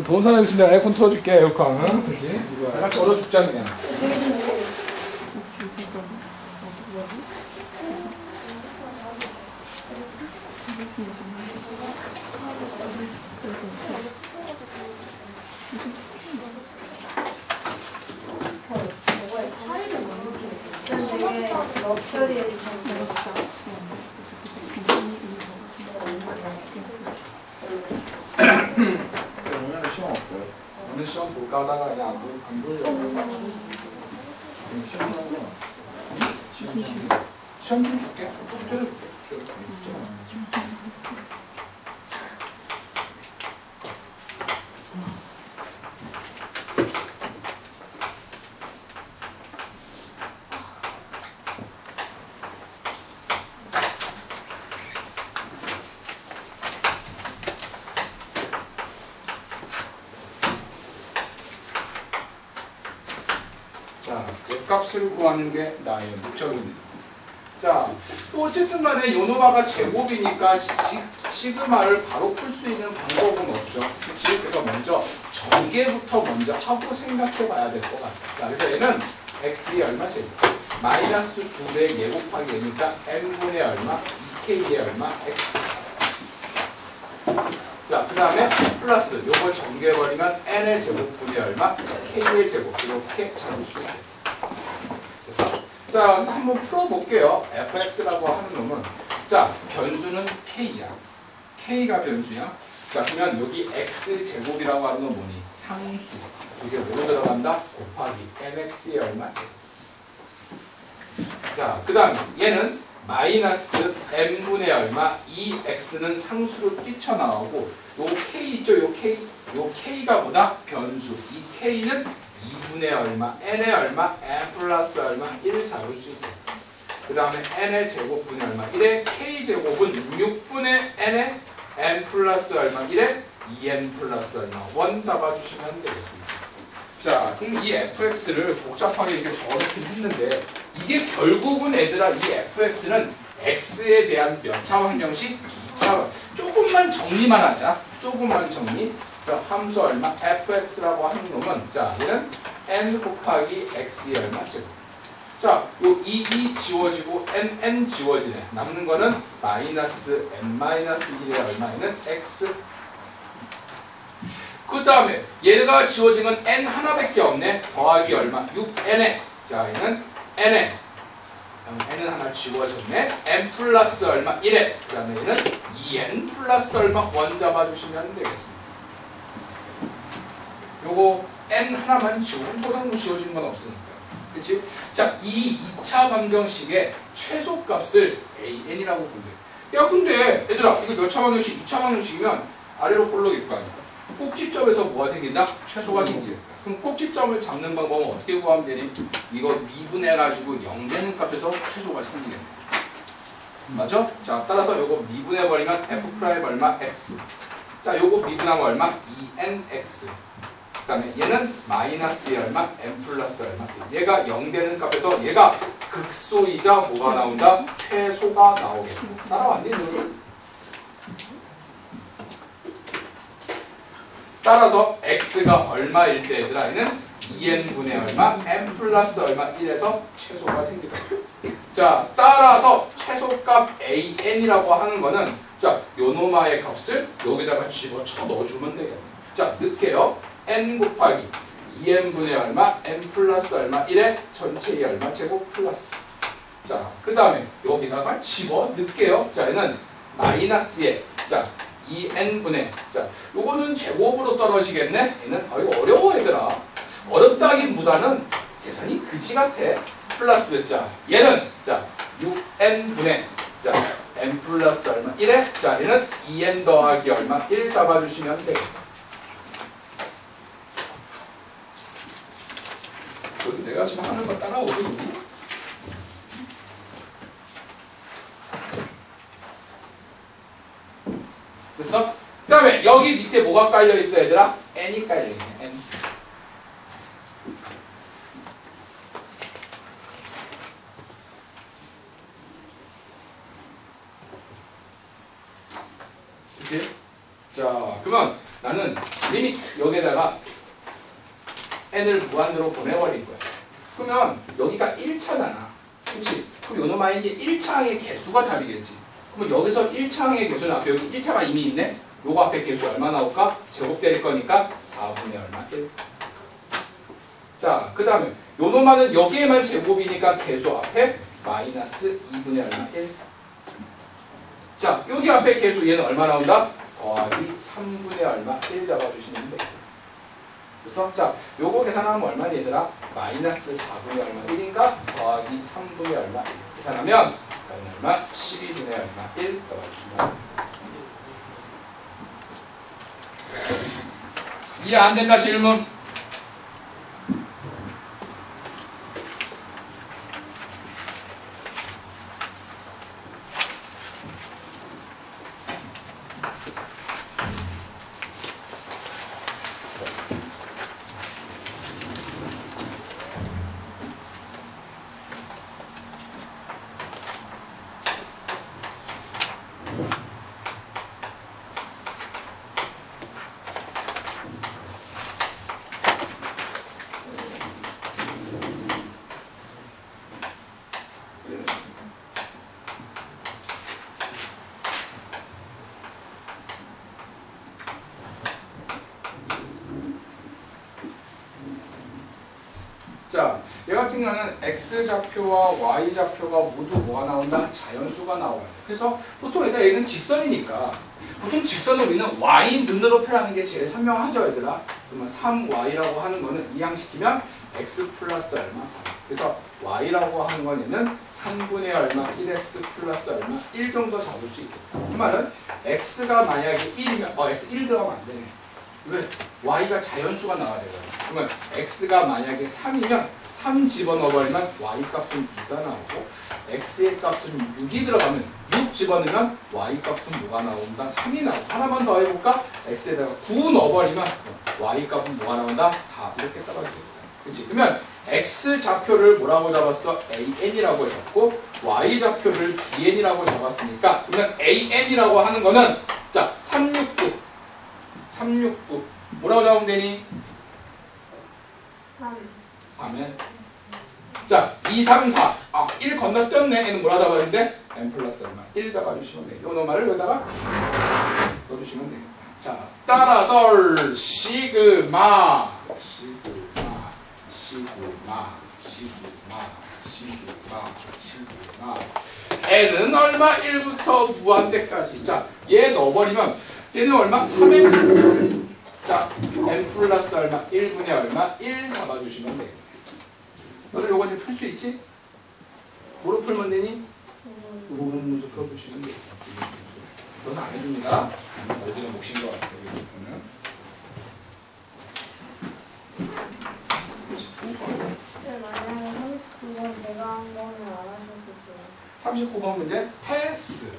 그럼 돈 사겠습니다. 에어컨 틀어줄게, 에어컨. 그치? 이거 같이 얻어 죽자, 그냥. 오늘은 시험 없어요. 오늘 시험 볼까 하다가 그냥 안 보려고. 시험 좀 줄게. 숙제도 줄게. 자, 값을 구하는 게 나의 목적입니다. 자, 또 어쨌든 간에 요노바가 제곱이니까 시그마를 바로 풀 수 있는 방법은 없죠. 그치? 그래서 먼저 전개부터 먼저 하고 생각해 봐야 될 것 같아. 자, 그래서 얘는 x이 얼마지? 마이너스 2배 예 곱하기 얘니까 n분의 얼마? 2k의 얼마? x. 자, 그 다음에 플러스 요거 전개해버리면 n의 제곱분이 얼마? k의 제곱. 이렇게 잡을 수 있게. 그래서 자, 그래서 한번 풀어볼게요. fx라고 하는 놈은 자, 변수는 k야. k가 변수야. 자, 그러면 여기 x제곱이라고 하는 건 뭐니? 상수. 이게 뭐로 들어간다? 곱하기 nx의 얼마지? 자, 그 다음 얘는 마이너스 n분의 얼마? 이 x는 상수로 뛰쳐나오고 요 k 있죠? 요 k가 뭐다? 변수. 이 k는 2분의 얼마? n의 얼마? n 플러스 얼마? 1을 잡을 수 있다. 그 다음에 n의 제곱분의 얼마? 1의 k제곱은 6분의 n의 n 플러스 얼마? 1의 2n 플러스 얼마? 1 잡아주시면 되겠습니다. 자, 그럼 이 fx를 복잡하게 이렇게 적어놓긴 했는데 이게 결국은 얘들아 이 fx는 x에 대한 몇 차 방정식? 2차. 조금만 정리만 하자. 조금만 정리. 자, 함수 얼마? fx라고 하는 놈은 자, 얘는 n 곱하기 x이 얼마죠? 자, 요 2 지워지고 n 지워지네. 남는 거는 마이너스 n-1의 얼마에는 x. 그 다음에 얘가 지워진 건 n 하나밖에 없네. 더하기 얼마? 6n에. 자, 얘는 n에. n은 하나 지워졌네. n 플러스 얼마? 1에. 그 다음에 얘는 2n 플러스 얼마? 1 잡아주시면 되겠습니다. 요거 n 하나만 지우고 또다른 지워진 건 없으니까. 그치? 자, 이 2차 방정식의 최소값을 an이라고 부른대. 야, 근데 얘들아 이거 몇 차 방정식? 2차 방정식이면 아래로 볼록일 거 아니야. 꼭지점에서 뭐가 생긴다? 최소가 생기겠다. 그럼 꼭지점을 잡는 방법은 어떻게 구하면 되니? 이거 미분해가지고 0 되는 값에서 최소가 생기겠네. 맞아? 자, 따라서 요거 미분해버리면 f 프라임 얼마? x. 자, 요거 미분하면 얼마? 2nx. 그 다음에 얘는 마이너스의 얼마? n 플러스 얼마? 얘가 0 되는 값에서 얘가 극소이자 뭐가 나온다? 최소가 나오겠다. 따라왔니? 너는? 따라서 x가 얼마일 때 얘들아 얘는 2n분의 얼마? n 플러스 얼마? 1에서 최소가 생기다. 자, 따라서 최소값 an이라고 하는 거는 자, 요노마의 값을 여기다가 집어쳐 넣어주면 되겠네. 자, 넣을게요. n 곱하기 2n분의 얼마? n 플러스 얼마? 1에 전체의 얼마? 제곱 플러스. 자, 그 다음에 여기다가 집어 넣을게요. 자, 얘는 마이너스에 자 2n분의 자, 요거는 제곱으로 떨어지겠네. 얘는 이거 어려워 얘들아. 어렵다기보다는 계산이 그지 같아. 플러스 자, 얘는 자 6n분의 자 n 플러스 얼마? 1에 자, 얘는 2n 더하기 얼마? 1 잡아주시면 되겠다. 그래도 내가 지금 하는 거 따라오거든요. 됐어? 그 다음에 여기 밑에 뭐가 깔려있어 얘들아? n이 깔려있네. n. 그치? 자, 그러면 나는 리미트 여기에다가 n을 무한으로 보내버릴 거야. 그러면 여기가 1차잖아. 그치? 그럼 요놈아이의 1차항의 개수가 답이겠지. 그러면 여기서 1차항의 개수는 앞에 여기 1차가 이미 있네? 요거 앞에 개수 얼마 나올까? 제곱될 거니까 4분의 얼마? 1. 자, 그 다음에 요놈아는 여기에만 제곱이니까 개수 앞에 마이너스 2분의 얼마? 1. 자, 여기 앞에 개수 얘는 얼마 나온다? 더하기 3분의 얼마? 1 잡아주시면 돼. 그래서 자, 요거 계산하면 얼마니 얘들아? 마이너스 4분의 얼마 1인가? 더하기 3분의 얼마 1 계산하면 얼마? 12분의 얼마 1 잡아주시면 이해 안 된다 질문? 자, 얘 같은 경우는 x좌표와 y좌표가 모두 뭐가 나온다? 자연수가 나와요. 그래서 보통 일단 얘는 직선이니까 보통 직선을 우리는 y 눈으로 표현하는 게 제일 선명하죠, 얘들아. 그러면 3y라고 하는 거는 이항시키면 x 플러스 얼마 3. 그래서 y라고 하는 건 얘는 3분의 얼마 1x 플러스 얼마 1 정도 잡을 수 있겠다. 그 말은 x가 만약에 1이면 x 1 들어가면 안 되네. 왜? y가 자연수가 나와야 되거든. 그러면 x가 만약에 3이면 3 집어넣어버리면 y 값은 2가 나오고 x의 값은 6이 들어가면 6 집어넣으면 y 값은 뭐가 나온다? 3이 나오고 하나만 더 해볼까? x에다가 9 넣어버리면 y 값은 뭐가 나온다? 4 이렇게 떨어지겠다. 그치? 그러면 x좌표를 뭐라고 잡았어? an이라고 잡고 y좌표를 bn이라고 잡았으니까 그러면 an이라고 하는 거는 자 369 뭐라고 잡으면 되니? 3은 자 2, 3, 4 1 건너뛰었네. 얘는 뭐라 잡았는데? n 플러스 얼마 1 잡아주시면 돼요. 요 노말을 여기다가 넣어주시면 돼요. 자 따라서 시그마 n은 얼마? 1부터 무한대까지. 자 얘 넣어버리면 얘는 얼마? 3n 자 n 플러스 얼마? 1분의 얼마? 1 잡아주시면 돼요. 너들 요거 이제 풀 수 있지? 뭐로 풀면 되니? 무분수 풀어주시면 돼요. 너는 안 해줍니다. 너희들은 몫인 것 같아요. 네, 만약에 39번 제가 한 거는 안 하셔도 돼요. 39번 문제 패스.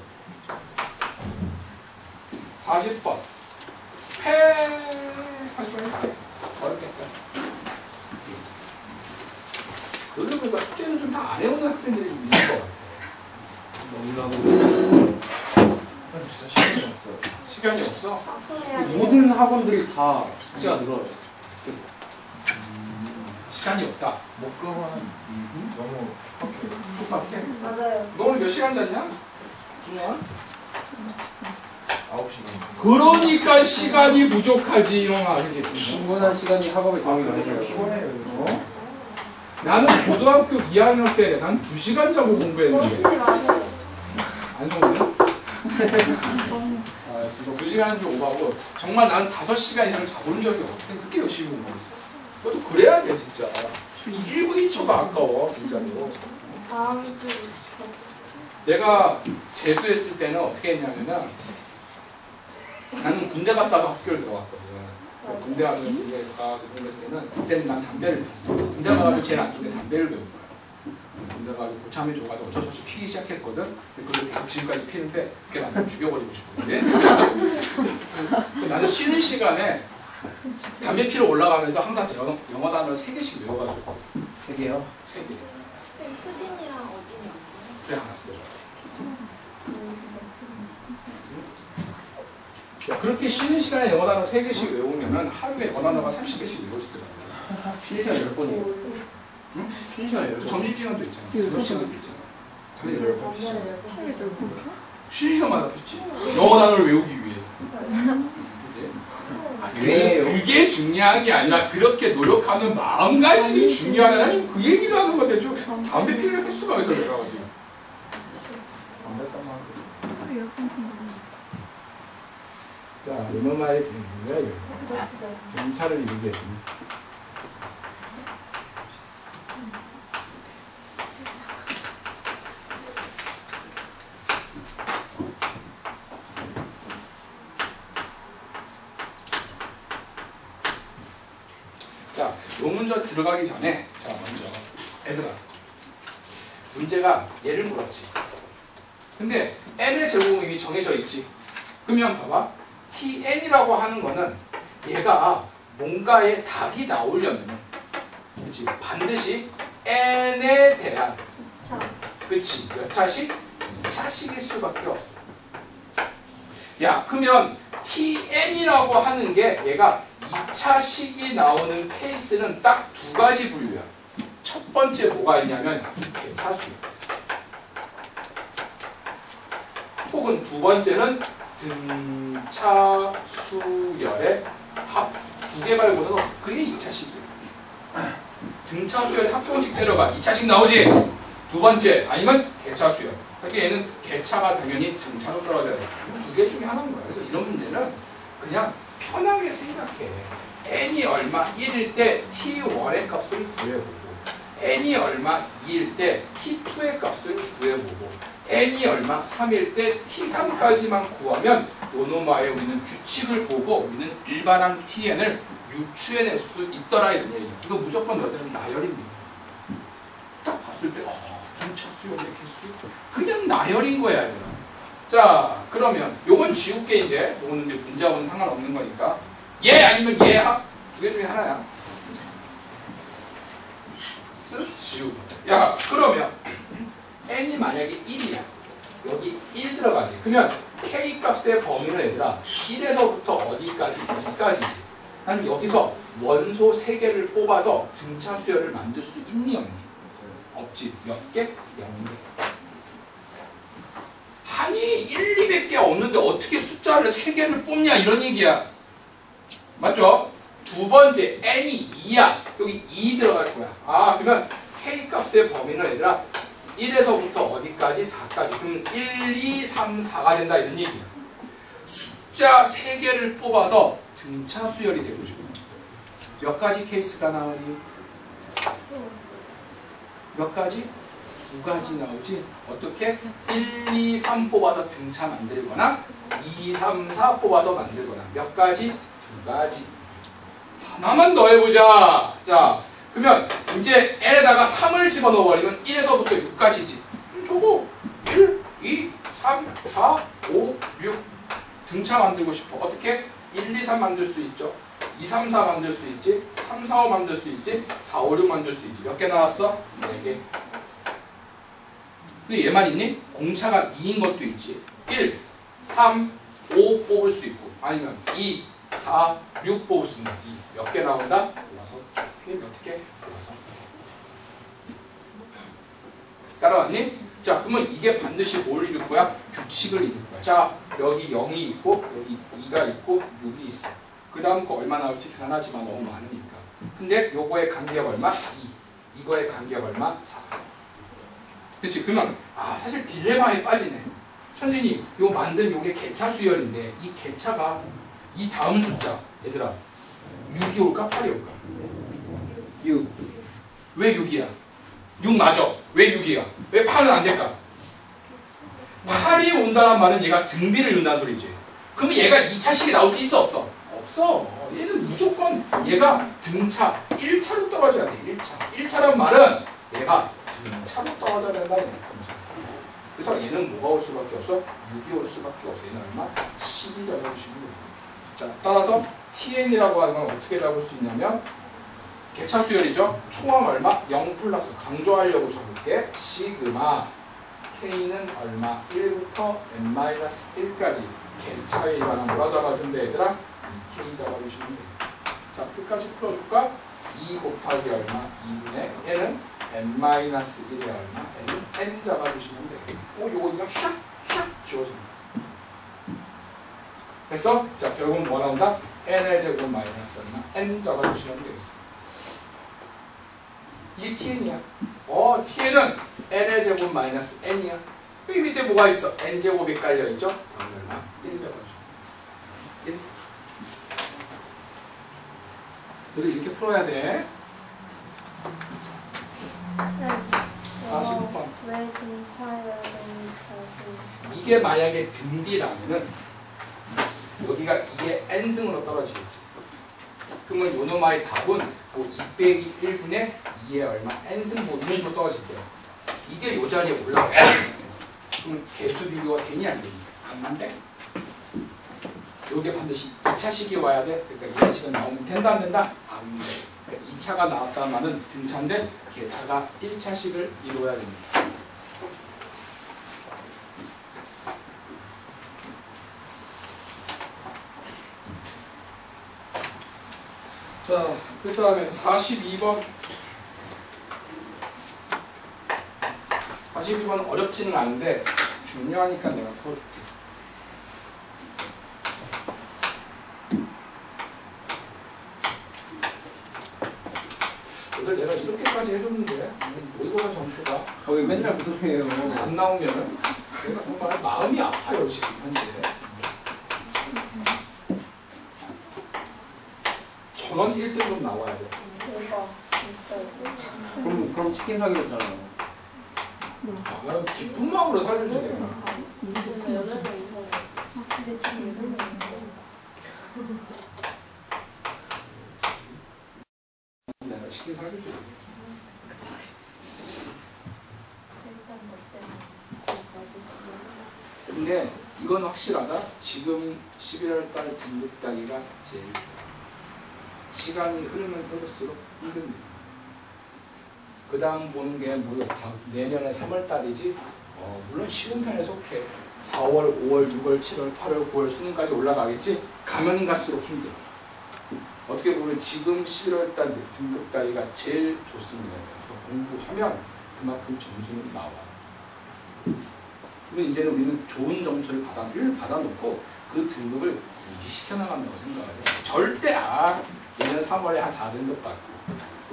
40번 어렵겠다. 너희들 보니까 숙제는 좀 다 안 해오는 학생들이 좀 있는 것 같아. 너무나도 진짜 시간이 없어요. 시간이 없어? 모든 학원들이 다 숙제가 늘어요. 시간이 없다. 목금은 너무 똑같아. 맞아요. 너 오늘 몇 시간 잤냐? 준영아? 9시간. 그러니까 시간이 부족하지, 형아. 그치? 충분한 시간이 학업에 도움이 많이 돼요. 어? 나는 고등학교 2학년 때 난 2시간 자고 공부했는데. 그러지 마세요. 안 속네? 2시간은 좀 오바고, 정말 난 5시간 이상 자본 적이 없어. 그렇게 열심히 공부했어. 너도 그래야 돼, 진짜. 1분 2초가 아까워, 진짜로. 다음 주 내가 재수했을 때는 어떻게 했냐면은, 나는 군대 갔다 와서 학교를 들어갔거든. 군대 가서 군대에서 때는 그때는 난 담배를 폈어. 군대 가가지고 제일 안 피는데 담배를 배운 거야. 군대 가서 고참이 줘가지고 어쩔 수 없이 피기 시작했거든. 그걸 계속 지금까지 피는데 그게 나를 죽여버리고 싶었는데. 나는 쉬는 시간에 담배 피러 올라가면서 항상 영어 단어를 3개씩 외워가지고. 3개요? 3개. 수진이랑 어진이 그래 알았어. 자, 그렇게 쉬는 시간에 영어 단어 3개씩 외우면은 하루에 영어 단어가 30개씩 외워지더라고요. 쉬는 시간 10번이에요. 응? 쉬는 시간 10번. 점심시간도 있잖아. 점심시간도 있잖아. 당연히 10번 쉬잖아. 하루에 10번. 쉬는 시간마다 pis지. 영어 단어를 외우기 위해서. 그치? 왜요? 그게 중요한 게 아니라 그렇게 노력하는 마음가짐이 중요하다. 나 지금 그 얘기를 하는 건데 좀 담배 피우는 횟수가 어디서 내가 지금. 하루에 10번 정도. 자, 이놈 말이 되는 거야, 이거. 등차를 이루게 되는. 자, 요 문제 들어가기 전에, 자, 먼저, 얘들아. 문제가 얘를 물었지. 근데 n의 제곱은 이미 정해져 있지. 그러면 봐봐. tn이라고 하는 거는 얘가 뭔가의 답이 나오려면, 그치? 반드시 n에 대한, 자, 그치? 몇 차식? 2차식일 수밖에 없어. 야, 그러면 tn이라고 하는 게 얘가 2차식이 나오는 케이스는 딱 두 가지 분류야. 첫 번째 뭐가 있냐면 개차수. 혹은 두 번째는 등차수열의 합. 두 개 말고는 그게 2차식이야. 등차수열의 합동식 데려가 2차식 나오지. 두 번째 아니면 개차수열. 그러니까 얘는 개차가 당연히 등차로 떨어져야 돼. 두 개 중에 하나인 거야. 그래서 이런 문제는 그냥 편하게 생각해. n이 얼마 1일 때 t1의 값을 구해보고 n이 얼마 2일 때 t2의 값을 구해보고 n이 얼마 3일 때 t3까지만 구하면 요노마에 우리는 규칙을 보고 우리는 일반항 tn을 유추해낼 수 있더라 이런 얘기야. 이거 무조건 너희들은 나열입니다. 딱 봤을 때 등차수열의 개수 그냥 나열인 거야. 얘들아. 자, 그러면 요건 지울게 이제. 요거는 이제 문제하고는 상관없는 거니까. 얘 아니면 얘 합. 두 개 중에 하나야. 지우고. 야, 그러면 n이 만약에 1이야. 여기 1 들어가지. 그러면 k 값의 범위는 얘들아 1에서부터 어디까지? 2까지지. 난 여기서 원소 3개를 뽑아서 등차 수열을 만들 수 있니 없니? 없지. 몇 개? 0개. 아니 1, 200개 없는데 어떻게 숫자를 3개를 뽑냐 이런 얘기야. 맞죠? 두 번째 n이 2야. 여기 2 들어갈 거야. 아, 그러면 k 값의 범위는 얘들아 1에서부터 어디까지? 4까지. 그럼 1, 2, 3, 4가 된다 이런 얘기야. 숫자 3개를 뽑아서 등차 수열이 되고 싶어. 몇 가지 케이스가 나오니? 몇 가지? 2가지 나오지. 어떻게? 1, 2, 3 뽑아서 등차 만들거나 2, 3, 4 뽑아서 만들거나 몇 가지? 2가지. 하나만 더 해보자. 자, 그러면 이제 n에다가 3을 집어넣어버리면 1에서부터 6까지지. 저거 1, 2, 3, 4, 5, 6 등차 만들고 싶어. 어떻게? 1, 2, 3 만들 수 있죠. 2, 3, 4 만들 수 있지. 3, 4, 5 만들 수 있지. 4, 5, 6 만들 수 있지. 몇 개 나왔어? 4개. 근데 얘만 있니? 공차가 2인 것도 있지. 1, 3, 5 뽑을 수 있고 아니면 2, 4, 6 뽑을 수 있는 2. 몇 개 나온다? 6. 이게 몇 개? 6. 따라왔니? 자, 그러면 이게 반드시 뭘 이룰 거야? 규칙을 이룰 거야. 자, 여기 0이 있고 여기 2가 있고 6이 있어. 그 다음 거 얼마 나올지 변하지만 너무 많으니까. 근데 요거의 간격 얼마? 2. 이거의 간격 얼마? 4. 그치? 그러면 사실 딜레마에 빠지네. 선생님, 요 만든 요게 개차 수열인데 이 개차가 이 다음 숫자 얘들아 6이 올까? 8이 올까? 6. 왜 6이야? 6 맞아. 왜 6이야? 왜 8은 안 될까? 8이 온다는 말은 얘가 등비를 이룬다는 소리지. 그러면 얘가 2차식이 나올 수 있어 없어? 없어. 얘는 무조건 얘가 등차 1차로 떨어져야 돼. 1차. 1차란 말은 얘가 등차로 떨어져야 된다. 등차. 그래서 얘는 뭐가 올 수밖에 없어? 6이 올 수밖에 없어. 얘는 얼마? 12 적어주시면 돼요. 자, 따라서 tn이라고 하는 건 어떻게 잡을 수 있냐면 개차 수열이죠. 총합 얼마? 0 플러스 강조하려고 적을게. 시그마 k는 얼마? 1부터 n-1까지 갭차에 관한 뭐라 잡아준대 얘들아? 2K 잡아주시면 돼. 자, 끝까지 풀어줄까? 2 곱하기 얼마? 2분의 n은 n-1이 얼마? n은 n 잡아주시면 돼. 요거 샥 지워집니다. 됐어? 자, 결국은 뭐 나온다? n의 제곱 마이너스 얼마? n 잡아주시면 되겠어. 이게 tn이야. tn은 n의 제곱 마이너스 n이야. 여기 밑에 뭐가 있어? n제곱이 깔려있죠? 얼마? 1 잡아주시면 되겠어. 1. 너도 이렇게 풀어야 돼. 40번. 왜 등차여야 되는지 이게 만약에 등비라면은 여기가 이게 n승으로 떨어지겠지. 그러면 요놈의 답은 뭐 2 빼기 1분의 2의 얼마 n승 뭐 이런 식으로 떨어질 거야. 이게 요 자리에 올라가요. 그럼 개수 비교가 되니 안 되니? 안 돼. 요게 반드시 2차식이 와야 돼. 그러니까 2차식은 나오면 된다 안 된다? 안 돼. 그러니까 2차가 나왔다면은 등차인데 개차가 1차식을 이루어야 됩니다. 자, 그 다음에 42번. 42번은 어렵지는 않은데 중요하니까 내가 풀어줄게. 오늘 내가 이렇게까지 해줬는데 모의고사 점수가 거기 맨날 무슨 소리예요? 안 나오면은 내가 정말 마음이 아파요 지금 현재. 전원 1등급 나와야 돼. 대박 진짜 그럼 치킨 사기였잖아요. 아, 기쁜 마음으로 살려주지 내가. 근데 8명 이상 근데 지금 8명 내가 치킨 살려주지. 일단 뭐 때문에 근데 이건 확실하다. 지금 11월달 등급 따기가 제일 좋아. 시간이 흐르면 흐를수록 힘듭니다. 그 다음 보는 게 뭐 내년에 3월달이지. 물론 쉬운 편에 속해. 4월, 5월, 6월, 7월, 8월, 9월 수능까지 올라가겠지. 가면 갈수록 힘들어. 어떻게 보면 지금 11월달 등급 따기가 제일 좋습니다. 그래서 공부하면 그만큼 점수는 나와. 그러면 이제는 우리는 좋은 점수를 받아놓고 그 등급을 유지시켜 나간다고 생각을 해요. 절대 얘는 3월에 한 4등급 받고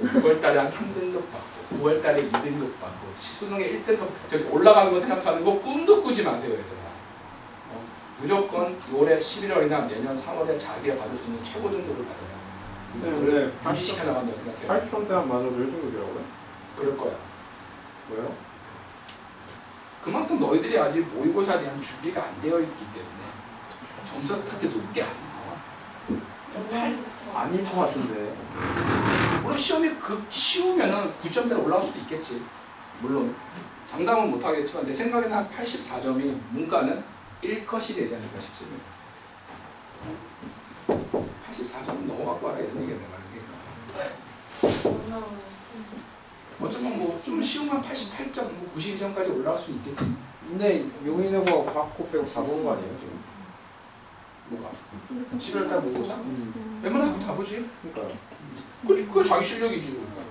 6월달에 한 3등급 받고 9월달에 2등급 받고 수능에 1등급 저기 올라가는 거 생각하는 거 꿈도 꾸지 마세요 얘들아. 무조건 올해 11월이나 내년 3월에 자기가 받을 수 있는 최고 등급을 받아야 돼요. 근데 유지시켜 나간다고 생각해요. 80점대만 맞아도 1등급이라고요? 그럴 거야. 왜요? 그만큼 너희들이 아직 모의고사에 대한 준비가 안 되어 있기 때문에 점수가 그렇게 높게 안 나와. 아닐 것 같은데. 물론 시험이 쉬우면은 9점대로 올라올 수도 있겠지. 물론 장담은 못하겠지만 내 생각에는 한 84점이 문과는 1컷이 되지 않을까 싶습니다. 84점은 넘어갖고 와야 되는 게 내 말이니까. 어쩌면 뭐 좀 쉬우면 88점, 뭐 92점까지 올라갈 수 있겠지. 근데 용인하고 받고 빼고 다 본 거 아니에요 지금? 뭐가? 11월달 모의고사? 웬만하면 다 보지. 그러니까요. 그거 자기 실력이지 그러니까.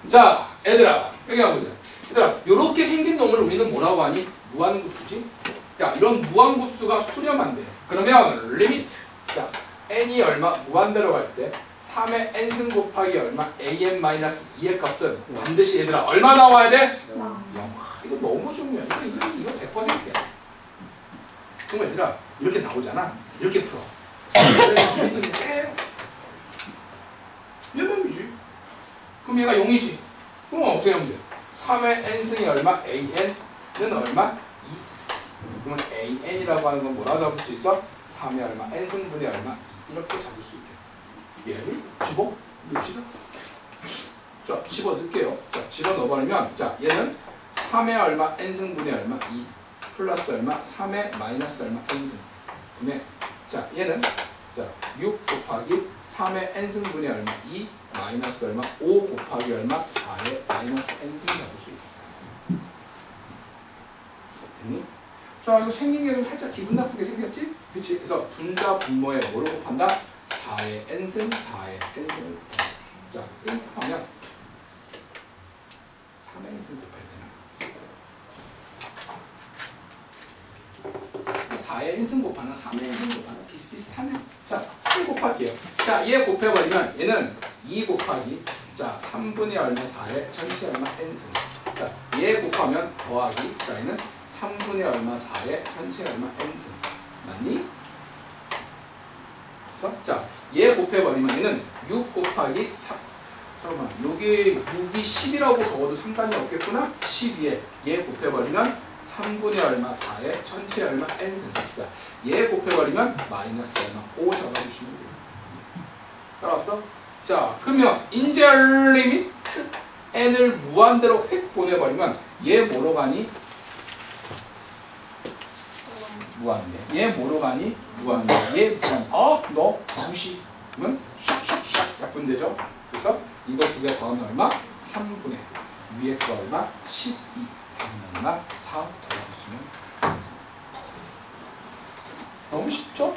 자, 애들아, 여기 한번 보자. 얘들아, 요렇게 생긴 놈을 우리는 뭐라고 하니? 무한급수지? 야, 이런 무한급수가 수렴한대. 그러면 리미트. 자, n이 얼마? 무한대로 갈 때 3의 n승 곱하기 얼마? an-2의 값은 반드시 얘들아 얼마 나와야 돼? 0. 이거 너무 중요해. 이거 100%야. 그럼 얘들아 이렇게 나오잖아. 이렇게 풀어. 리미트는 빼요. 몇 명이지? 그럼 얘가 0이지. 그럼 어떻게 하면 돼? 3의 n승이 얼마? an은 얼마? 2. 그러면 an이라고 하는 건 뭐라고 잡을 수 있어? 3의 얼마? n승분의 얼마? 이렇게 잡을 수 있게. 얘를 집어 넣읍시다. 자, 집어 넣을게요. 자, 집어 넣어버리면, 자, 얘는 3의 얼마? n승분의 얼마? 2. 플러스 얼마? 3의 마이너스 얼마? n승. 분의, 자, 얘는, 자, 6 곱하기 3의 n승분의 얼마? 2. 마이너스 얼마? 5 곱하기 얼마? 4의 마이너스 n승 잡을 수 있다. 됐니? 자, 이거 생긴 게 좀 살짝 기분 나쁘게 생겼지? 그치? 그래서 분자 분모에 뭐를 곱한다? 4의 n승, 4의 n승을 곱한다. 자, 1 곱하면 3의 n승 곱해야 되나? 4의 n승 곱하나 3의 n승 곱하나 비슷비슷하네. 자, 1 곱할게요. 자, 얘 곱해버리면 얘는 2 곱하기 자, 3분의 얼마 4의 전체 얼마 n승. 자, 얘 곱하면 더하기 자, 얘는 3분의 얼마 4의 전체 얼마 n승. 맞니? 그래서 자, 얘 곱해버리면 얘는 6 곱하기 3. 잠깐만, 여기 6이 10이라고 적어도 상관이 없겠구나? 12에 얘 곱해버리면 3분의 얼마 4의 전체 얼마 n승. 자, 얘 곱해버리면 마이너스 얼마 5 적어주시면 돼요. 따라왔어? 자, 그러면 이제 리미트 n을 무한대로 획 보내버리면 얘 뭐로 가니? 무한대. 얘 뭐로 가니? 무한대. 얘 무한. 너 무시. 그러면 샥샥샥 약분되죠? 그래서 이거 두 개 더하면 얼마? 3분의 위에 거 얼마? 12. 얼마? 4 더해주시면 되겠습니다. 너무 쉽죠?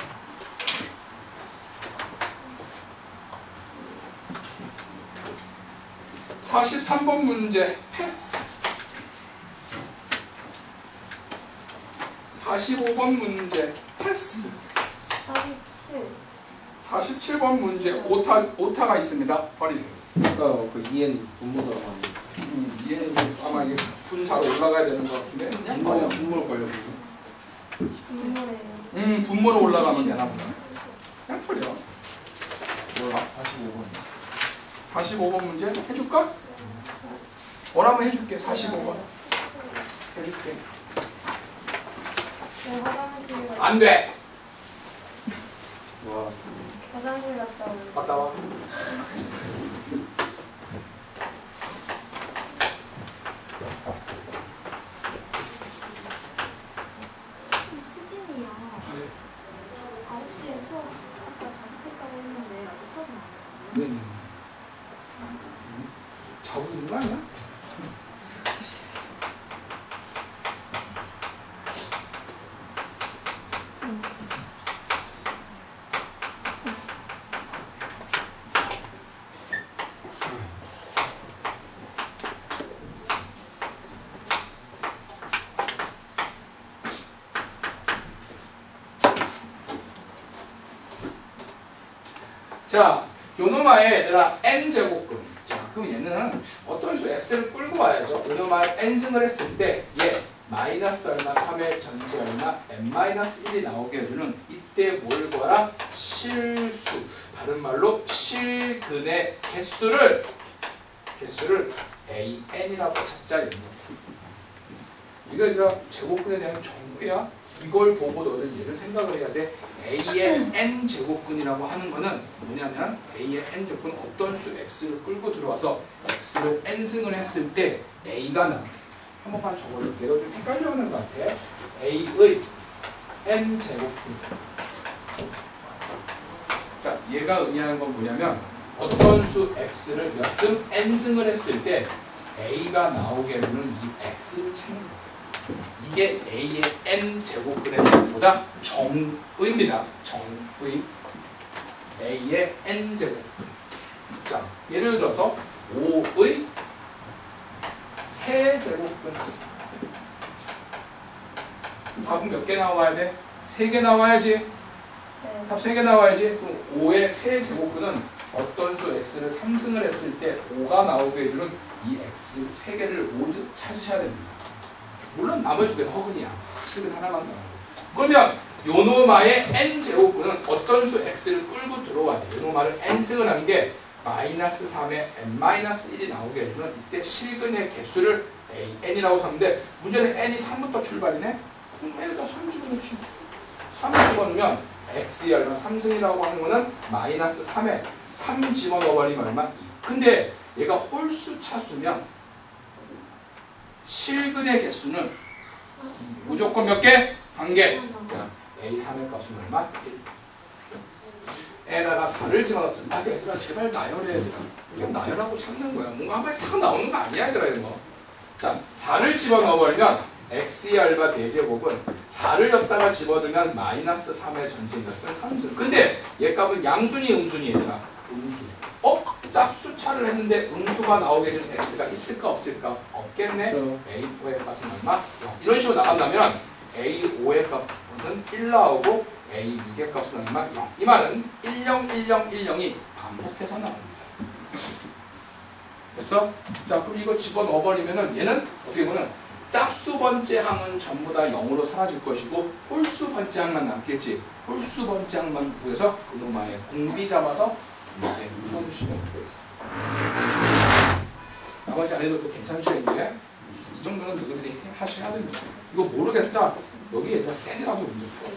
(43번) 문제 패스. 45번 문제 패스. 47. 47번 문제 오타가 있습니다. 버리세요. 아까 그 2N 분모 들어가는데 얘는 아마 이게 분사로 올라가야 되는 것 같은데. 분모를 걸려. 분모래요. 분모로 올라가면 되나 보다. 그냥 버려. 몰라. 45번. 45번 문제 해줄까? 뭐라면 해줄게. 45번 해줄게. 네, 화장실 안 돼. 와. 화장실 갔다 오는 갔다 와. 수진이요. 9시에 수업 아까 자습했다고 했는데 아직 수업이 안 네. 자고 있는 거 아니야? 자, 요놈아의 얘들아 n제곱근. 자, 그럼 얘는 어떤 수 x를 끌고 와야죠. 요놈아의 n승을 했을 때 얘 마이너스 얼마 3의 전체 얼마 n-1이 나오게 해주는 이때 뭘 구하라? 실수. 다른 말로 실근의 개수를 an이라고 찾자. 이거 얘들아 제곱근에 대한 정의야. 이걸 보고 너는 얘를 생각을 해야 돼. A의 n제곱근이라고 하는 거는 뭐냐면 A의 n제곱은 어떤 수 x를 끌고 들어와서 x를 n승을 했을 때 A가 나. 한 번만 적어줄게. 너 좀 헷갈려하는 것 같아. A의 n제곱근. 자, 얘가 의미하는 건 뭐냐면 어떤 수 x를 몇 승 n승을 했을 때 A가 나오게 되는 이 x를 찾는 거야. 이게 A의 n제곱근에 대한 보다 정의입니다. 정의. A의 n제곱근. 자, 예를 들어서 5의 세제곱근. 답은 몇 개 나와야 돼? 3개 나와야지. 네. 답 3개 나와야지. 그럼 5의 세제곱근은 어떤 수 x를 3승을 했을 때 5가 나오게 해주는 이 x 3개를 모두 찾으셔야 됩니다. 물론 나머지 두 개는 허근이야. 실근 하나만 나오고. 그러면 요노마의 n제곱근은 어떤 수 x를 끌고 들어와야 돼. 요노마를 n승을 한 게 마이너스 3의 n-1이 나오게 해주는 이때 실근의 개수를 n이라고 썼는데 문제는 n이 3부터 출발이네? 그럼 n에다 3 집어넣지. 3 집어넣으면 x의 얼마 3승이라고 하는 거는 마이너스 3에 3 집어넣어버리면 얼마? 2. 근데 얘가 홀수 차수면 실근의 개수는 무조건 몇 개? 1개. A3의 값은 얼마? 1. 에다가 4를 집어넣자. 얘들아 제발 나열해. 얘들아. 그냥 나열하고 찾는 거야. 뭔가 한 번에 탁 나오는 거 아니야 얘들아 이런 거. 자, 4를 집어넣어버리면 x의 알바 4제곱은 4를 여기다가 집어들면 마이너스 3의 전체 몇은 3순. 근데 얘 값은 양순이 음순이 얘들아. 음수. 짝수차를 했는데 음수가 나오게 된 x가 있을까 없을까? 없겠네. 그렇죠. a4의 값은 얼마? 0. 이런 식으로 나간다면 a5의 값은 1 나오고 a6의 값은 얼마? 0. 이 말은 101010이 반복해서 나옵니다. 됐어? 자, 그럼 이거 집어넣어버리면은 얘는 어떻게 보면 짝수 번째 항은 전부 다 0으로 사라질 것이고 홀수 번째 항만 남겠지. 홀수 번째 항만 구해서 그놈아의 공비 잡아서 이제 풀어주시면 되겠습니다. 나머지 안 해도 괜찮죠, 이제? 이 정도는 너희들이 하셔야 됩니다. 이거 모르겠다. 여기 얘들아 센이라고 문제 풀어.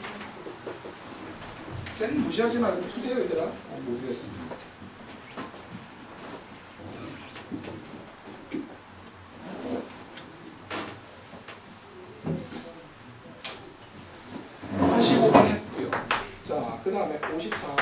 센 무시하지 말고 푸세요, 얘들아. 모르겠습니다. 했고요. 자, 그 다음에 54.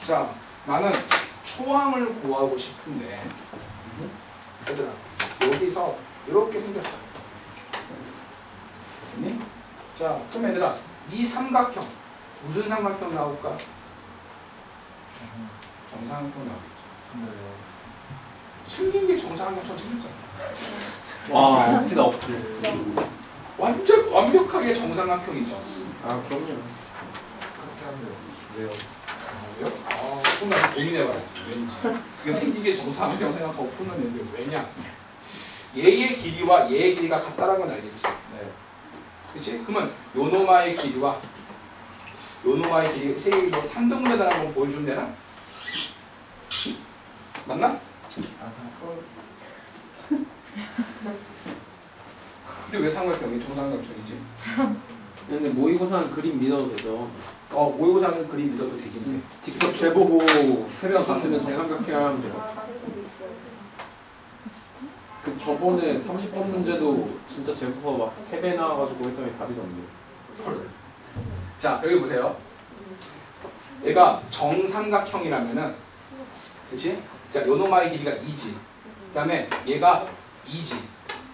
자, 나는 초항을 구하고 싶은데 얘들아 여기서 이렇게 생겼어. 됐니? 자, 그럼 얘들아 이 삼각형 무슨 삼각형 나올까? 정사각형 나오겠죠. 생긴 게 정사각형처럼 생겼잖아. 와, 억지다, 억지. 완전 완벽하게 정사각형이죠. 아, 그럼요. 그렇게 하면 왜요? 왜요? 아, 조금 더 고민해봐야지. 왠지. 이게 생긴 게 정사각형 생각하고 푸는 애인데 왜냐? 얘의 길이와 얘의 길이가 같다는 건 알겠지? 네. 그치? 그러면 요노마의 길이와 요노마의 길이 세개의 뭐 3등분해다라는 건 보여주면 되나? 맞나? 아, 그냥 풀어. 근데 왜 삼각형이 정삼각형이지? 근데 모의고사는 그림 믿어도 되죠. 모의고사는 그림 믿어도 되긴 해. 직접 재보고 세배가 같으면 정삼각형 하면 돼요. 다른 거 있어요. 그 저번에 30번 문제도 진짜 재고서 막 3배 나와가지고 했더니 답이던데. 헐. 자, 여기 보세요. 얘가 정삼각형이라면은, 그치? 자, 요노마의 길이가 2지. 그 다음에 얘가 2지.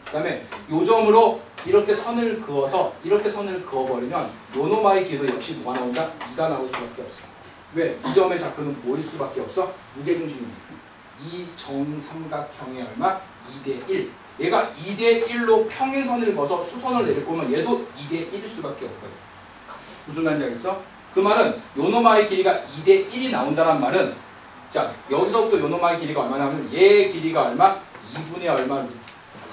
그 다음에 요 점으로 이렇게 선을 그어서 이렇게 선을 그어버리면 요노마의 길이도 역시 뭐가 나온다? 2가 나올 수밖에 없어. 왜? 이 점의 좌표는 뭐일 수밖에 없어? 무게중심이니까. 이 정삼각형의 얼마? 2대1. 얘가 2대1로 평행선을 그어서 수선을 내릴 거면 얘도 2대1일 수밖에 없거든. 무슨 말인지 알겠어? 그 말은 요노마의 길이가 2대1이 나온다는 말은 자, 여기서부터 요노마의 길이가 얼마 나오면 얘의 길이가 얼마? 2분의 얼마?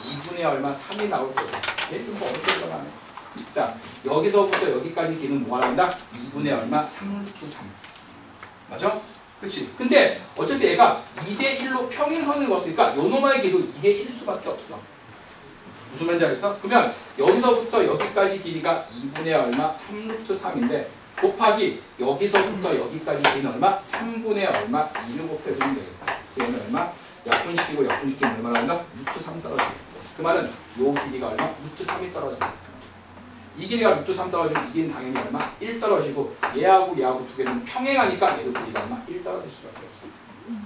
2분의 얼마? 3이 나올 거예요. 얘 좀 더 어렵게 들어가네. 자, 여기서부터 여기까지 길이는 뭐가 나온다? 2분의 얼마? 3루트 3. 맞아? 그치? 근데 어차피 얘가 2대1로 평행선을 그었으니까 요노마의 길이도 2대1일 수밖에 없어. 무슨 말인지 알겠어? 그러면 여기서부터 여기까지 길이가 2분의 얼마? 3루트 3인데 곱하기 여기서부터 여기까지 길이는 얼마? 3분의 얼마? 2를 곱해주면 되겠다. 그러면 얼마? 약분시키고 약분시키면 얼마 나온다? 루트 3 떨어지겠다. 그 말은 요 길이가 얼마? 루트 3이 떨어진다. 이 길이가 루트 3 떨어지면 이 길이는 당연히 얼마? 1 떨어지고 얘하고 얘하고 두 개는 평행하니까 얘도 길이가 얼마? 1 떨어질 수밖에 없어.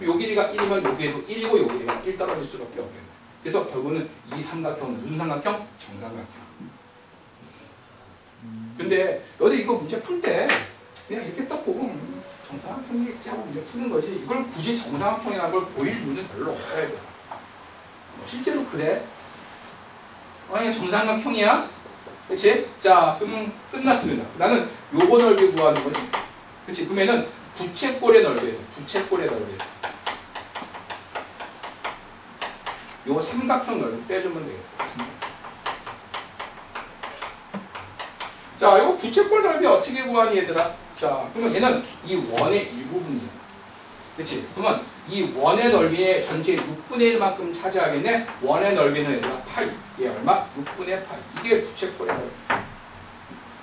요 길이가 1이면 요 길이도 1이고 요 길이가 1 떨어질 수밖에 없겠네. 그래서 결국은 이 삼각형은 무슨 삼각형? 정삼각형. 근데 너도 이거 문제 풀 때 그냥 이렇게 딱 보고 정삼각형이겠지 하고 문제 푸는 거지 이걸 굳이 정삼각형이라는 걸 보일 이유는 별로 없어야 돼. 실제로 그래. 아니 정삼각형이야? 그치? 자, 그럼 끝났습니다. 나는 요거 넓이 구하는 거지. 그치? 그러면은 부채꼴의 넓이에서 부채꼴의 넓이에서 요거 삼각형 넓이 빼주면 되겠다. 자, 이거 부채꼴 넓이 어떻게 구하니 얘들아? 자, 그러면 얘는 이 원의 일부분이잖아. 그치? 그러면 이 원의 넓이의 전체 6분의 1만큼 차지하겠네? 원의 넓이는 얘들아 파이. 얘 얼마? 6분의 파이. 이게 부채꼴의 넓이.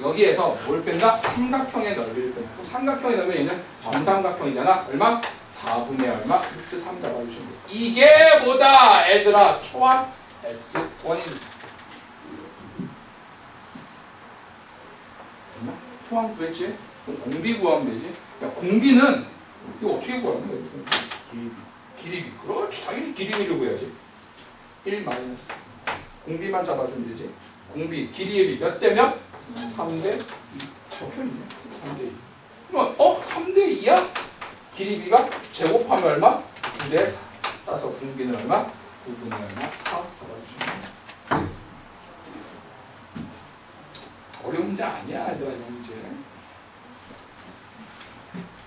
여기에서 뭘 뺀다? 삼각형의 넓이를 뺀다. 그럼 삼각형의 넓이는 얘는 정삼각형이잖아. 얼마? 4분의 얼마? 루트 3 잡아주시면 돼. 이게 뭐다? 얘들아 초합 S1입니다. 초합 구했지? 그럼 공비 구하면 되지. 야, 공비는 이거 어떻게 구하는 거야? 길이비. 그렇지. 당연히 길이비를 구해야지. 1 마이너스. 공비만 잡아주면 되지. 공비, 길이비 몇 대 몇? 3대 2. 적혀있네. 3대 2. 그러면 3대 2야? 길이비가 제곱하면 얼마? 9대 4. 따라서 공비는 얼마? 9분의 얼마? 4 잡아주시면 되겠습니다. 어려운 문제 아니야, 얘들아, 이런 문제.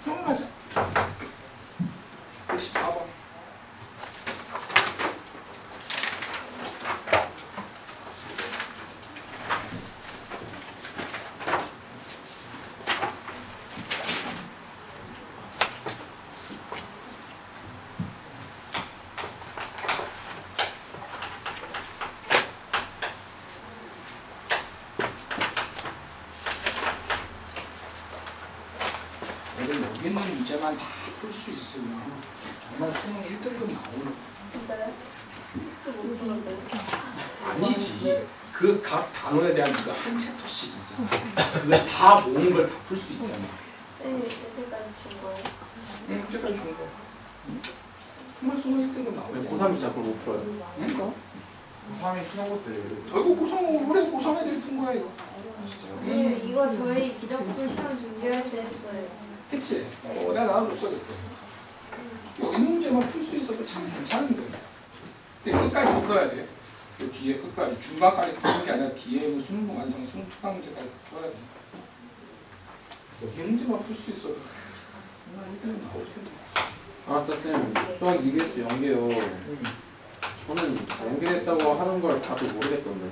넘어가자. 94번. 여기 있는 문제만 다 풀 수 있으면 정말 수능 1등급 나오는 진짜요? 숙제 못 풀었는데. 아니지. 그 각 단원에 대한 그 한 챕터씩 있잖아. 그걸 다 모은 걸 다 풀 수 있단 말이야. 쌤이 그때까지 준 거예요? 응, 그때까지 준 거. 정말 수능 1등급 왜 나오지. 고3이 진짜 그걸 못 풀어요? 응? 3이 푸는 것들 이거 고3, 올해 고3에 대해 푼 거야, 이거. 이거 저희 기적부 시험 준비할 때 했어요. 했지? 내가 나눠줬어, 그때. 여기 있는 문제만 풀 수 있어도 참 괜찮은데. 근데 끝까지 풀어야 돼. 그 뒤에 끝까지. 중간까지 푸는 게 아니라 뒤에 있는 수능 완성, 수능 특강 문제까지 풀어야 돼. 여기 문제만 풀 수 있어도 정말 1등은 나올 텐데. 알았다 쌤. 수학 EBS 연계요. 저는 연계됐다고 하는 걸 봐도 모르겠던데.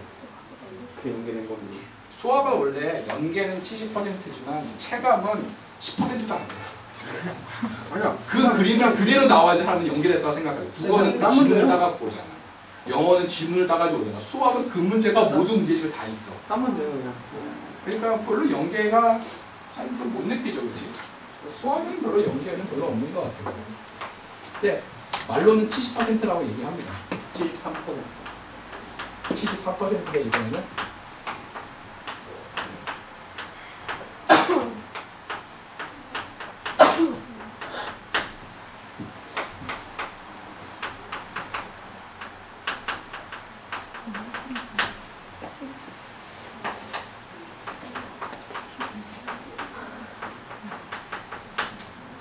그 연계된 건데. 수학은 원래 연계는 70%지만 체감은 10%도 안 돼. 아니야. 그 그림을 그대로 나와야지 하면 연결했다고 생각해요. 국어는 그 지문을 따갖고 오잖아. 영어는 지문을 따가지고 오잖아. 수학은 그 문제가 모든 문제집에 다 있어. 딴 문제요 그냥. 그러니까 별로 연계가 잘 못 느끼죠, 그렇지? 수학은 별로 연계는 별로 없는 것 같아요. 근데 말로는 70%라고 얘기합니다. 73%. 74%가 이번에는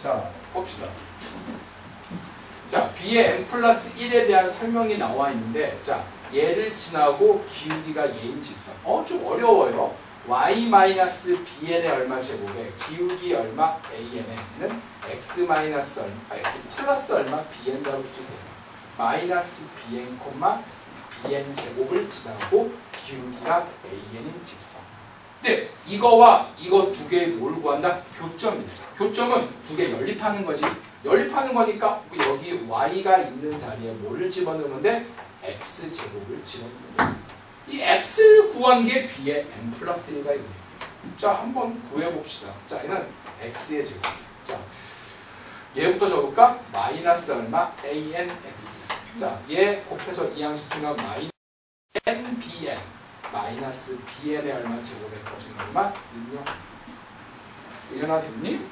자, 봅시다. 자, B의 n 플러스 1에 대한 설명이 나와 있는데, 자, 얘를 지나고 기울기가 얘인 직선. 좀 어려워요. y-bn의 얼마 제곱에 기울기 얼마 an에는 x 마이너스 얼마, x 플러스 얼마 bn 잡을 수 있대요. 마이너스 bn, bn 제곱을 지나고 기울기가 an인 직선. 근데 이거와 이거 두 개의 뭘 구한다? 교점이죠. 교점은 두 개 연립하는 거지. 연립하는 거니까 여기 y가 있는 자리에 뭐를 집어넣으면 돼? x 제곱을 집어넣으면 돼. 이 x를 구한 게 b의 n 플러스 1가 있네요. 자, 한번 구해봅시다. 자, 얘는 x의 제곱. 자, 얘부터 적을까? 마이너스 얼마? anx. 자, 얘 곱해서 이항시키면 마이너스 nbn. 마이너스 bn의 얼마 제곱의 값은 얼마? 6요. 이해나 됐니?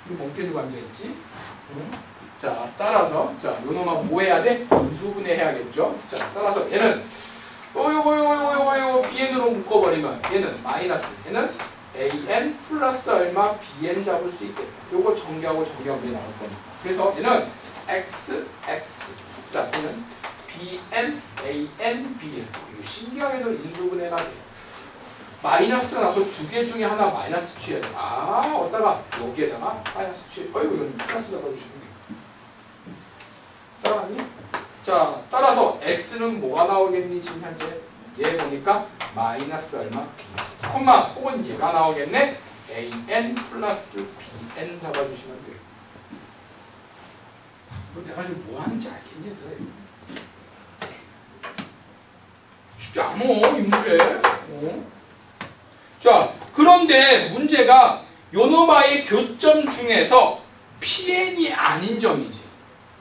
이거 멍때리고 앉아있지? 자, 따라서 자, 요놈은 뭐 해야 돼? 분수분해 해야겠죠? 자, 따라서 얘는 요거 bn으로 묶어버리면 얘는 마이너스, 얘는 an 플러스 얼마 bn 잡을 수 있겠다. 요거 정리하고 정리하면 나올 겁니다. 그래서 얘는 x. 자, 얘는 bn, an, bn. 이거 신기하게도 인수분해가 돼요. 마이너스가 나서 두 개 중에 하나 마이너스 취해야 돼. 어디다가 여기에다가 마이너스 취해. 이건 플러스 잡아주시면 돼요. 따라왔니? 자, 따라서 x는 뭐가 나오겠니? 지금 현재 얘 보니까 마이너스 얼마? b 콤마 혹은 얘가 나오겠네. an 플러스 bn 잡아주시면 돼요. 너 내가 지금 뭐 하는지 알겠니 얘들아? 쉽지 않어 이 문제. 자, 그런데 문제가 요놈아의 교점 중에서 PN이 아닌 점이지.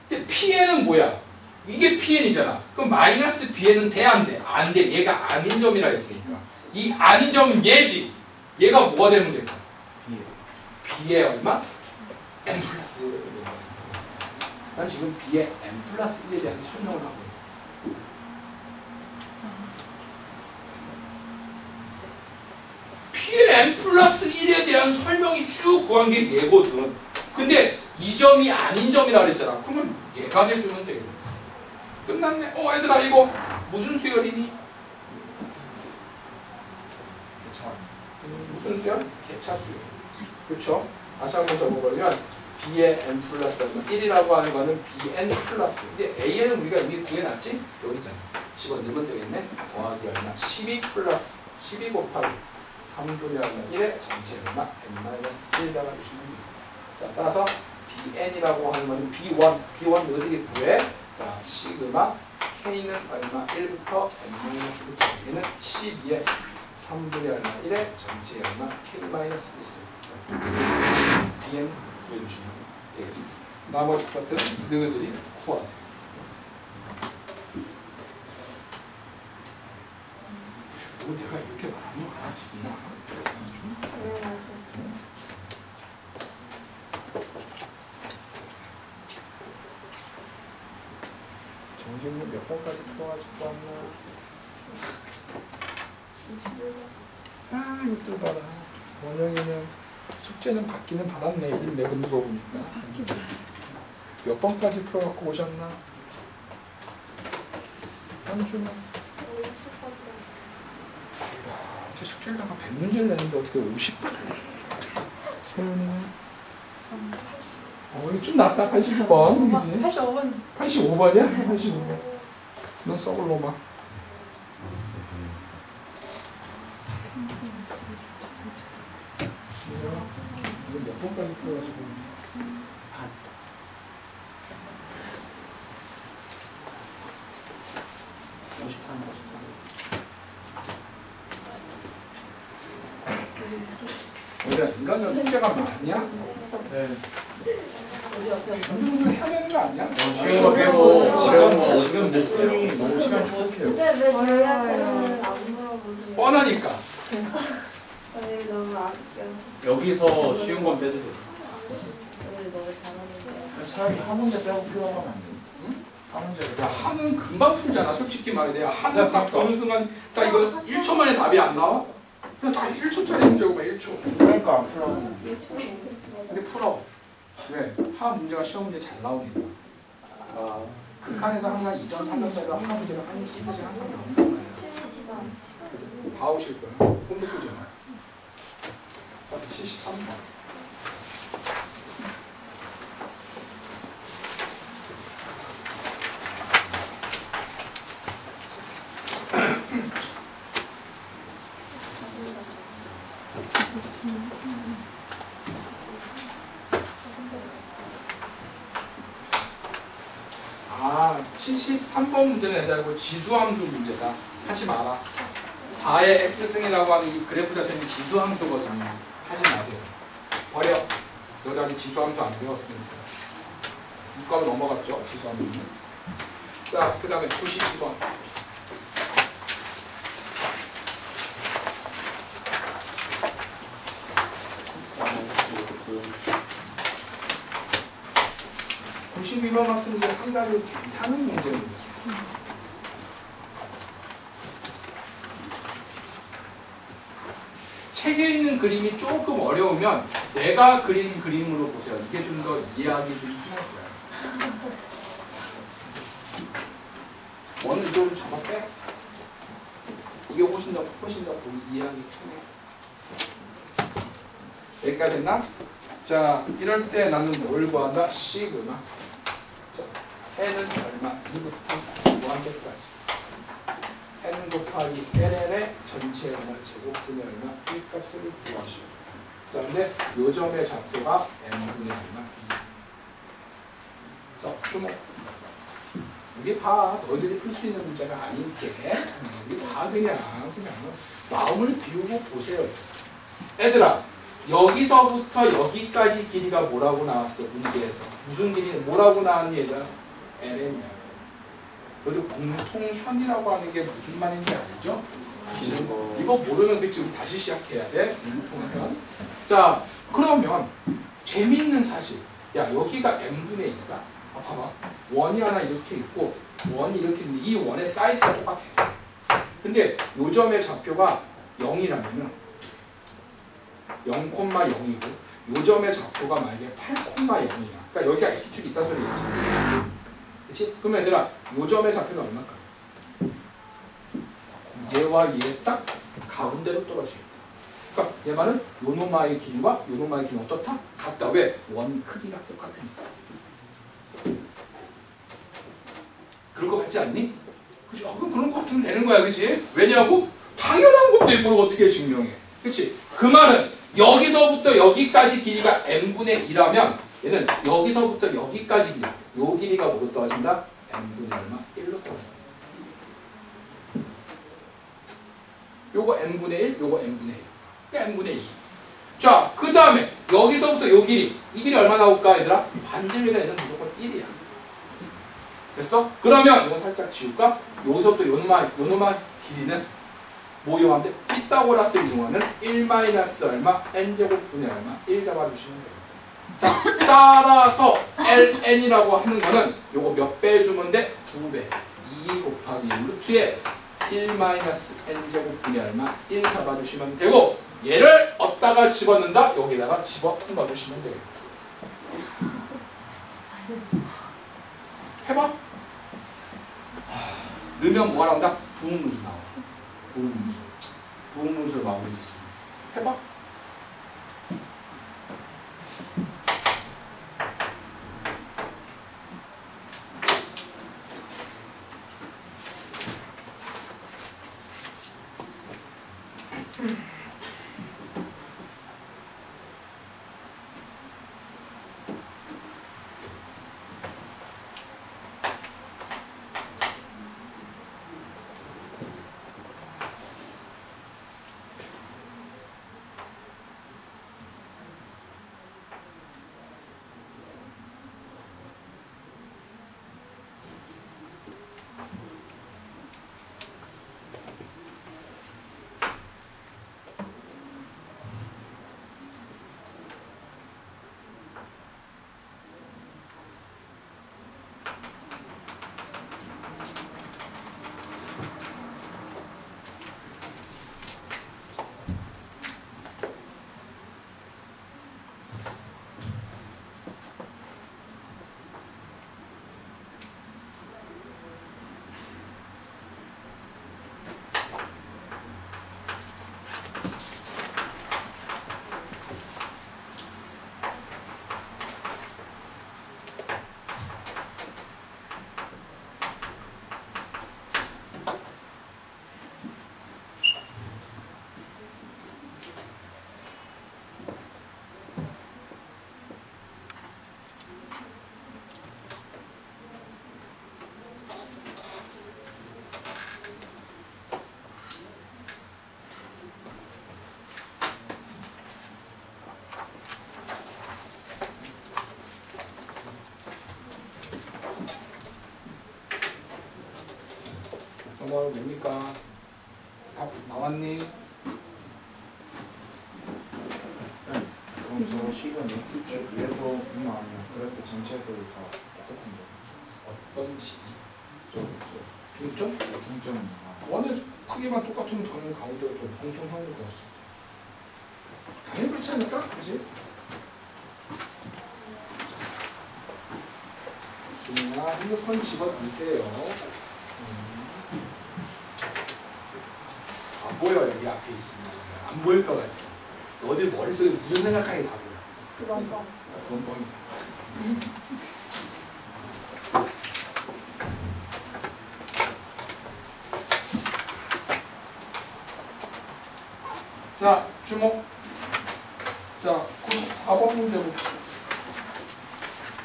근데 PN은 뭐야? 이게 PN이잖아. 그럼 마이너스 BN은 돼, 안 돼? 안 돼. 얘가 아닌 점이라 했으니까. 이 아닌 점은 얘지. 얘가 뭐가 되는 문제일까? B의 얼마? M 플러스 1. 난 지금 B의 M 플러스 1에 대한 설명을 하고 있어. B의 M 플러스 1에 대한 설명이 쭉 구한 게 얘거든. 근데 이 점이 아닌 점이라 그랬잖아. 그러면 얘가 돼주면 되겠네. 끝났네. 얘들아 이거 무슨 수열이니? 무슨 수열? 개차 수열. 그렇죠? 다시 한번 적어보면 B의 M 플러스 1이라고 하는 거는 Bn 플러스. 이제 A는 우리가 이미 구해놨지? 여기 있잖아. 10원 넣으면 되겠네. 더하기 얼마? 12 플러스 12 곱하기 3분의 얼마? 1의 전체 얼마? n-1 잡아주시면 됩니다. 자, 따라서 Bn이라고 하는 거는 B1 너희들이 구해. 자, 시그마 K는 얼마? 1부터 n-부터 얘는 12의 3분의 얼마? 1의 전체 얼마? K-1 Bn 구해주시면 되겠습니다. 나머지 것들은 너희들이 구하세요. 내가 이렇게 말하면 알아듣나? 정진은 몇 번까지 풀어가지고 왔나? 이것들 봐라. 원영이는 숙제는 받기는 받았네. 일 내보는 거 보니까. 몇 번까지 풀어갖고 오셨나? 현주는? 어제 숙제를 다가 100문제를 냈는데 어떻게 50번? 세훈이는? 이거 좀 낫다. 80번. 그지? 85번. 85번이야? 85번. 넌 썩을 놈아. 준영아, 이거 몇 번까지 풀어가지고. 53. 우리가 인간은 숙제가 많냐? 네. 운동을 해야 되는 거 아니야? 지금 목소리 너무 시간 촉박해요. 진짜 왜 저희한테는 안 물어보세요? 뻔하니까. 저희 너무 아껴. 여기서 쉬운 건 빼주세요. 저희 너무 잘하는데. 차라리 한 문제 빼고 필요하면 안 돼요. 응? 한 문제. 야, 한은 금방 풀잖아. 솔직히 말해. 내가 한은 딱 보는 순간 딱 이거 1초 만에 답이 안 나와? 그냥 다 1초짜리 문제고 막 1초. 그러니까 안 풀어하면 근데 풀어. 왜? 하 문제가 시험 문제 잘 나오니까. 극한에서 항상 2점, 3점짜리 하 문제를 한 시간씩 항상 나온단 말이야. 다 오실 거야. 꿈도 꾸지 마. 자, 73번. 아, 73번 문제는 애들고 지수함수 문제다. 하지 마라. 4의 x승이라고 하는 이 그래프 자체는 지수함수거든요. 하지 마세요. 버려. 너도 아직 지수함수 안 배웠으니까. 문과로 넘어갔죠, 지수함수는. 자, 그 다음에 92번. (92번) 같은 게 상당히 괜찮은 문제입니다. 책에 있는 그림이 조금 어려우면 내가 그리는 그림으로 보세요. 이게 좀 더 이해하기 좀 편할 거예요. 원을 좀 잡아 빼. 이게 훨씬 더 보기 이해하기 편해. 여기까지 됐나? 자, 이럴 때 나는 뭘 구한다? 시그마. 자, n은 얼마? 2부터 무한대까지. n은 곱하기 ln의 전체 얼마 제곱분의 얼마 이 값을 구하시오. 자, 근데 요 점의 좌표가 n분의 얼마 2. 자, 주목. 이게 봐. 너희들이 풀 수 있는 문제가 아닌게. 이게 다 그냥 마음을 비우고 보세요. 애들아, 여기서부터 여기까지 길이가 뭐라고 나왔어? 문제에서. 무슨 길이 뭐라고 나왔니 얘들아? ln이야. 그리고 공통현이라고 하는 게 무슨 말인지 알죠? 이거 모르면 그치? 우리 다시 시작해야 돼. 공통현. 자, 그러면 재밌는 사실. 야, 여기가 n분의 2다. 봐봐. 원이 하나 이렇게 있고 원이 이렇게 있는데 이 원의 사이즈가 똑같아. 근데 요 점의 좌표가 0이라면 0,0이고 요 점의 좌표가 만약에 8,0이야. 그러니까 여기가 x축이 있다는 소리겠지. 그치? 그럼 얘들아 요 점의 좌표는 얼마일까? 얘와 얘 딱 가운데로 떨어지겠다. 그러니까 얘 말은 요 노마의 길이와 요 노마의 길이는 어떻다? 같다. 왜? 원 크기가 똑같으니까. 그럴 것 같지 않니? 그치? 그럼 그런 것 같으면 되는 거야, 그치? 왜냐고? 당연한 건데 뭘 어떻게 증명해? 그치? 그 말은 여기서부터 여기까지 길이가 n분의 2라면 얘는 여기서부터 여기까지 길이, 요 길이가 뭐로 떨어진다? n분의 얼마? 1로 떨어진다. 요거 n분의 1, 요거 n분의 1. n분의 2. 자, 그 다음에 여기서부터 요 길이, 이 길이 얼마 나올까, 얘들아? 반지름에서 얘는 무조건 1이야. 됐어? 그러면 이거 살짝 지울까? 여기서부터 요놈의 길이는 뭐 이용하는데? 피타고라스 이용하는 1 얼마? n제곱분의 얼마? 1 잡아주시면 돼요. 자, 따라서 ln이라고 하는 거는 요거 몇 배 주면 돼? 2배. 2 곱하기 루트에 1 n제곱분의 얼마? 1 잡아주시면 되고 얘를 어디다가 집어넣는다? 여기다가 집어넣어주시면 되겠다. 해봐. 넣으면 뭐가 나온다? 부음문수 나와. 부음문수. 부음문수를 마무리 짓습니다. 해봐. 정말 뭡니까? 답 나왔니? 그럼 저 식은 X축 위에서 보면 아니야. 그래프 전체에서 다 똑같은데. 어떤 식이? 저 중점? 중점은 원의 크기만 똑같으면 당연히 가운데로 또 공통형으로 되었어. 당연히 그렇지 않을까? 그지? 수민아, 핸드폰 집어넣으세요. 안 보여, 여기 앞에 있으면. 안 보일 것 같지? 너들 머릿속에 무슨 생각하니 다 보여. 그건 뻥. 그건 뻥이다. 자, 주목. 자, 94번 문제 봅시다.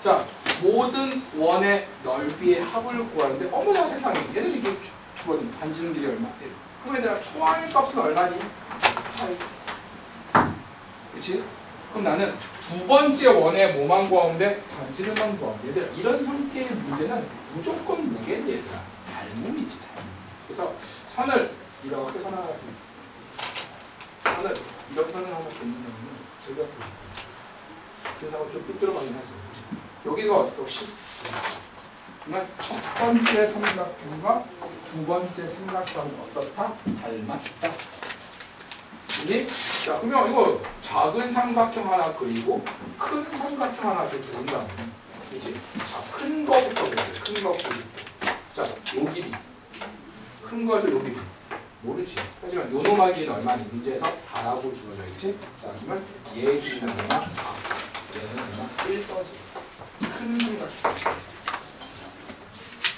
자, 모든 원의 넓이의 합을 구하는데 어머나 세상에 얘는 이게 주거든. 반지름 길이 얼마? 그럼 얘들아 초항의 값은 얼마니? 파이. 그렇지? 그럼 나는 두 번째 원의 뭐만 구하면 돼? 반지름만 구하면 돼. 얘들아 이런 형태의 문제는 무조건 무게는 얘들아 닮음이지. 그래서 선을 이렇게 선하나 선을 이렇게 선을 하나 긋는다면 저희가 그래서 좀 삐뚤어가긴 하죠. 여기서 역시 그러면 첫 번째 삼각형과 두 번째 삼각형은 어떻다? 닮았다. 자, 그러면 이거 작은 삼각형 하나 그리고 큰 삼각형 하나 그린다. 그렇지? 자, 큰 거부터 그려요. 큰 거 그리고. 자, 요 길이. 큰 거에서 요 길이. 모르지. 하지만 요 노마기는 얼마니? 문제에서 4라고 주어져 있지? 자, 그러면 얘 길이는 얼마? 4. 얘는 얼마? 1 떠지. 큰 삼각형.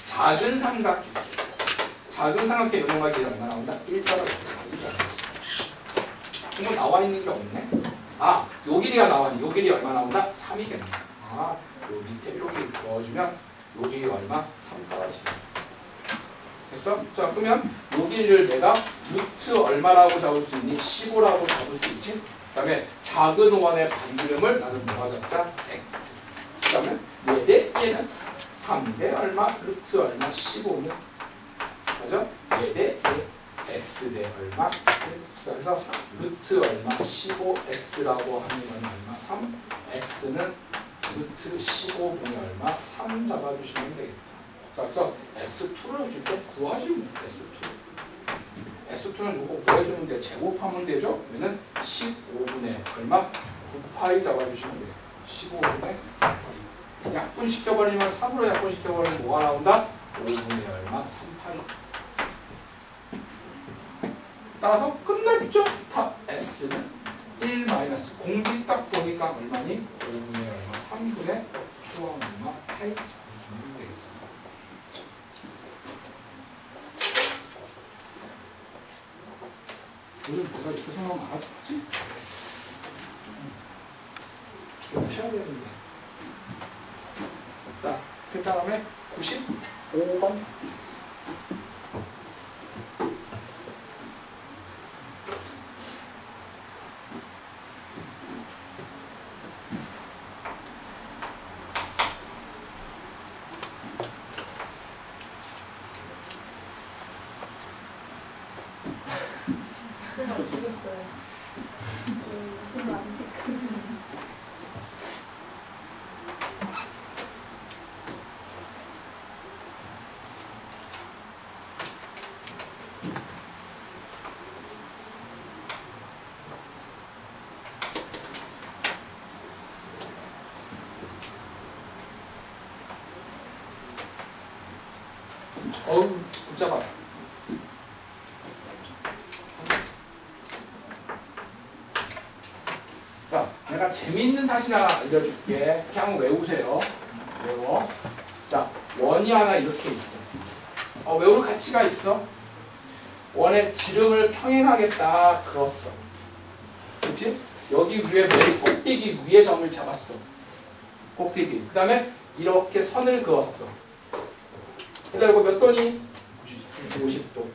작은 삼각형. 작은 삼각형의 요 노마기는 얼마 나온다? 1 떨어져. 1 떨어져. 그럼 나와 있는 게 없네? 아, 요 길이가 나왔네. 요 길이 얼마 나온다? 3이겠네. 아, 요 밑에 이렇게 그어주면 요 길이 얼마? 3 떨어지네. 됐어? 자, 그러면 요 길이를 내가 루트 얼마라고 잡을 수 있니? 15라고 잡을 수 있지? 그 다음에 작은 원의 반지름을 나는 뭐가 잡자? x. 그 다음에 얘 대 얘는 3대 얼마? 루트 얼마? 15는 맞아? 얘 대 얘. x 대 얼마? 그래서 루트 얼마? 15x라고 하는 건 얼마? 3. x는 루트 15분의 얼마? 3 잡아주시면 되겠다. 자, 그래서 S2를 해줄게. 구하지 뭐. S2. S2는 누구 구해주면 돼. 제곱하면 되죠? 그러면 15분의 얼마? 9파이 잡아주시면 돼요. 15분의 9파이. 약분시켜버리면 3으로 약분시켜버리면 뭐가 나온다? 5분의 얼마? 3파이. 따라서 끝났죠? 다 S는 1 마이너스 공기 딱 보니까 얼마니? 5분의 얼마? 3분의 초항 얼마? 8 잡아주시면 되겠습니다. 오늘 내가 이렇게 생각하면 알아듣지? 이렇게 펴야 되는데. 자, 그 다음에 95번. 어우, 복잡하다. 자, 내가 재밌는 사실 하나 알려줄게. 그냥 외우세요. 외워. 자, 원이 하나 이렇게 있어. 외울 가치가 있어. 원의 지름을 평행하겠다 그었어. 그렇지? 여기 위에 꼭대기 위에 점을 잡았어. 꼭대기. 그 다음에 이렇게 선을 그었어. 그리고 몇 도니? 50도.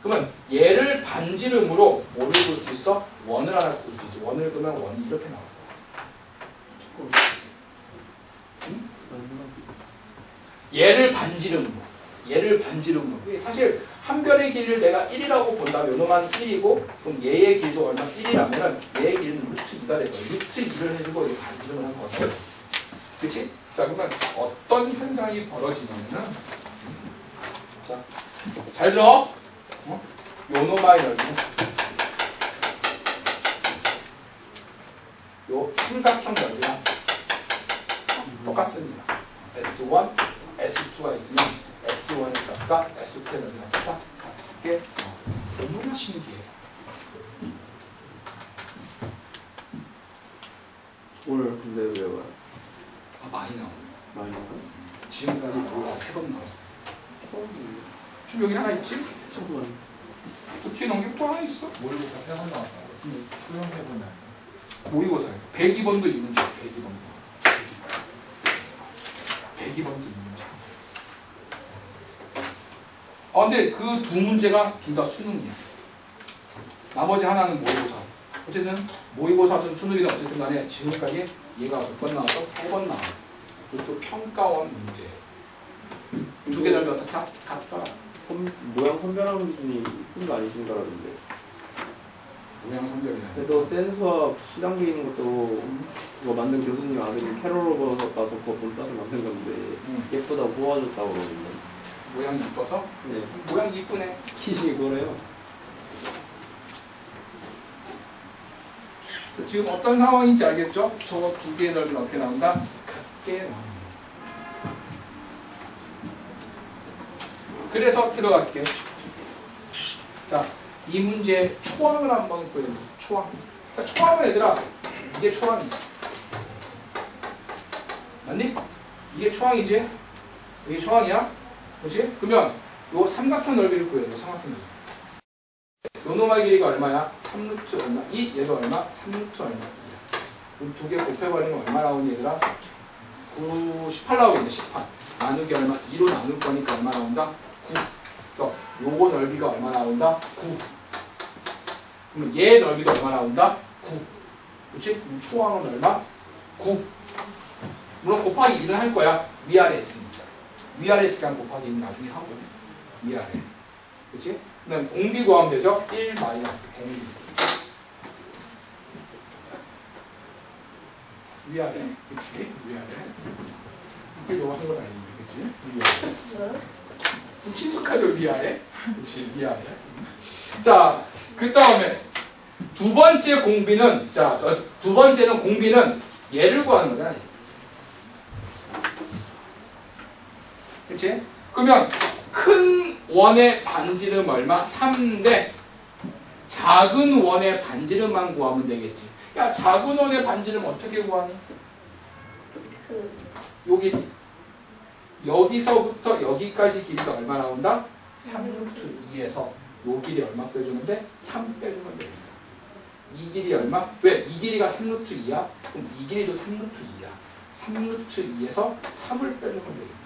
그러면 얘를 반지름으로 뭐를 볼 수 있어? 원을 하나 볼 수 있지. 원을 그으면 원이 이렇게 나와. 응? 얘를 반지름으로. 얘를 반지름으로. 사실 한 별의 길이를 내가 1이라고 본다면 요놈한 1이고 그럼 얘의 길도 얼마? 1이라면 얘의 길이는 루트 2가 될 거야. 루트 2를 해주고 이게 반지름을 한 거거든. 그치? 자, 그러면 어떤 현상이 벌어지냐면은 자, 잘 들어. 요놈아의 넓이는 요 삼각형 넓이랑 똑같습니다. S1, S2가 있으면 S1의 값과 S2의 넓이가 똑같아. 이게 너무나 신기해. 오늘 근데 왜 와요? 아, 많이 나오네. 많이 나와요? 지금까지 뭐가 3번 나왔어. 처음이에요. 지금 여기 하나 있지? 처음 또 뒤에 넘기고 또 하나 있어. 모르고 다 3번 나왔다. 수영해보면 안 돼. 모의고사예요. 102번도 이 문제. 102번도. 102번도 이 문제. 근데 그 두 문제가 둘 다 수능이야. 나머지 하나는 모의고사. 어쨌든 모의고사든 수능이든 어쨌든 간에 지금까지 얘가 몇 번 나왔어? 3번 나왔어. 그것도 평가원 문제. 두 개 달면 어떻게 같다. 모양 선별하는 기준이 이쁜 거 아니신가 그러던데. 모양 선별이야. 그래서 센수와 시단계 있는 것도 그거 만든 교수님 아들이 캐롤로 가서 그거 돈 따서 만든 건데 예쁘다고 뽑아줬다고 그러는데. 모양이 이뻐서? 네. 모양이 이쁘네. 기준이 그거래요. 자, 지금 어떤 상황인지 알겠죠? 저 두 개의 넓이는 어떻게 나온다? 같게 나옵니다. 그래서 들어갈게. 자, 이 문제 초항을 한번 보여줘. 초항. 자, 초항은 얘들아, 이게 초항이야. 맞니? 이게 초항이지? 이게 초항이야? 그렇지? 그러면 요 삼각형 넓이를 구해줘. 삼각형 넓이. 요 놈의 길이가 얼마야? 3루트 얼마? 얘도 얼마? 3루트 얼마? 두 개 곱해버리면 얼마 나오니 얘들아? 18 나오겠네. 18 나누기 얼마? 2로 나눌 거니까 얼마 나온다? 9. 또 요거 넓이가 얼마 나온다? 9. 그러면 얘 넓이도 얼마 나온다? 9. 그렇지? 그럼 초항은 얼마? 9. 물론 곱하기 2는 할 거야. 위아래 했으니까. 위아래 했으니까 곱하기 2는 나중에 하고. 위아래. 그렇지? 그다음 공비 구하면 되죠? 1 마이너스 공비. 위아래. 그치? 위아래. 이게 요거 한 건 아닌데. 그치? 위아래. 좀 친숙하죠? 위아래. 그치? 위아래. 자, 그 다음에 두 번째 공비는, 자, 두 번째는 공비는 얘를 구하는 거잖아. 그치? 그러면 큰 원의 반지름 얼마? 3인데 작은 원의 반지름만 구하면 되겠지. 야, 작은 원의 반지름 어떻게 구하니? 여기서부터 여기까지 길이가 얼마 나온다? 3루트 2에서 요 길이 얼마 빼주는데? 3 빼주면 됩니다. 이 길이 얼마? 왜? 이 길이가 3루트 2야? 그럼 이 길이도 3루트 2야. 3루트 2에서 3을 빼주면 됩니다.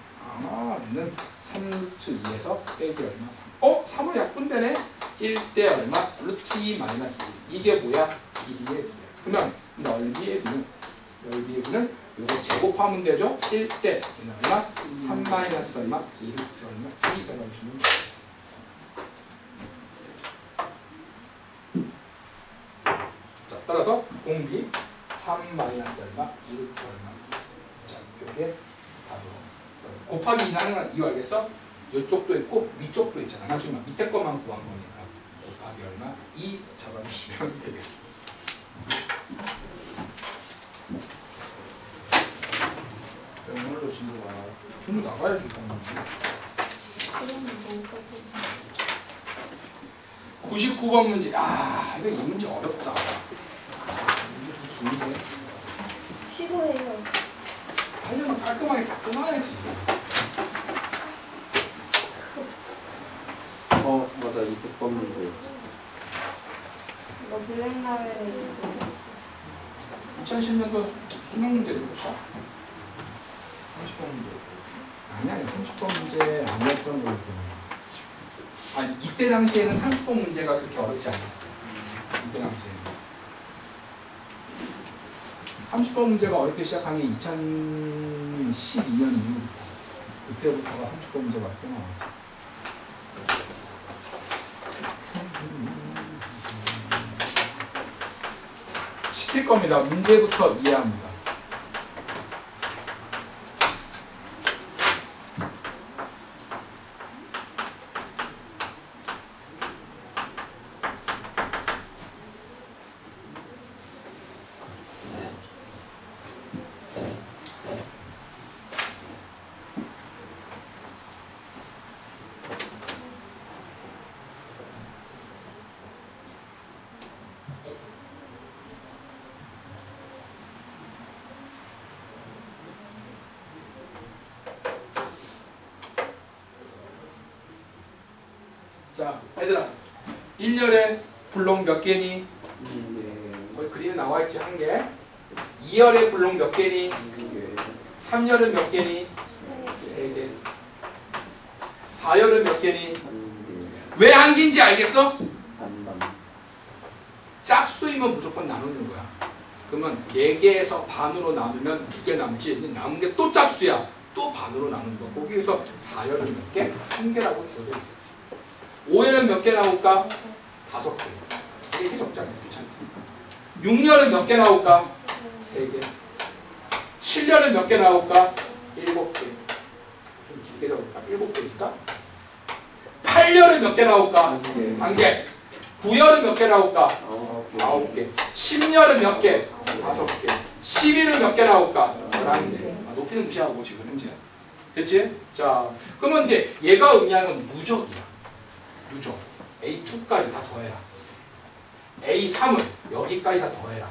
얘는 3루트 2에서 빼기 얼마? 3. 3은 약분되네? 1대 얼마? 루트 2 마이너스 1. 이게 뭐야? 길이의 비야. 그러면 넓이의 비는 요거 제곱하면 되죠? 1대 얘는 얼마? 3 마이너스 얼마? 2루트 얼마? 2 적어주시면 돼요. 자, 따라서 공비 3 마이너스 얼마? 2루트 얼마? 자, 요게 답으로. 곱하기 2는 하는 이유 알겠어? 이쪽도 있고 위쪽도 있잖아. 나중에 밑에 것만 구한 거니까 곱하기 얼마? 2 적어주시면 되겠습니다. 오늘도 진도 많아요. 좀 나가야지 당연히. 99번 문제. 이거 이 문제 어렵다. 문제 좀 긴데. 쉬고 해요. 하려면 깔끔하게 다 끝나야지. 맞아. 20번 문제. 너 블랙라벨에 있어. 2010년도 수능 문제도 그렇죠? 30번 문제. 아니야, 30번 문제 아니었던 걸로 기억해요. 이때 당시에는 30번 문제가 그렇게 어렵지 않았어요. 이때 당시에는. 30번 문제가 어렵게 시작한 게 2012년 이후부터. 그때부터가 30번 문제가 어렵게 나왔죠. 시킬 겁니다. 문제부터 이해합니다. 자, 얘들아. 1년에 블록 몇 개니? 거기 그림에 나와 있지 한 개. 2열의 블록 몇 개니? 3열은 몇 개니? 3개. 4열은 몇 개니? 왜 한 개인지 알겠어? 짝수이면 무조건 나누는 거야. 그러면 4개에서 반으로 나누면 2개 남지. 남은 게 또 짝수야. 또 반으로 나누는 거. 거기에서 4열은 몇 개? 1개라고 줘야 돼. 5열은 몇 개 나올까? 5개. 이렇게 적잖아요. 귀찮다. 6열은 몇 개 나올까? 3개. 7열은 몇 개 나올까? 7개. 좀 길게 적을까? 7개일까? 8열은 몇 개 나올까? 1개. 9열은 몇 개 나올까? 9개. 10열은 몇 개? 5개. 11은 몇 개 나올까? 11개. 높이는 무시하고 지금 현재. 됐지? 자, 그러면 이제 얘가 의미하는 무적이야. 무적. A2까지 다 더해라. A3은 여기까지 다 더해라.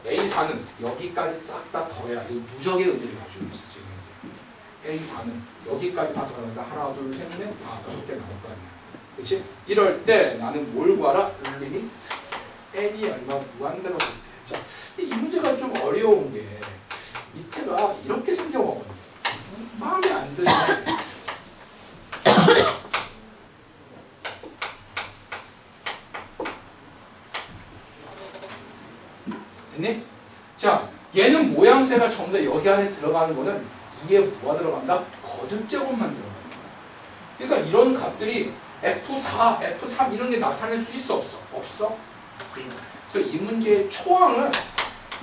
A4는 여기까지 싹 다 더해라. 이 무적의 의미를 가지고 있어 지금 현재. A4는 여기까지 다 더하니까 하나, 둘, 셋, 넷, 5개 나올 거 아니야. 그치? 이럴 때 나는 뭘 구하라? 리미트 n이 얼마 무한대로. 자, 이 문제가 좀 어려운 게 밑에가 이렇게 생겨먹거든요. 마음에 안 드네. 됐니? 자, 얘는 모양새가 전부 다 여기 안에 들어가는 거는 2에 뭐가 들어간다? 거듭제곱만 들어간다. 그러니까 이런 값들이 F4, F3 이런 게 나타낼 수 있어 없어? 없어? 그래서 이 문제의 초항은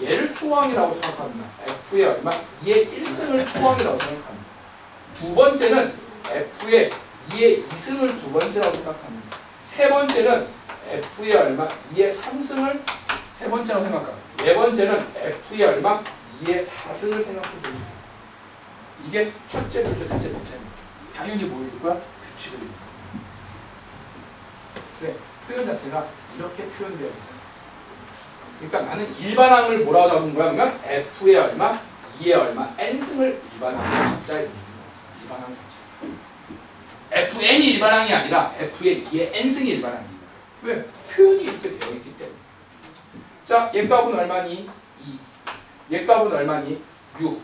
얘를 초항이라고 생각합니다. F의 얼마? 2의 1승을 초항이라고 생각합니다. 두 번째는 F의 2의 2승을 두 번째라고 생각합니다. 세 번째는 F의 얼마? 2의 3승을 세 번째라고 생각합니다. 네 번째는 F의 얼마? 2의 4승을 생각해 줍니다. 이게 첫째, 둘째, 셋째, 번째입니다. 당연히 뭐일 거야? 규칙을 읽는 거야. 왜? 표현 자체가 이렇게 표현되어 있잖아. 그러니까 나는 일반항을 뭐라고 잡은 거야? 그러면 F의 얼마? 2의 얼마? N승을 일반항을 잡자에 얘기하는 거죠. 일반항 자체. Fn이 일반항이 아니라 F의 2의 N승이 일반항이에요. 왜? 표현이 이렇게 되어 있기 때문에. 자, 얘 값은 얼마니? 2. 얘 값은 얼마니? 6.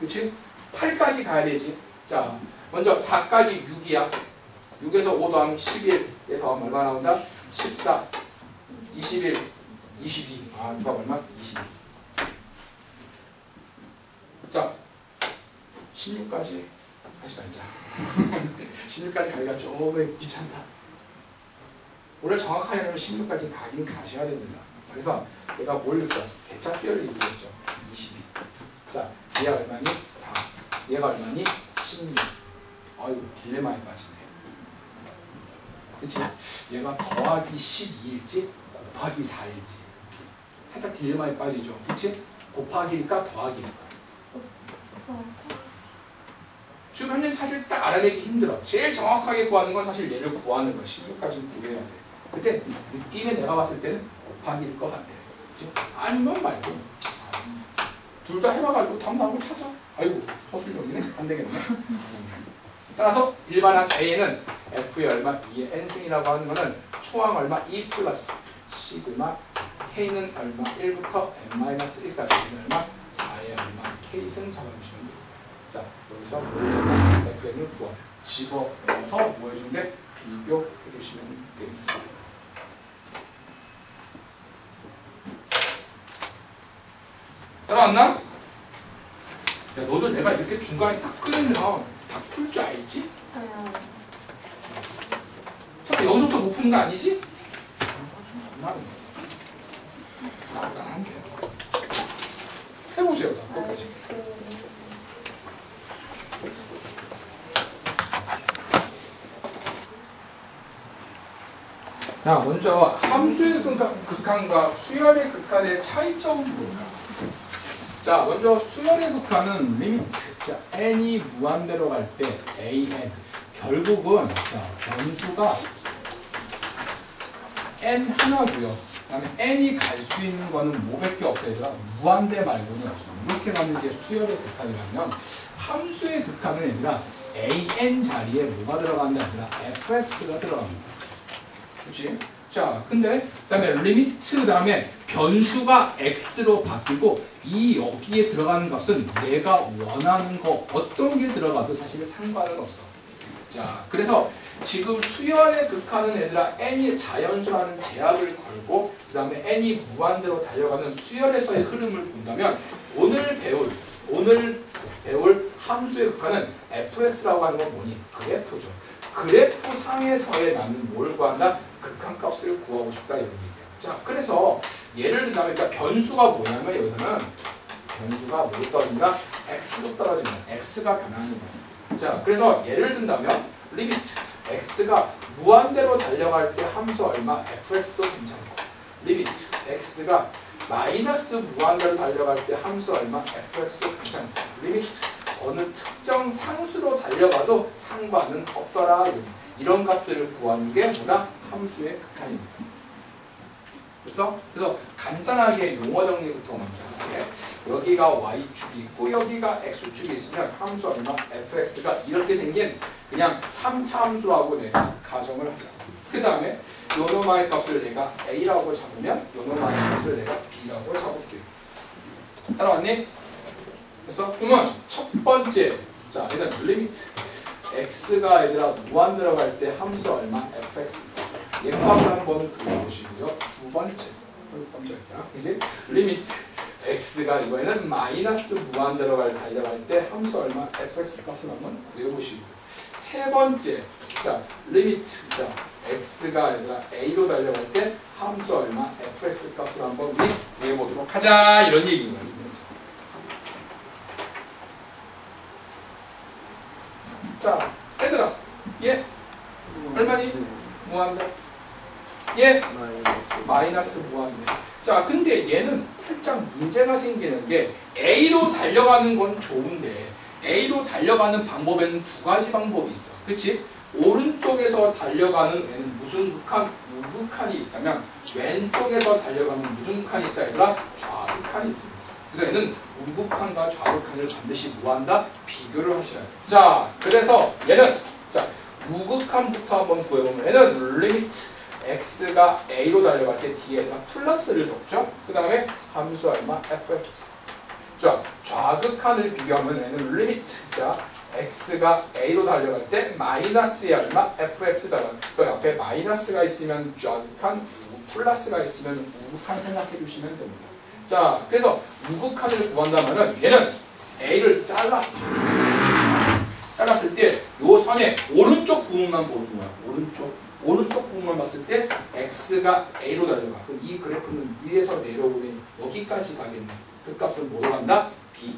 그치? 8까지 가야 되지. 자, 먼저 4까지 6이야. 6에서 5 더하면 11에서 얼마 나온다? 14, 21, 22. 아, 이거 얼마? 22. 자, 16까지 하지 말자. 16까지 가기가 조금 귀찮다. 원래 정확하게 하면 16까지 가긴 가셔야 됩니다. 그래서 내가 뭘 넣었죠? 개차 수열을 이루었죠. 22. 자, 얘가 얼마니? 4. 얘가 얼마니? 16. 아이고, 딜레마에 빠지네. 그치? 얘가 더하기 12일지 곱하기 4일지. 살짝 딜레마에 빠지죠. 그치? 곱하기일까 더하기일까. 지금 현재 사실 딱 알아내기 힘들어. 제일 정확하게 구하는 건 사실 얘를 구하는 거야. 16까지 구해야 돼. 근데 느낌에 내가 봤을 때는 곱하기일 것 같아. 그치? 아니면 말고. 둘 다 해봐가지고 답 나오고 찾아. 아이고, 서술형이네? 안 되겠네. 따라서 일반항 A는 F의 얼마? 2의 N승이라고 하는 거는 초항 얼마? 2 플러스 시그마 K는 얼마? 1부터 N-1까지 얼마? 4의 얼마? K승 잡아주시면 돼요. 자, 여기서 Fn을 구워 집어넣어서 뭐 해준대? 비교해 주시면 되겠습니다. 따라왔나? 야, 너도 내가 이렇게 중간에 딱 끊으면 다 풀 줄 알지? 자, 여기서부터 못 푸는 거 아니지? 불안한 게 해보세요. 거기까지. 자, 먼저 함수의 극한과 수열의 극한의 차이점은 뭘까? 자, 먼저 수열의 극한은 리미트. 자, n이 무한대로 갈 때 an. 결국은 자, 변수가 n 하나고요. 그다음에 n이 갈 수 있는 거는 뭐밖에 없어요. 얘들아. 무한대 말고는 없어. 이렇게 가는 게 수열의 극한이라면 함수의 극한은 얘들아 an 자리에 뭐가 들어간다? 얘들아 fx가 들어갑니다. 그렇지? 자, 근데 그다음에 리미트 그다음에 변수가 x로 바뀌고 이 여기에 들어가는 값은 내가 원하는 거 어떤 게 들어가도 사실 상관은 없어. 자, 그래서 지금 수열에 극하는 애들아 n이 자연수라는 제약을 걸고 그 다음에 n이 무한대로 달려가는 수열에서의 흐름을 본다면 오늘 배울 함수의 극하는 fx라고 하는 건 뭐니? 그래프죠. 그래프 상에서의 나는 뭘 구한다? 극한값을 구하고 싶다 이런 얘기예요. 자, 그래서 예를 들면 그러니까 변수가 뭐냐면 여기서는 변수가 뭘 떨어진다? x로 떨어지는 x가 변하는 거예요. 자, 그래서 예를 든다면 리미트 x가 무한대로 달려갈 때 함수 얼마 fx도 괜찮고 리미트 x가 마이너스 무한대로 달려갈 때 함수 얼마 fx도 괜찮고 리미트 어느 특정 상수로 달려가도 상관은 없더라. 이런 값들을 구하는 게 뭐다? 함수의 극한입니다. 그래서 간단하게 용어 정리부터 먼저 할게. 여기가 y축이 있고 여기가 x축이 있으면 함수 얼마 fx가 이렇게 생긴 그냥 3차 함수라고 내가 가정을 하자. 그 다음에 요놈의 값을 내가 a라고 잡으면 요놈의 값을 내가 b라고 잡을게요. 따라왔니? 그래서 그러면 첫 번째 자 일단 리미트 x가 얘들아 무한 들어갈 때 함수 얼마 fx 얘값을 한번 그려보시고요. 두 번째 깜짝이야 그지? 리미트 x가 이번에는 마이너스 무한 달려갈 때 함수 얼마 fx 값을 한번 그려보시고요. 세 번째 자 리미트 자 x가 얘들아 a로 달려갈 때 함수 얼마 fx 값을 한번 우리 구해보도록 하자 이런 얘기인 거죠. 자, 얘들아, 얘 얼마니? 무한대. 얘 마이너스 무한대. 자, 근데 얘는 살짝 문제가 생기는 게 A로 달려가는 건 좋은데 A로 달려가는 방법에는 두 가지 방법이 있어. 그치? 오른쪽에서 달려가는 얘는 무슨 극한? 우극한이 있다면 왼쪽에서 달려가는 무슨 극한이 있다? 얘들아, 좌극한이 있습니다. 그래서 얘는 우극한과 좌극한을 반드시 뭐한다? 비교를 하셔야 돼요. 자, 그래서 얘는 자 우극한부터 한번 구해보면 얘는 리미트 x가 a로 달려갈 때 뒤에다 플러스를 적죠. 그 다음에 함수 얼마? fx. 자, 좌극한을 비교하면 얘는 리미트 자 x가 a로 달려갈 때 마이너스의 얼마? fx잖아. 또 옆에 마이너스가 있으면 좌극한, 플러스가 있으면 우극한 생각해 주시면 됩니다. 자, 그래서 우극한을 구한다면은 얘는 a를 잘랐을 때 요 선의 오른쪽 부분만 보는 거야. 오른쪽 부분만 봤을 때 x가 a로 달려가. 그럼 이 그래프는 위에서 내려오면 여기까지 가겠네. 그 값은 뭐로 간다? b.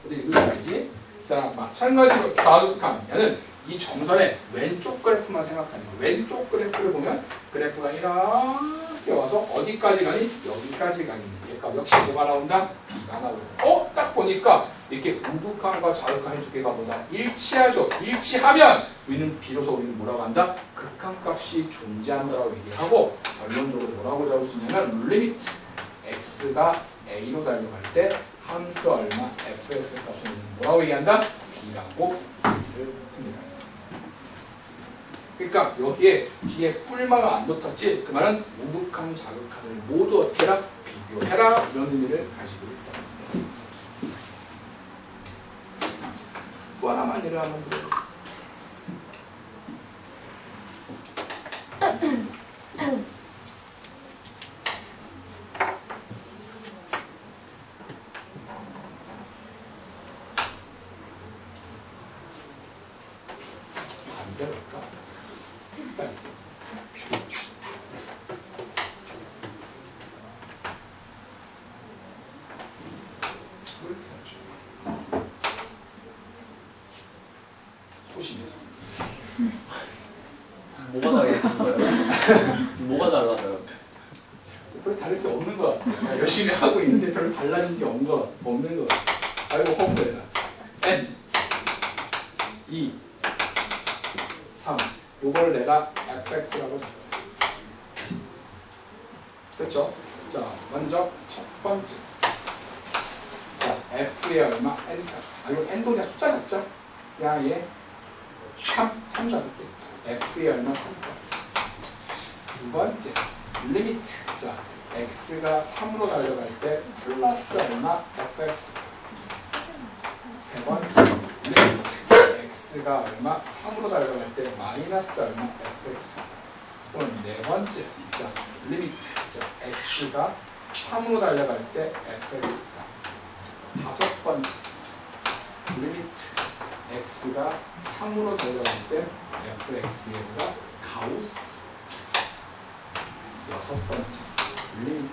근데 이거 알지? 자, 마찬가지로 좌극한 얘는 이 점선의 왼쪽 그래프만 생각하는 거야. 왼쪽 그래프를 보면 그래프가 이렇게 와서 어디까지 가니? 여기까지 가니. 얘가 역시 뭐가 나온다? b가 나오고. 딱 보니까 이렇게 우극한과 좌극한의 두 개가 뭐다? 일치하죠. 일치하면 우리는 비로소 우리는 뭐라고 한다? 극한값이 존재한다라고 얘기하고 결론적으로 뭐라고 잡을 수 있냐면 리미트 x가 a로 달려갈 때 함수 얼마 fx 값을 뭐라고 얘기한다? b라고 얘기를 합니다. 그러니까 여기에 뒤에 뿔마가 안 붙었지? 그 말은 우극한, 좌극한을 모두 어떻게 해라? 비교해라. 이런 의미를 가지고 있다. 또 하나만 예를 한번 들어볼게요. 반대로 할까? 일단 이렇게 하죠. 소심해서. 뭐가 다르는 거예요? 뭐가 달라서요? 별로 다를 게 없는 것 같아요. 열심히 하고 있는데 별로 달라진 게 없는 것 같아요. 아이고 홈되다. N 2 3 요걸 내가 fx라고 잡자. 됐죠? 자, 먼저 첫 번째 자, f의 얼마? n 이거 n도 그냥 숫자 잡자. 야, 얘 3 잡을게. f의 얼마? 3. 두 번째 리미트. 자, x가 3으로 달려갈 때 플러스 얼마 fx. 세 번째 리미트 x가 얼마 3으로 달려갈 때 마이너스 얼마 fx. 오늘 네 번째 자 리미트. 자, x가 3으로 달려갈 때 fx다. 다섯 번째 리미트 x가 3으로 달려갈 때 fx에다가 가우스. 여섯 번째 리미트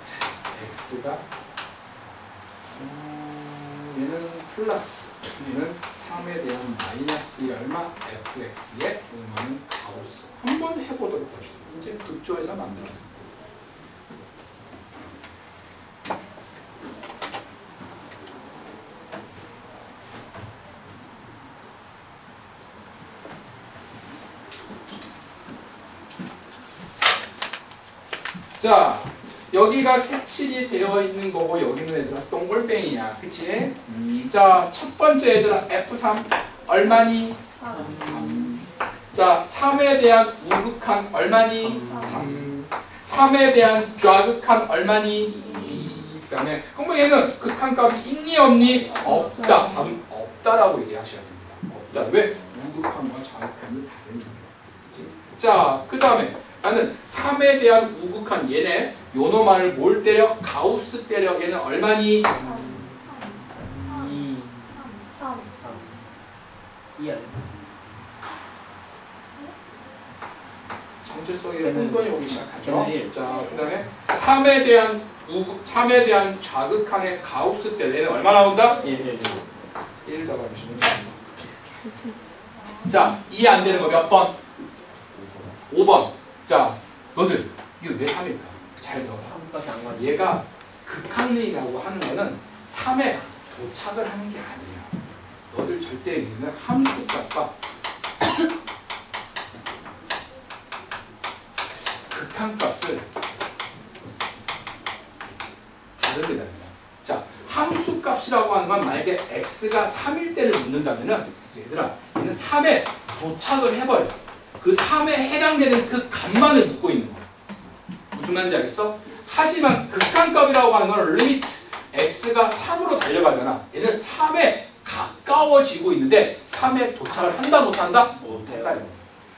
x가 얘는 플러스 얘는 3에 대한 마이너스 얼마 fx의 얼마는 가우스. 한번 해보도록 합시다. 이제 급조해서 만들었습니다. 자, 여기가 색칠이 되어 있는 거고 여기는 얘들아 동글뱅이야. 그치? 자, 첫 번째 얘들아 F3 얼마니? 3. 자, 3에 대한 우극한 얼마니? 3. 3에 대한 좌극한 얼마니? 2. 그 다음에 그럼 얘는 극한값이 있니 없니? 없다. 답은 없다라고 얘기하셔야 됩니다. 없다. 왜? 우극한과 좌극한이 다 되는 겁니다. 그치? 자, 그 다음에 나는 3에 대한 우극한 얘네 요놈을 뭘 때려? 가우스 때려. 얘는 얼마니? 2, 3. 2 아니야? 정체성에 혼돈이 오기 시작하죠. 일. 자, 그 다음에 3에 대한 좌극한의 가우스 때려. 얘는 얼마 나온다? 1 1 잡아주시면 됩니다. 자, 이해 안 되는 거 몇 번? 5번. 자, 너들 이거 왜 3일까? 잘 들어봐. 3까지 안 가지. 얘가 극한의라고 하는 거는 3에 도착을 하는 게 아니야. 너들 절대 얘기는 함수값과 극한값을 다릅니다. 자, 함수값이라고 하는 건 만약에 x가 3일 때를 묻는다면은 얘들아, 얘는 3에 도착을 해버려. 그 3에 해당되는 그 값만을 묻고 있는 거야. 무슨 말인지 알겠어? 하지만 극한값이라고 하는 건 리미트 x가 3으로 달려가잖아. 얘는 3에 가까워지고 있는데 3에 도착을 한다 못한다? 못해.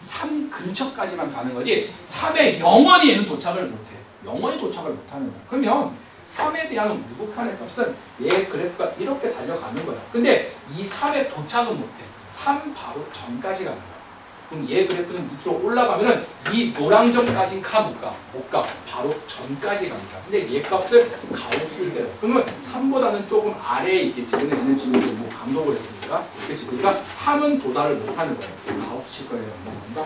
3 근처까지만 가는 거지 3에 영원히 얘는 도착을 못해. 영원히 도착을 못하는 거야. 그러면 3에 대한 우극한의 값은 얘 그래프가 이렇게 달려가는 거야. 근데 이 3에 도착은 못해. 3 바로 전까지 가는 거야. 그럼 얘 그래프는 밑으로 올라가면은 이 노랑점까지는 못 가. 바로 전까지 갑니다. 근데 얘 값을 가우스를 대로. 그러면 3보다는 조금 아래에 있겠지. 근데 얘는 지금 뭐 감독을 했으니까. 그렇지. 그러니까 3은 도달을 못하는 거예요. 가우스 칠 거예요. 뭔가?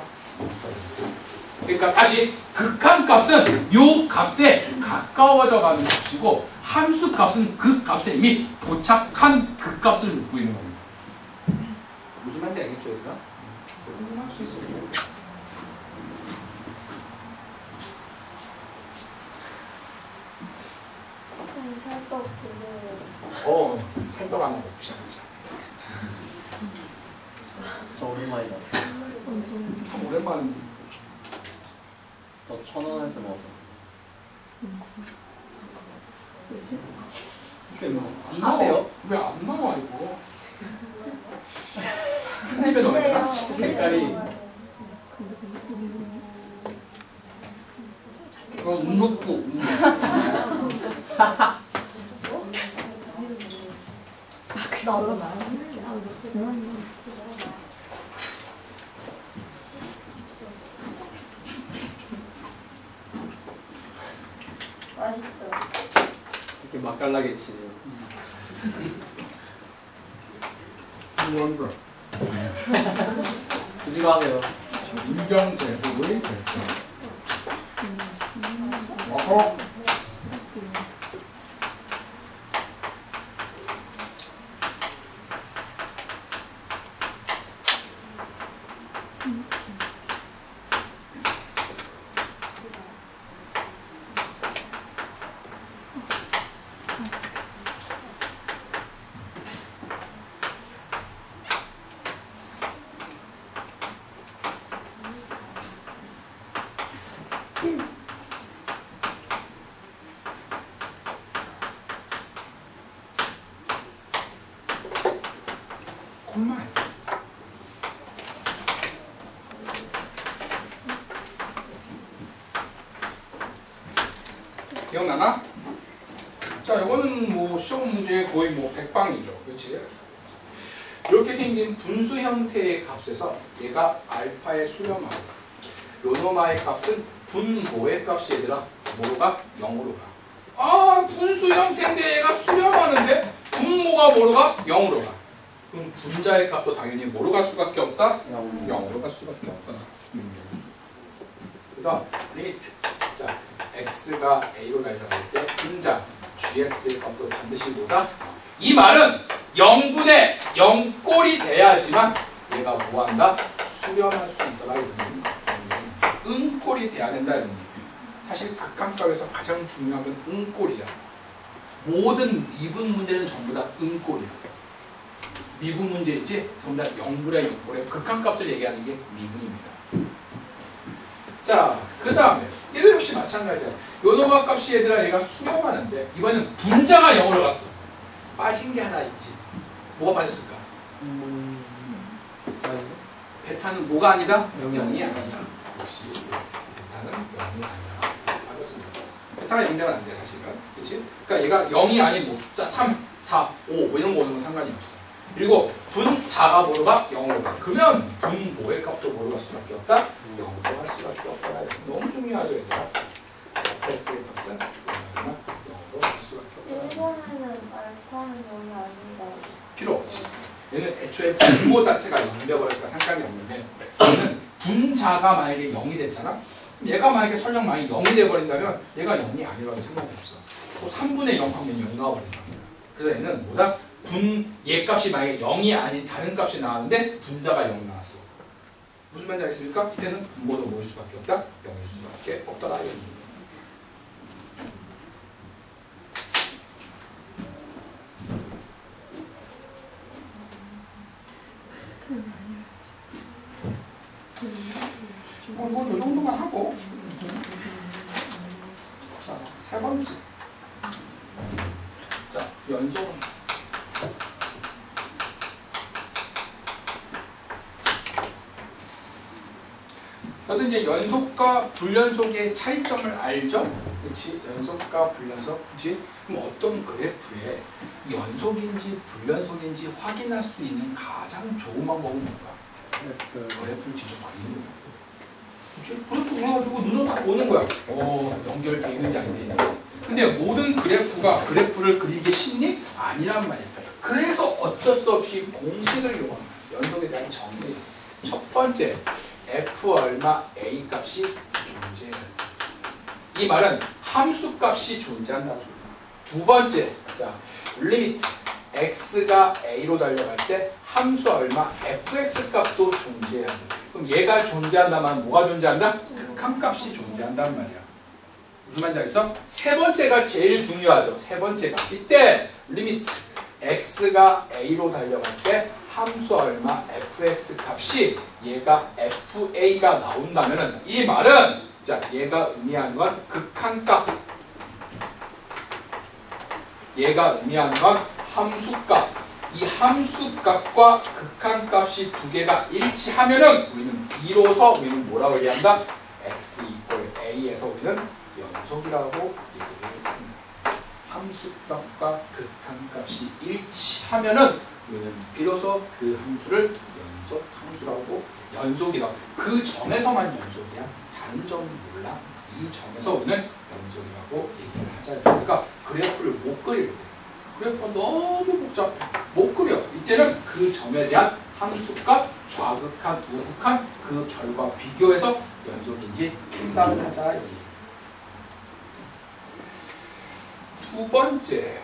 그러니까 다시 극한값은 요 값에 가까워져 가는 값이고 함수값은 그 값에 이미 도착한 그 값을 묻고 있는 겁니다. 무슨 말인지 알겠죠, 얘들아? 할 수 있어요. 살떡 드세요. 찰떡 하나 먹고 시작하자. 저 오랜만이다. 참 오랜만. 너 1,000원 때 먹었어. 하세요? 왜 안 나와 이거? 한 입에 넣어야 되나? 색깔이. 운 넣고. 맛있죠? 이렇게 맛깔나게 드시네요. 뭔가 드시고 하세요. 인정 제도의 결정. 어허. 기억나나? 자, 이거는 뭐 시험 문제 거의 뭐 100방이죠. 그렇지? 이렇게 생긴 분수 형태의 값에서 얘가 알파의 수렴하고 요노마의 값은 분모의 값이 얘들아 뭐로 가? 0으로 가. 아, 분수 형태인데 얘가 수렴하는데 분모가 뭐로 가? 0으로 가. 그럼 분자의 값도 당연히 뭐로 갈 수밖에 없다? 0으로 갈 수밖에 없다. 그래서 리미트. 자, x가 a로 달려갈 때 분자 gx의 값도 반드시 뭐다? 이 말은 0분의 0꼴이 돼야지만 얘가 뭐한다? 수렴할 수 있더라 이런 얘기입니다. 응꼴이 돼야 된다 이런 얘기예요. 사실 극한값에서 가장 중요한 건 응꼴이야. 모든 미분 문제는 전부 다 응꼴이야. 미분 문제 있지? 전부 다 0분의 0꼴에 극한값을 얘기하는 게 미분입니다. 자, 그 다음에 얘도 역시 마찬가지야. 요노마 값이 얘들아 얘가 수렴하는데 이번엔 분자가 0으로 갔어. 빠진 게 하나 있지. 뭐가 빠졌을까? 베타는 뭐가 아니다? 0이 아니다. 역시 베타는 0이 아니다. 빠졌습니다. 베타가 0 되면 안 돼, 사실은. 그렇지? 그러니까 얘가 0이 아닌 뭐 숫자 3, 4, 5 뭐 이런 거 오는 건 상관이 없어. 그리고 분자가 뭐로 가? 0으로 가. 그러면 분모의 값도 뭐로 갈 수밖에 없다? 0으로 갈 수밖에 없다. 너무 중요하죠, 얘들아. x의 값은 0으로 갈 수밖에 없다. 일본에는 알파는 0이 아니다. 필요 없지. 얘는 애초에 분모 자체가 0이 되어버리니까 상관이 없는데 얘는 분자가 만약에 0이 됐잖아? 얘가 만약에 설령 만약에 0이 돼버린다면 얘가 0이 아니라고 생각이 없어. 또 3분의 0 하면 0 나와버린다. 그래서 얘는 뭐다? 얘 값이 만약에 0이 아닌 다른 값이 나왔는데 분자가 0 나왔어. 무슨 말인지 알겠습니까? 이때는 분모도 뭐일 수밖에 없다? 0일 수밖에 없더라. 뭐, 이 정도만 하고. 자, 세 번째. 자, 연속. 너도 이제 연속과 불연속의 차이점을 알죠? 그렇지? 연속과 불연속. 그렇지? 그럼 어떤 그래프에 연속인지 불연속인지 확인할 수 있는 가장 좋은 방법은 뭘까? 그래프를 직접 그리는 거야. 그렇지? 그래프 그려가지고 눈으로 딱 보는 거야. 연결돼 있는지 안 돼 있는지. 근데 모든 그래프를 그리기 쉽니? 아니란 말이야. 그래서 어쩔 수 없이 공식을 이용한 거야. 연속에 대한 정리. 첫 번째, f 얼마 a 값이 존재한다. 이 말은 함수 값이 존재한다고. 두 번째, 자, 리미트 x가 a로 달려갈 때 함수 얼마 fx 값도 존재한다. 그럼 얘가 존재한다면 뭐가 존재한다? 극한값이 존재한단 말이야. 무슨 말인지 알겠어? 세 번째가 제일 중요하죠. 세 번째가 이때 리미트 x가 a로 달려갈 때 함수 얼마 fx 값이 얘가 fa가 나온다면은 이 말은 자 얘가 의미하는 건 극한값, 얘가 의미하는 건 함수값. 이 함수값과 극한값이 두 개가 일치하면은 우리는 비로소 우리는 뭐라고 얘기한다? x = a에서 우리는 연속이라고 얘기를 합니다. 함수값과 극한값이 일치하면은 우리는 비로소 그 함수를 연속 함수라고 연속이다. 그 점에서만 연속이야. 다른 점은 몰라. 이 점에서 우리는 연속이라고 얘기를 하자. 그러니까 그래프를 못 그릴 때 그래프가 너무 복잡해. 못 그려. 이때는 그 점에 대한 함수값, 좌극한, 우극한 그 결과 비교해서 연속인지 판단을 하자. 두 번째,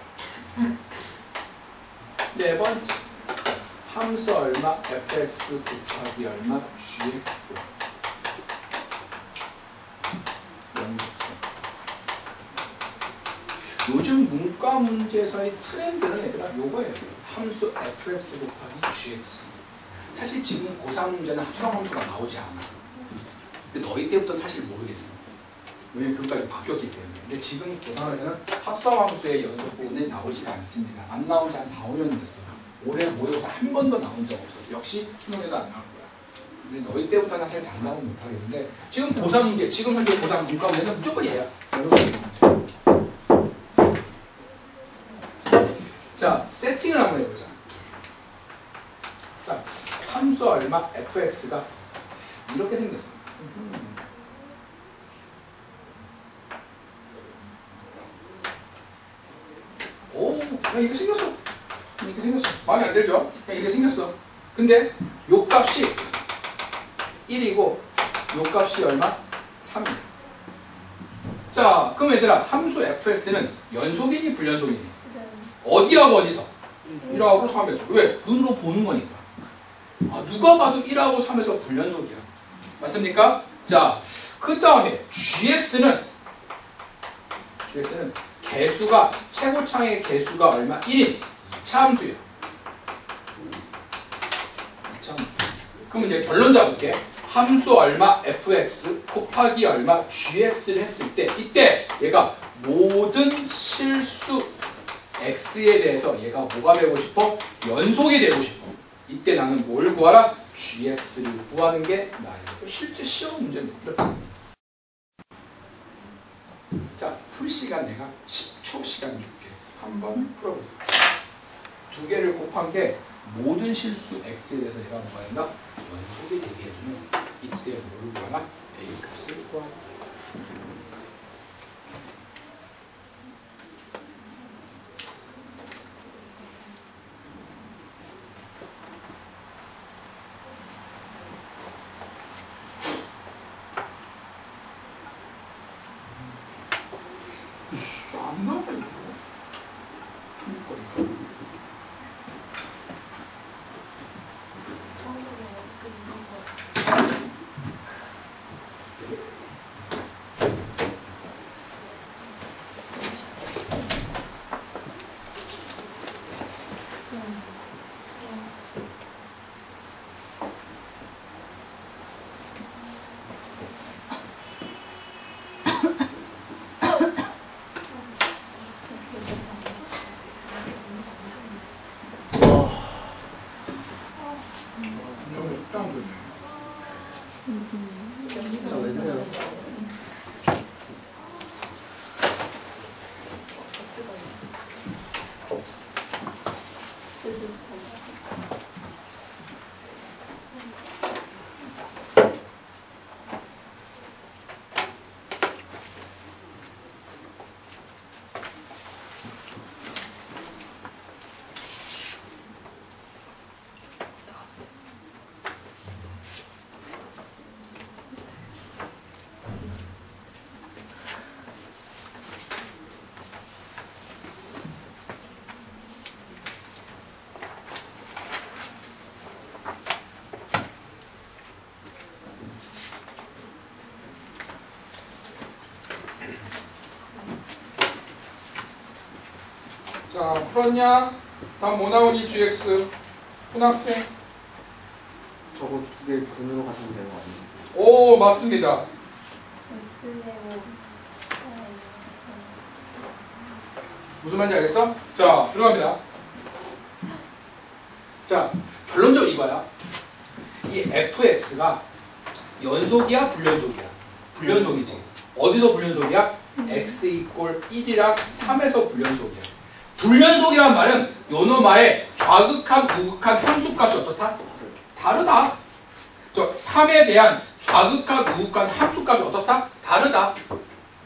네 번째, 함수 얼마 fx 곱하기 얼마 gx 연속성. 요즘 문과 문제에서의 트렌드는 얘들아 요거예요. 함수 fx 곱하기 gx. 사실 지금 고3 문제는 합성 함수가 나오지 않아. 근데 너희 때부터 사실 모르겠어. 왜냐면 그것까지 바뀌었기 때문에. 근데 지금 고3에서는 합성 함수의 연속 부분이 나오지가 않습니다. 안 나온 지 한 4, 5년 됐어. 올해 모의고사 한 번도 나온 적 없어. 역시 수능에도 안 나올 거야. 근데 너희 때부터는 사실 장담은 못 하겠는데 지금 고3 문제, 지금 현재 고3 문과 문제는 무조건 얘야. C는 한번 해보자. 자, 함수 얼마 fx가 이렇게 생겼어. 오, 그냥 이렇게 생겼어. 이렇게 생겼어. 마음에 안 들죠? 그냥 이렇게 생겼어. 근데 요 값이 1이고 요 값이 얼마? 3이야. 자, 그럼 얘들아, 함수 fx는 연속이니 불연속이니? 어디하고 어디서? 1하고 3에서. 왜? 눈으로 보는 거니까. 아, 누가 봐도 1하고 3에서 불연속이야. 맞습니까? 자, 그 다음에 gx는 개수가, 최고창의 개수가 얼마? 1인 2차 함수예요. 2차 함수. 그럼 이제 결론 잡을게. 함수 얼마 fx 곱하기 얼마 gx를 했을 때, 이때 얘가 모든 실수 x에 대해서 얘가 뭐가 되고 싶어? 연속이 되고 싶어. 이때 나는 뭘 구하라? gx를 구하는 게 나예요. 실제 시험 문제인데 이렇게. 자, 풀 시간 내가 10초 시간 줄게. 한번 풀어보세요. 두 개를 곱한 게 모든 실수 x에 대해서 얘가 뭐가 된다? 연속이 되게 해주면 이때 뭘 구하라? a 값을 구하라. 안 나와 이거. 핑거리가. 너무 숙당 좋네. 진짜 왜 그래요? 자, 풀었냐? 다음 뭐 나오니? gx. 훈학생. 저거 두 개 근으로 가시면 되는 거 아니에요? 오, 맞습니다. 무슨 말인지 알겠어? 자, 들어갑니다. 자, 결론적으로 이거야. 이 fx가 연속이야, 불연속이야? 불연속이지. 어디서 불연속이야? x 이꼴 1이랑 3에서 불연속이야. 불연속이란 말은 요놈아의 좌극한, 우극한 함수값이 어떻다? 다르다. 저 3에 대한 좌극한, 우극한 함수값이 어떻다? 다르다.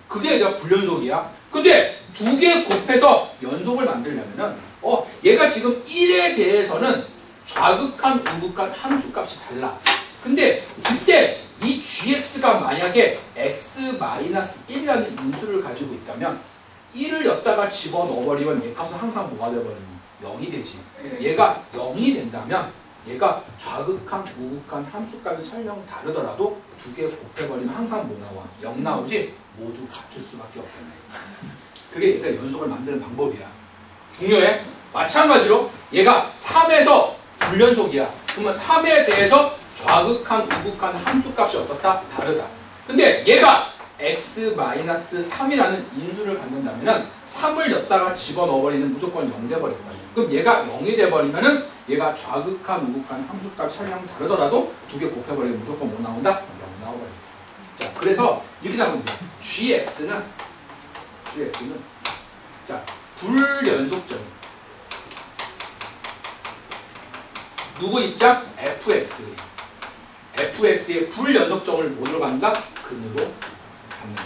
그게 이제 불연속이야. 근데 두 개 곱해서 연속을 만들려면은 얘가 지금 1에 대해서는 좌극한, 우극한 함수값이 달라. 근데 이때 이 gx가 만약에 x-1이라는 인수를 가지고 있다면 1을 여기다가 집어넣어버리면 얘 값은 항상 뭐가 되어버리니? 0이 되지. 얘가 0이 된다면 얘가 좌극한, 우극한 함수값이 설명 다르더라도 두 개 곱해버리면 항상 뭐 나와? 0 나오지? 모두 같을 수밖에 없겠네. 그게 일단 연속을 만드는 방법이야. 중요해. 마찬가지로 얘가 3에서 불연속이야. 그러면 3에 대해서 좌극한, 우극한 함수값이 어떻다? 다르다. 근데 얘가 x-3이라는 인수를 갖는다면 3을 여기다가 집어넣어버리는 무조건 0 돼버릴 거야. 그럼 얘가 0이 돼버리면은 얘가 좌극한, 우극한 함수값 설명 다르더라도 두 개 곱해버리면 무조건 뭐 나온다? 0 나와버려. 자, 그래서 이렇게 잡으면 돼. gx는 자, 불연속점. 누구 입장? fx. fx의 불연속점을 뭐로 갖는다? 근으로 갖는다.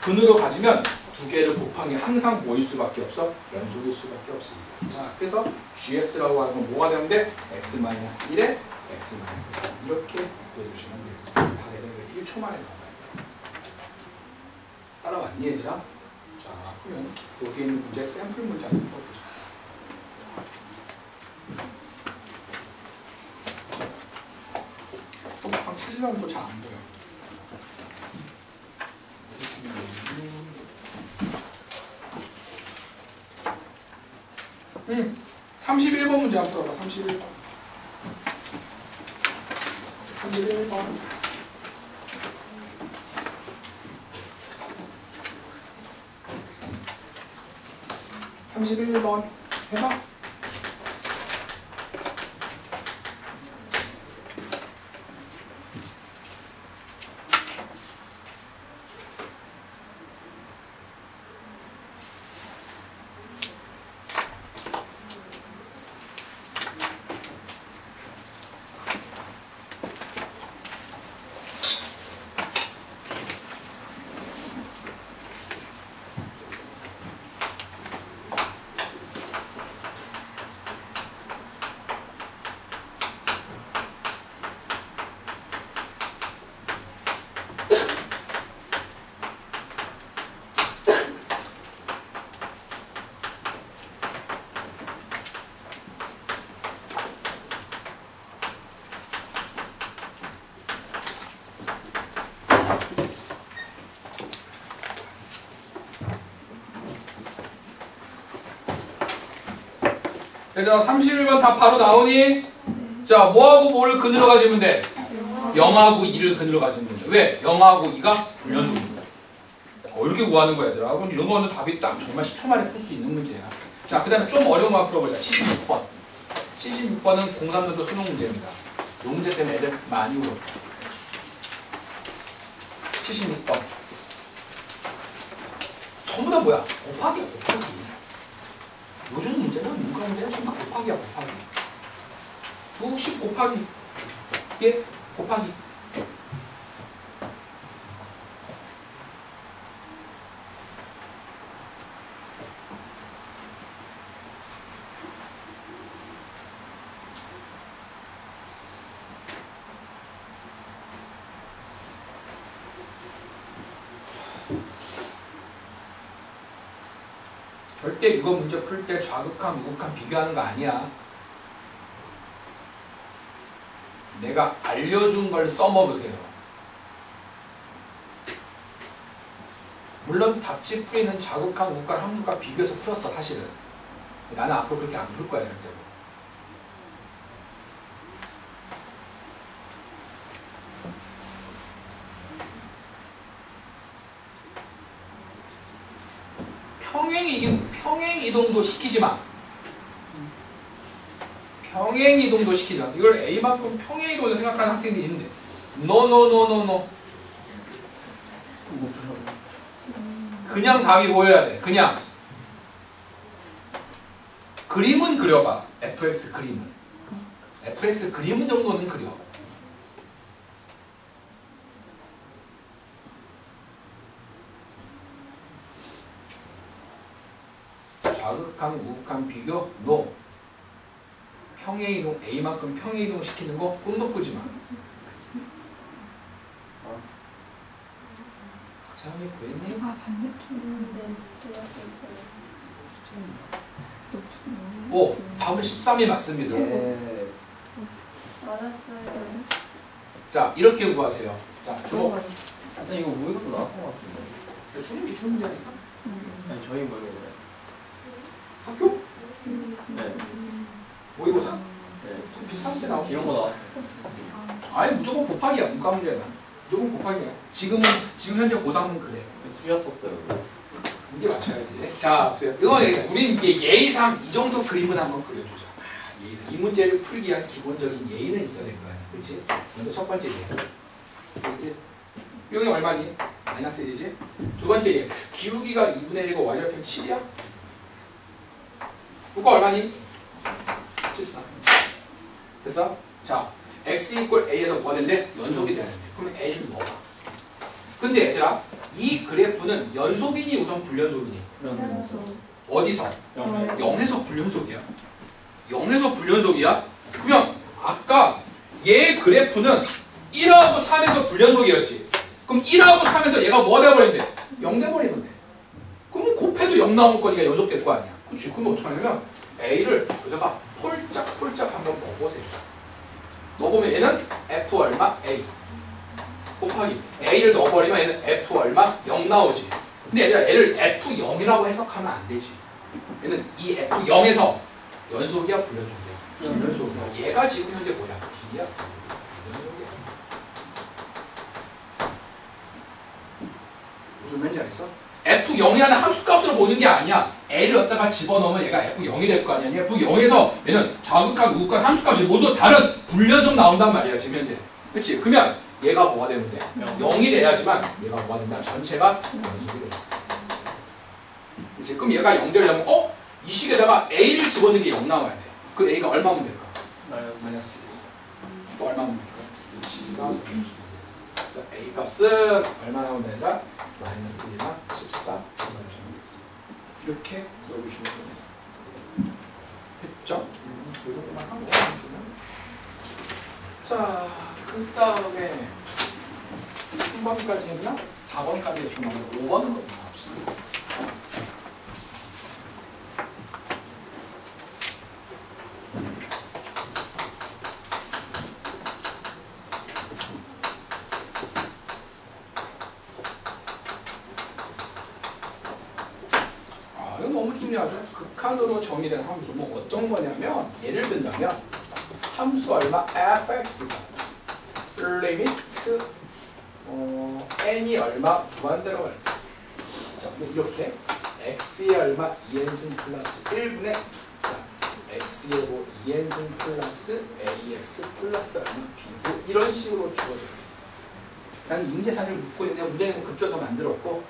근으로 가지면 두 개를 곱하기 항상 뭐일 수밖에 없어? 연속일 수밖에 없습니다. 자, 그래서 gx라고 하는 건 뭐가 되면 돼? x-1에 x-4 이렇게 보여주시면 되겠습니다. 다 되는 게 1초 만에 나와요. 따라왔니 얘들아? 자, 그러면 여기 있는 문제 샘플 문제 한번 풀어보자. 또 막상 찾으려면 또 잘 안 보여. 31번 문제 한번 풀어봐. 31번. 31번. 31번 해봐. 얘들아 31번 답 바로 나오니? 자, 뭐하고 뭐를 근으로 가지면 돼? 0하고 2를 근으로 가지면 된다. 왜? 0하고 2가 불연속입니다. 이렇게 구하는 거야 얘들아. 그럼 이런 거는 답이 딱 정말 10초 만에 풀 수 있는 문제야. 자, 그 다음에 좀 어려운 거 풀어보자. 76번. 76번은 공산도도 수능 문제입니다. 이 문제 때문에 애들 많이 울어. 76번. 전부 다 뭐야? 곱하기야, 곱하기. 요즘 문제는 문과 문제는 전부 다 곱하기야, 곱하기. 2씩 곱하기. 예? 곱하기. 절대 이거 문제 풀 때 좌극한, 우극한 비교하는 거 아니야. 내가 알려준 걸 써먹으세요. 물론 답지 풀이는 좌극한, 우극한 함수과 비교해서 풀었어, 사실은. 나는 앞으로 그렇게 안 풀 거야, 절대로. 평행이동도 시키지 마. 평행이동도 시키지 마. 이걸 A만큼 평행이동을 생각하는 학생들이 있는데. No. 그냥 답이 보여야 돼. 그냥. 그림은 그려봐. fx 그림은. fx 그림은 정도는 그려. 좌극한, 우극한 비교? NO. 평행이동, A만큼 평행이동 시키는 거 꿈도 꾸지 마. 사람이 구했니? 아, 반대쪽은 네, 제가 쓸 거예요. 오, 답은 13이 맞습니다. 예. 알았어요. 자, 이렇게 구하세요. 자, 주목. 선생님 이거 모의고사 나왔던 것 같은데. 수능 기출 문제니까. 아니 저희 모의고사. 학교? 네. 모의고사? 네. 좀 비슷한 게 나올 수 이런 거 있어. 나왔어요. 아니, 무조건 곱하기야. 문과 문제는. 무조건 곱하기야. 지금 현재 고3은 그래. 틀렸었어요. 이게 맞춰야지. 자, 보세요. 이거 우린 이게 예의상 이 정도 그림은 한번 그려주자. 예의상. 이 문제를 풀기 위한 기본적인 예의는 있어야 될 거 아니야. 그렇지? 먼저 첫 번째 예의. 여기 얼마니? 마이너스 1이지? 두 번째 예의. 기울기가 2분의 1이고 y좌표는 7이야? 이거 얼마니? 14. 그래서 자 x 이퀄 a에서 뭐가 되는데 연속이 돼야 되는데 그럼 a를 넣어봐. 근데 얘들아 이 그래프는 연속이니 우선 불연속이니? 어디서? 0에서 불연속이야. 0에서 불연속이야? 그러면 아까 얘 그래프는 1하고 3에서 불연속이었지. 그럼 1하고 3에서 얘가 뭐가 돼버린대? 0 돼버리면 돼. 그럼 곱해도 0 나올 거니까 연속될 거 아니야. 그렇지. 그럼 어떻게 하냐면 A를 여기다가 폴짝폴짝 한번 넣어보세요. 넣어보면 얘는 F 얼마? A 곱하기 A를 넣어버리면 얘는 F 얼마? 0 나오지. 근데 얘들아 얘를 F0이라고 해석하면 안 되지. 얘는 이 F0에서 연속이야 불연속이야? 연속이야. 얘가 지금 현재 뭐야? B야. 연속이야. 무슨 말인지 알겠어? F0이라는 함수값으로 보는 게 아니야. A를 갖다가 집어넣으면 얘가 F0이 될 거 아니야. F0에서 얘는 자극값, 우극값, 함수값이 모두 다른 불연속 나온단 말이야. 지금 현재. 그렇지? 그러면 얘가 뭐가 되는데? 0이 돼야지만 얘가 뭐가 된다? 전체가 0이 돼. 그렇지? 그럼 얘가 0 되려면 이 식에다가 A를 집어넣는 게 0 나와야 돼. 그 A가 얼마면 될까? 마이너스 1. 또 얼마면 될까? 14. 그래서 A 값은 얼마 나오면 되니까 마이너스 1이나 14 넣어주시면 되겠습니다. 이렇게 넣어주시면 됩니다. 됐죠? 이 정도만 하고 자, 그 다음에 3번까지 했나? 4번까지 했구나. 5번은 넘어갑시다. 이거 너무 중요하죠. 극한으로 정의된 함수. 뭐 어떤 거냐면 예를 든다면 함수 얼마? fx가 리미트 n이 얼마 무한대로 갈 때. 자, 이렇게 x의 얼마 2n승 플러스 1분의 x의 뭐 2n승 플러스 ax 플러스 얼마 b고 이런 식으로 주어져 있어요. 나는 이 문제 사실 묻고 있는데 문제는 급조해서 만들었고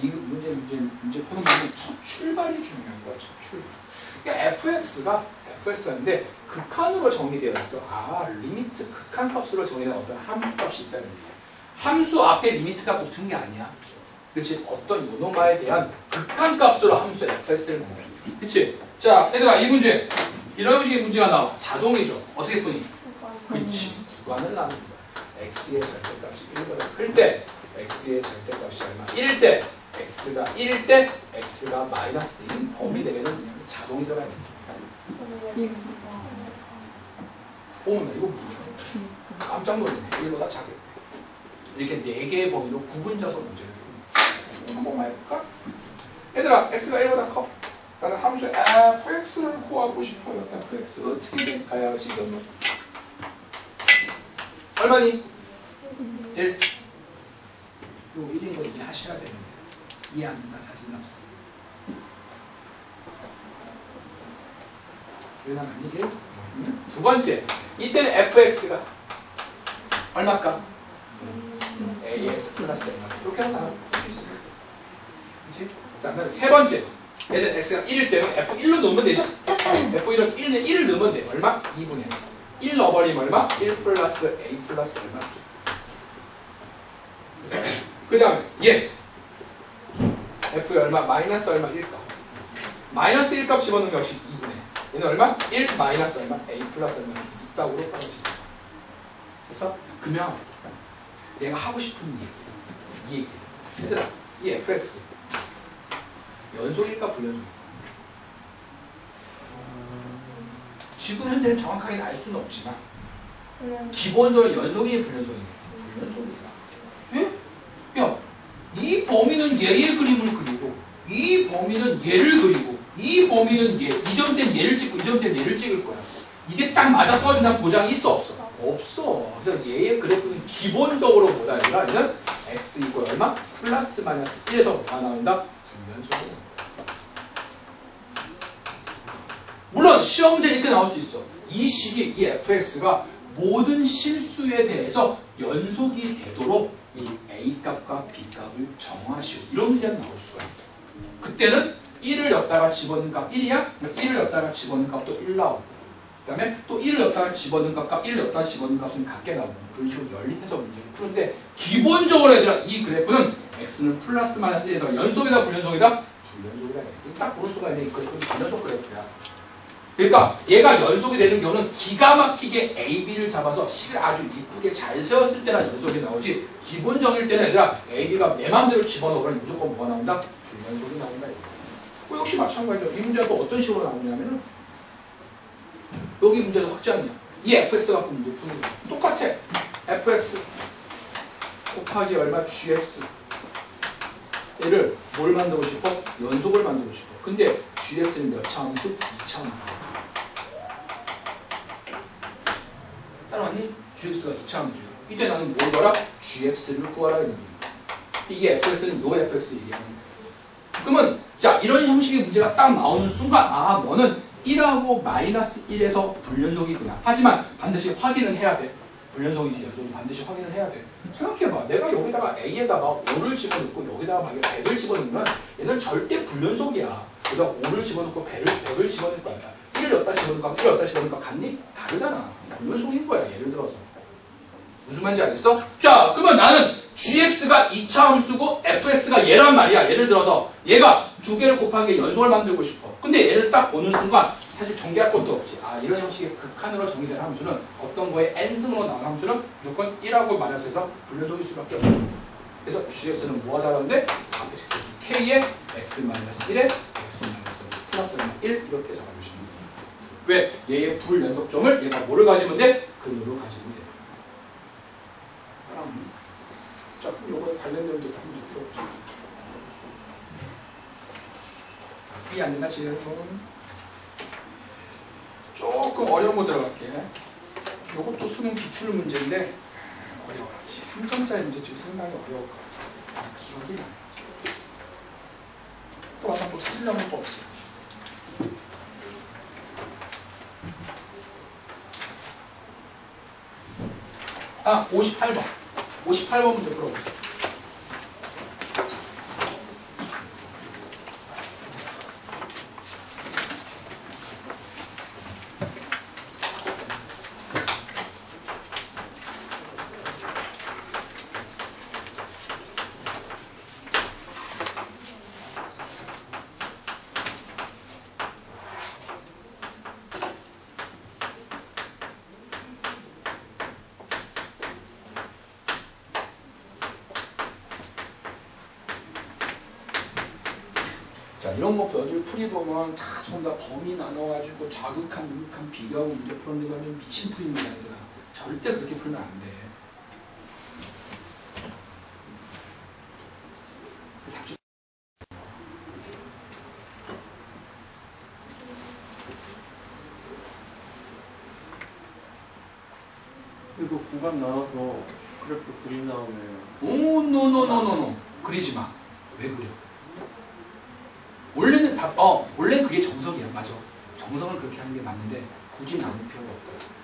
이 문제 푸는 부분은 첫 출발이 중요한 거야. 첫 출발. 그러니까 fx였는데 극한으로 정의되어 있어. 리미트 극한값으로 정의된 어떤 함수값이 있다는 얘기야. 함수 앞에 리미트가 붙은 게 아니야. 그렇지? 어떤 요노마에 대한 극한값으로 함수 fx를 만든다. 그렇지? 자, 얘들아 이 문제 이런 식의 문제가 나와. 자동이죠. 어떻게 푸니? 그렇지. 구간을 나눕니다. x의 절대값이 1보다 클 때 x의 절대값이 얼마? 1 때 x가 1일 때 x가 마이너스 1인 범위 내에는 그냥 자동이 들어가야 됩니다. 어머나 이거 뭐야? 깜짝 놀랐네. 1보다 작을 때. 이렇게 4개의 범위로 구분져서 문제를 풉니다. 한번 해볼까? 얘들아 x가 1보다 커. 나는 함수 fx를 구하고 싶어요. fx 어떻게 될까요? 지금은 얼마니? 1. 요 1인 거 이해하셔야 됩니다. 이해 안 된다 사진 없어. 왜 나갔니? 1? 두 번째, 이때는 fx가 얼마일까? ax 플러스 얼마. 이렇게 하면 풀수 있습니다. 그렇지? 자, 그다음에 세 번째, 얘는 x가 1일 때는 f1로 넣으면 되지. f1은 1을 넣으면 돼. 얼마? 2분의 1 넣어버리면 얼마? 1 플러스 a 플러스 얼마? 그 다음에 얘 F의 얼마? 마이너스 얼마? 1값. 마이너스 1값 집어넣는 게 역시 2분의 얘는 얼마? 1 마이너스 얼마? A 플러스 얼마? 6값으로 떨어집니다. 그래서 그러면 내가 하고 싶은 얘기 이 얘기 얘들아 이 fx 연속일까 불연속일까? 지금 현재는 정확하게 알 수는 없지만 기본적으로 연속이 불연속이냐? 불연속이야. 예? 야, 이 범위는 얘의 그림을 그리고 이 범위는 얘를 그리고 이 범위는 얘, 이전된 얘를 찍고 이전된 얘를 찍을 거야. 이게 딱 맞아 떨어진다는 보장이 있어 없어? 없어. 그래서 얘의 그래프는 기본적으로 뭐다 아니라 얘는 x 이고 얼마? 플러스 마이너스 1에서 뭐가 나온다? 불연속으로. 물론 시험제 이렇게 나올 수 있어. 이 식이 이 fx가 모든 실수에 대해서 연속이 되도록 이 a 값과 b 값을 정하시오. 이런 문제가 나올 수가 있어. 그때는 1을 넣다가 집어넣는 값 1이야? 1을 넣다가 집어넣는 값도 1 나오고 그 다음에 또 1을 여기다가 집어넣은 값과 1을 여기다가 집어넣은 값은 같게 나오고 그런 식으로 연립해서 문제를 푸는데 기본적으로 얘들아 이 그래프는 x는 플러스 마이너스 1에서 연속이다 불연속이다? 불연속이다. 딱 보는 수가 있는데 이 그래프는 불연속 그래프야. 그러니까 얘가 연속이 되는 경우는 기가 막히게 AB를 잡아서 실 아주 이쁘게 잘 세웠을 때나 연속이 나오지 기본적일 때는 얘들아 AB가 내 마음대로 집어넣으면 무조건 뭐가 나온다? 불연속이 나온다. 역시 마찬가지죠. 이 문제가 또 어떤 식으로 나오냐면은 여기 문제도 확장이야. 이 fx 갖고 문제 푸는 거야. 똑같아. fx 곱하기 얼마 gx 얘를 뭘 만들고 싶어? 연속을 만들고 싶어. 근데 gx는 몇 차함수? 2차함수야. 따라왔니? gx가 2차함수야. 이때 나는 뭘 봐라? gx를 구하라 이런 거야. 이게 fx는 요 fx 얘기하는 거야. 그러면 자 이런 형식의 문제가 딱 나오는 순간 아 너는 1하고 마이너스 1에서 불연속이구나. 하지만 반드시 확인은 해야 돼. 불연속인지 연속인지 반드시 확인을 해야 돼. 생각해봐. 내가 여기다가 A에다가 5를 집어넣고 여기다가 만약에 100을 집어넣으면 얘는 절대 불연속이야. 여기다가 5를 집어넣고 100을 집어넣을 거야. 1을 여기다 집어넣을까 1을 여기다 집어넣을까 같니? 다르잖아. 불연속인 거야. 예를 들어서. 무슨 말인지 알겠어? 자 그러면 나는 gx가 2차 함수고 fx가 얘란 말이야. 예를 들어서 얘가 두 개를 곱한 게 연속을 만들고 싶어. 근데 얘를 딱 보는 순간 사실 정리할 것도 없지. 아 이런 형식의 극한으로 정의된 함수는 어떤 거에 n승으로 나온 함수는 무조건 1하고 마이너스에서 불연속일 수밖에 없어. 그래서 gx는 뭐가 잡았는데 앞에 적혀있어. k에 x-1에 x-1 플러스 1 이렇게 잡아주시면 돼요. 왜? 얘의 불연속점을 얘가 뭐를 가지면 돼? 근으로 가지면 돼. 자, 그럼 요거에 관련된 점도 한번 풀어보자. 이해 안 된다, 지금. 조금 어려운 거 들어갈게. 요것도 수능 기출 문제인데, 어려워. 3점짜리 문제 중 상당히 어려울 것 같아. 기억이 나. 또 와서 또 찾으려는 거 없어. 아, 58번. 58번 문제 풀어보자. 자, 이런 거 여들 풀이 보면 다 전부 다 범위 나눠가지고 자극한, 유익한, 비교하고 문제 풀었는데 가면 미친 풀입니다, 얘들아. 절대 그렇게 풀면 안 돼. 이거 구간 나와서 그래프 그린 다음에 오, 노. 그리지 마. 왜 그려? 원래는 원래는 그게 정석이야. 맞아. 정석은 그렇게 하는 게 맞는데 굳이 나눌 필요가 없더라.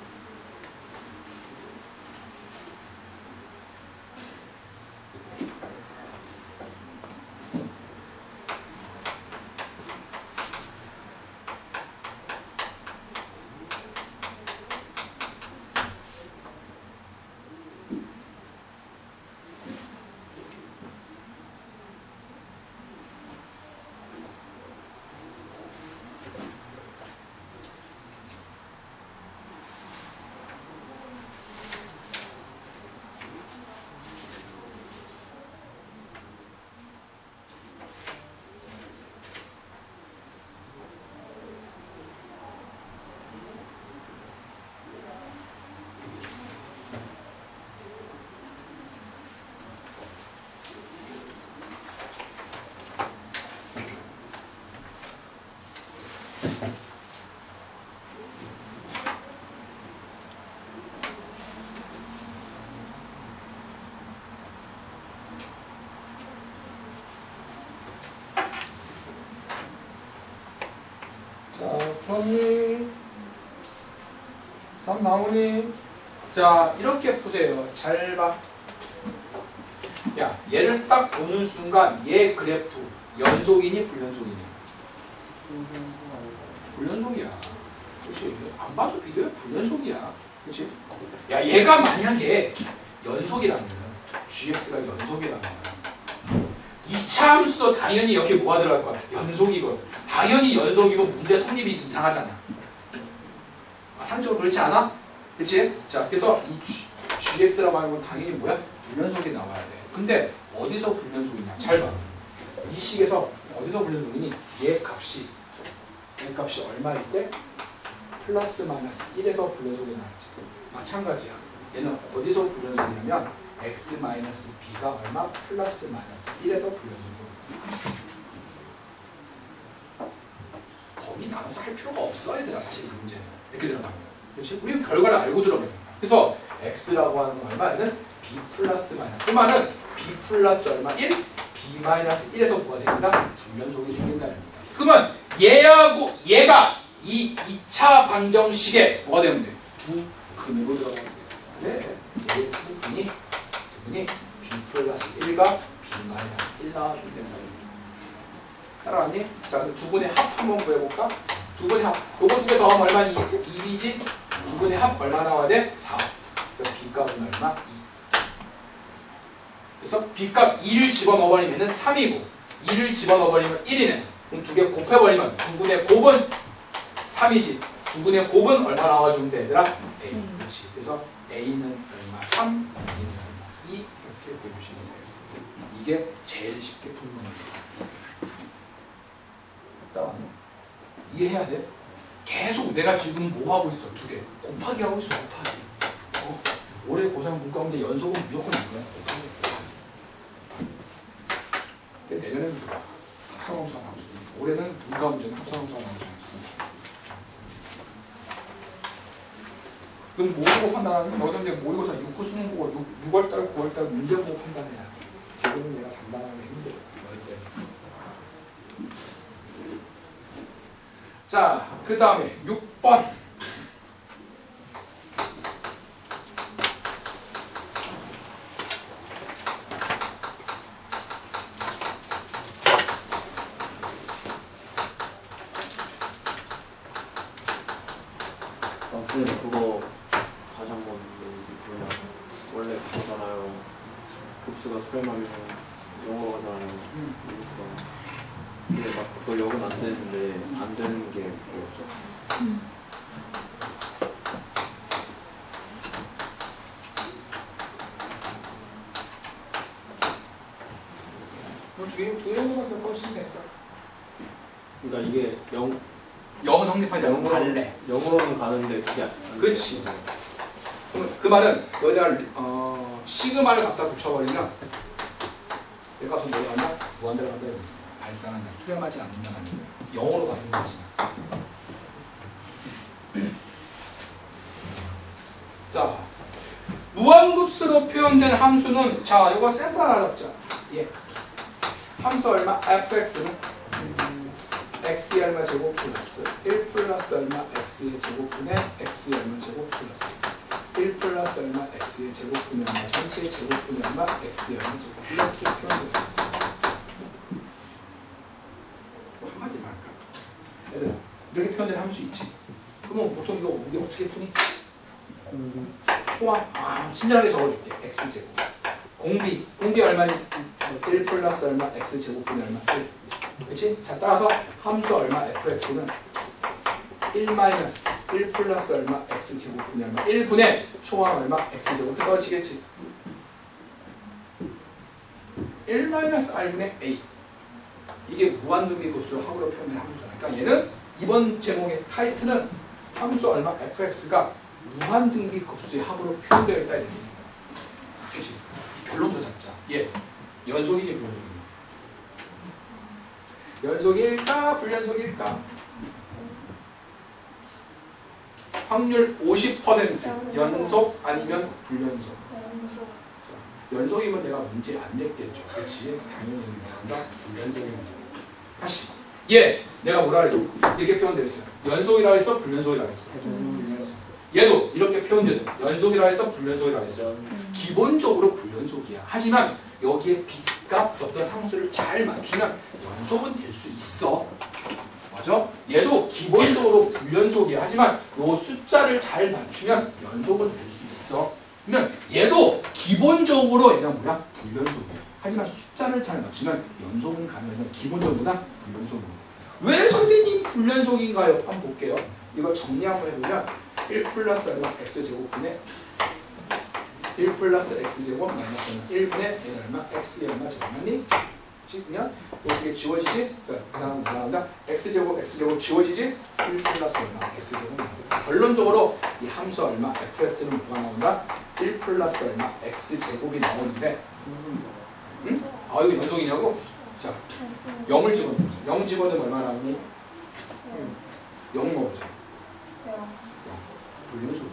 자, 그러니 답 나오니? 자, 이렇게 푸세요. 잘 봐. 야, 얘를 딱 보는 순간 얘 그래프 연속이니 불연속이니? 불연속이야. 그렇지. 안 봐도 비교해 불연속이야. 그렇지. 야 얘가 만약에 연속이라면 gx가 연속이라면 2차 함수도 당연히 여기 뭐가 들어갈 거야? 연속이거든. 당연히 연속이면 문제 성립이 이상하잖아. 상적으로 그렇지 않아? 그렇지? 자, 그래서 이 gx라고 하는 건 당연히 뭐야? 불연속이 나와야 돼. 근데 어디서 불연속이냐? 잘 봐. 이 식에서 어디서 불연속이니? 얘 값이 얼마일 때? 플러스 마이너스 1에서 불연속이 나왔지. 마찬가지야. 얘는 어디서 불연속이냐면 x 마이너스 b가 얼마? 플러스 마이너스 1에서 불연속이야. 범위 나눠서 할 필요가 없어 얘들아. 사실 이 문제는 이렇게 들어가면 그렇지? 우리 결과를 알고 들어가야 돼. 그래서 x라고 하는 건 얼마는 b 플러스 마이너스. 그 말은 b 플러스 얼마? 1? b 마이너스 1에서 뭐가 됩니다? 불연속이 생긴다는 겁니다. 그러면 얘가 이 2차 방정식에 뭐가 되면 돼? 두 근으로 들어가면 돼. 그래. 얘 두 근이 b 플러스 1과 b 마이너스 1 나와주면 된다. 따라왔니? 자, 두 분의 합 한번 구해볼까? 두 분의 합. 요거 두 개 더하면 얼마니? 2b지? 두 분의 합 얼마 나와야 돼? 4. 그래서 b값은 얼마? 2. 그래서 b값 2를 집어넣어버리면 3이고 2를 집어넣어버리면 1이네. 그럼 두 개 곱해버리면 두 분의 곱은 3이지. 두 분의 곱은 얼마 나와주면 돼, 얘들아? A. 그렇지. 그래서 A는 얼마? 3, B는 얼마? 2 이렇게 보여주시면 되겠습니다. 이게 제일 쉽게 푸는 겁니다. 이해해야 돼? 계속 내가 지금 뭐 하고 있어? 두 개. 곱하기 하고 있어, 곱하기. 올해 고3 문과 문제 연속은 무조건 이거야. 곱하기. 근데 내년에는 합성함수가 나올 수도 있어. 올해는 문과 문제는 합성함수가 나오지 않습니다. 그럼 뭐 보고 판단하는 거야? 너희들 이제 모의고사 6구 수능 보고 6월달, 9월달 문제 보고 판단해야 돼. 지금은 내가 장담하기 힘들어. 너희들. 자, 그 다음에 6번. 선생님 그거 다시 한번 뭐냐 원래 그거잖아요. 급수가 수렴하면 영어로 가잖아요. 근데 막 그거 역은 안 되는데 안 되는 게 뭐였죠? 두 개만 몇 번씩 됐어. 그러니까 이게 영은 확립하지 않고 갈래. 영어로는 가는데 그게 안 그렇지. 그 말은 여기다가 시그마를 갖다 붙여버리면 얘가 좀 뭐가 하냐? 무한대로 간다. 발산한다. 수렴하지 않는다는 거야. 영어로 가는 거지. 자, 무한급수로 표현된 함수는 자, 이거 샘플 하나 잡자. 예. 함수 얼마? fx는 x의 얼마 제곱 플러스 1 플러스 얼마 x의 제곱분의 x의 얼마 제곱 플러스 1 플러스 얼마 x의 제곱분의 얼마 전체의 제곱분의 얼마 x의 얼마 제곱 이렇게 표현됩니다. 한마디 말까? 얘들아 이렇게 표현된 함수 있지? 그러면 보통 이게 어떻게 푸니? 초합 친절하게 적어줄게. x제곱 공비 얼마니? 1 플러스 얼마 x제곱분의 얼마 1 그렇지? 자 따라서 함수 얼마 fx는 1 플러스 얼마 x제곱분의 얼마 1분의 초항 얼마 x제곱 떨어지겠지? 1 r분의 a 이게 무한등비급수로 합으로 표현된 함수잖아. 그러니까 얘는 이번 제목의 타이틀은 함수 얼마 fx가 무한등비급수의 합으로 표현되어 있다 이렇게. 그렇지? 결론도 잡자. 예. 연속이니 불연속이니? 연속일까? 불연속일까? 확률 50% 연속 아니면 불연속. 연속이면 내가 문제 안 냈겠죠. 그렇지? 당연히 뭔가 불연속이면 돼. 다시. 예, 내가 뭐라 그랬어? 이렇게 표현되어 있어요. 연속이라 했어? 불연속이라 했어? 얘도 이렇게 표현돼서 연속이라 해서 불연속이라 했어요. 기본적으로 불연속이야. 하지만 여기에 b값 어떤 상수를 잘 맞추면 연속은 될 수 있어. 맞아? 얘도 기본적으로 불연속이야. 하지만 요 숫자를 잘 맞추면 연속은 될 수 있어. 그러면 얘도 기본적으로 얘가 뭐야? 불연속이야. 하지만 숫자를 잘 맞추면 연속은 가능해. 기본적으로나 불연속으로. 왜 선생님 불연속인가요? 한번 볼게요. 이거 정리 한번 해보면 1 플러스 얼마 x제곱분의 1 플러스 x제곱 마이너스 1분의 n 얼마 x의 얼마 제곱하니? 그냥 이게 지워지지? 그 다음 뭐 나온다? x제곱 지워지지? 1 플러스 얼마 x제곱 나온다. 결론적으로 이 함수 얼마 fx는 뭐가 나온다? 1 플러스 얼마 x제곱이 나오는데 응? 아 이거 연속이냐고? 자 0을 집어넣자. 0 집어넣으면 얼마 나오니? 0 먹어보자. 0 불연속이야.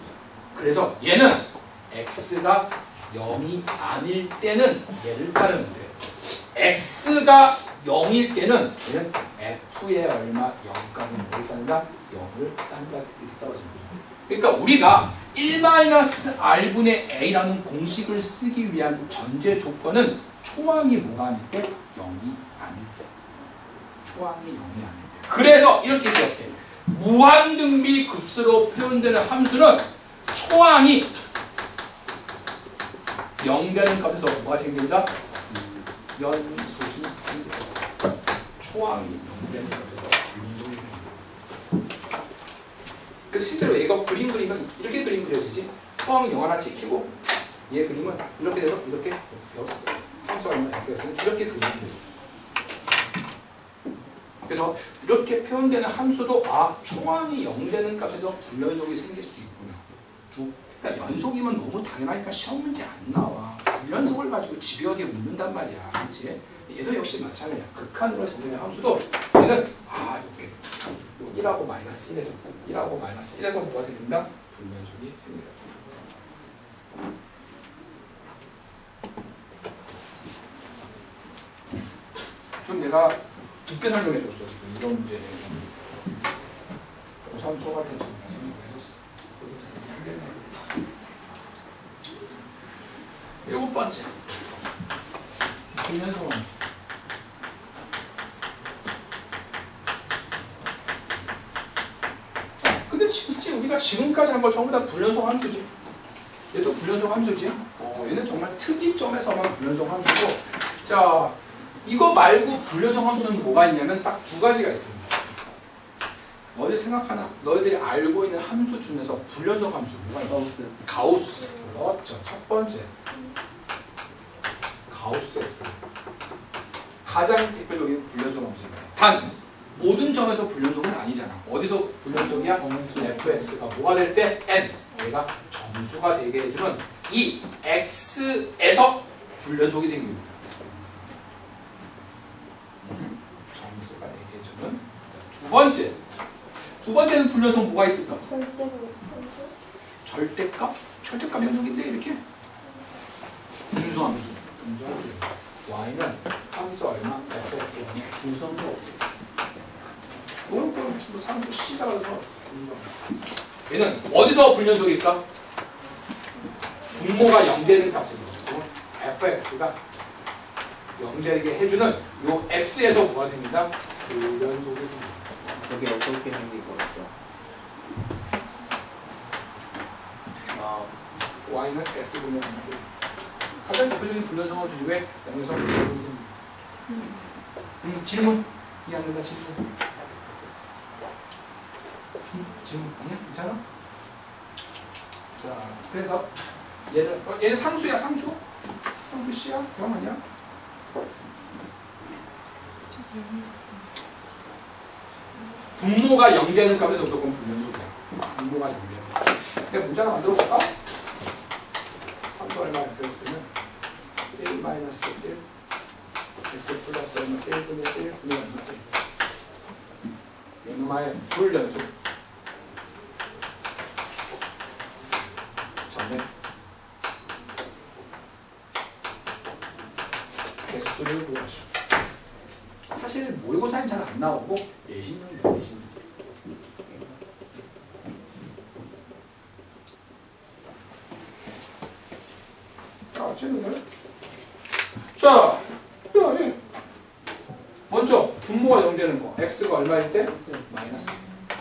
그래서 얘는 x가 0이 아닐 때는 얘를 따르는데 x가 0일 때는 얘는 f의 얼마 0까지 뭘 딴다? 0을 딴다. 이렇게 떨어집니다. 그러니까 우리가 1-r분의 a라는 공식을 쓰기 위한 전제 조건은 초항이 뭐가 아닐 때? 0이 아닐 때. 초항이 0이 아닐 때. 그래서 이렇게 기억해. 무한등비 급수로 표현되는 함수는 초항이 0 되는 값에서 뭐가 생긴다? 불연소식이 생긴다. 초항이 0 되는 값에서 불연소식이 생긴다. 그래서 실제로 얘가 그림 그리면 이렇게 그림 그려지지. 초항이 0 하나 찍히고 얘 그림은 이렇게 돼서 이렇게 함수가 얼마 fx는 이렇게 그림 그려져. 그래서 이렇게 표현되는 함수도 초항이 0 되는 값에서 불연속이 생길 수 있구나. 그러니까 연속이면 너무 당연하니까 시험 문제 안 나와. 불연속을 가지고 집요하게 묻는단 말이야. 그렇지? 얘도 역시 마찬가지야. 극한으로 정리된 함수도 얘는 이렇게 1하고 마이너스 1에서 1하고 마이너스 1에서 뭐가 생긴다? 불연속이 생긴다. 좀 내가 깊게 설명해 줬어. 지금 이런 문제는 고3 수업할 때 좀 설명해 줬어. 일곱 번째 불연속 함수. 근데 진짜 우리가 지금까지 한 거 전부 다 불연속 함수지. 얘도 불연속 함수지. 얘는 정말 특이점에서만 불연속 함수고. 자, 이거 말고 불연속 함수는 뭐가 있냐면 딱 두 가지가 있습니다. 어디 생각하나? 너희들이 알고 있는 함수 중에서 불연속 함수 뭐가 있나? 가우스. 그렇죠. 첫 번째. 가우스 X. 가장 대표적인 불연속 함수입니다. 단 모든 점에서 불연속은 아니잖아. 어디서 불연속이야? fx가 뭐가 될 때? n. 얘가 정수가 되게 해주는 이 x에서 불연속이 생깁니다. 정수가 되게 해주는 두 번째. 두 번째는 불연속 뭐가 있을까? 절대값? 절대값 면적인데 이렇게 분수함수. y는 함수 얼마? fx니 분수함수. 그건 상수 c가 돼서 분수함수. 얘는 어디서 불연속일까? 분모가 0 되는 값에서 fx가 0 되게 해주는 요 x에서 뭐가 생긴다? 불연속이 생긴다. 여기 어떻게 생긴 거였죠? y는 x분의 x. 가장 대표적인 불연속을 주지 왜? 0에서 불연속이 생긴다. 질문? 이해 안 된다 질문. 질문 아니야? 괜찮아? 자, 그래서 얘는 상수야 상수? 상수 C야? 그럼 아니야? 분모가 0 되는 값에서 무조건 불연속이야. 분모가 0 되는. 내가 문자가 만들어 볼까? 함수 얼마 fx는 1 마이너스 1 x 플러스 얼마 1분의 1 분의 얼마 1 얼마의 불연속. 전에 개수를 구하시오. 사실 모의고사는 잘 안 나오고 예시문이에요. 예시문. 쟤는 자, 먼저 분모 분모가 0되는 거. x가 얼마일 때? 마이너스.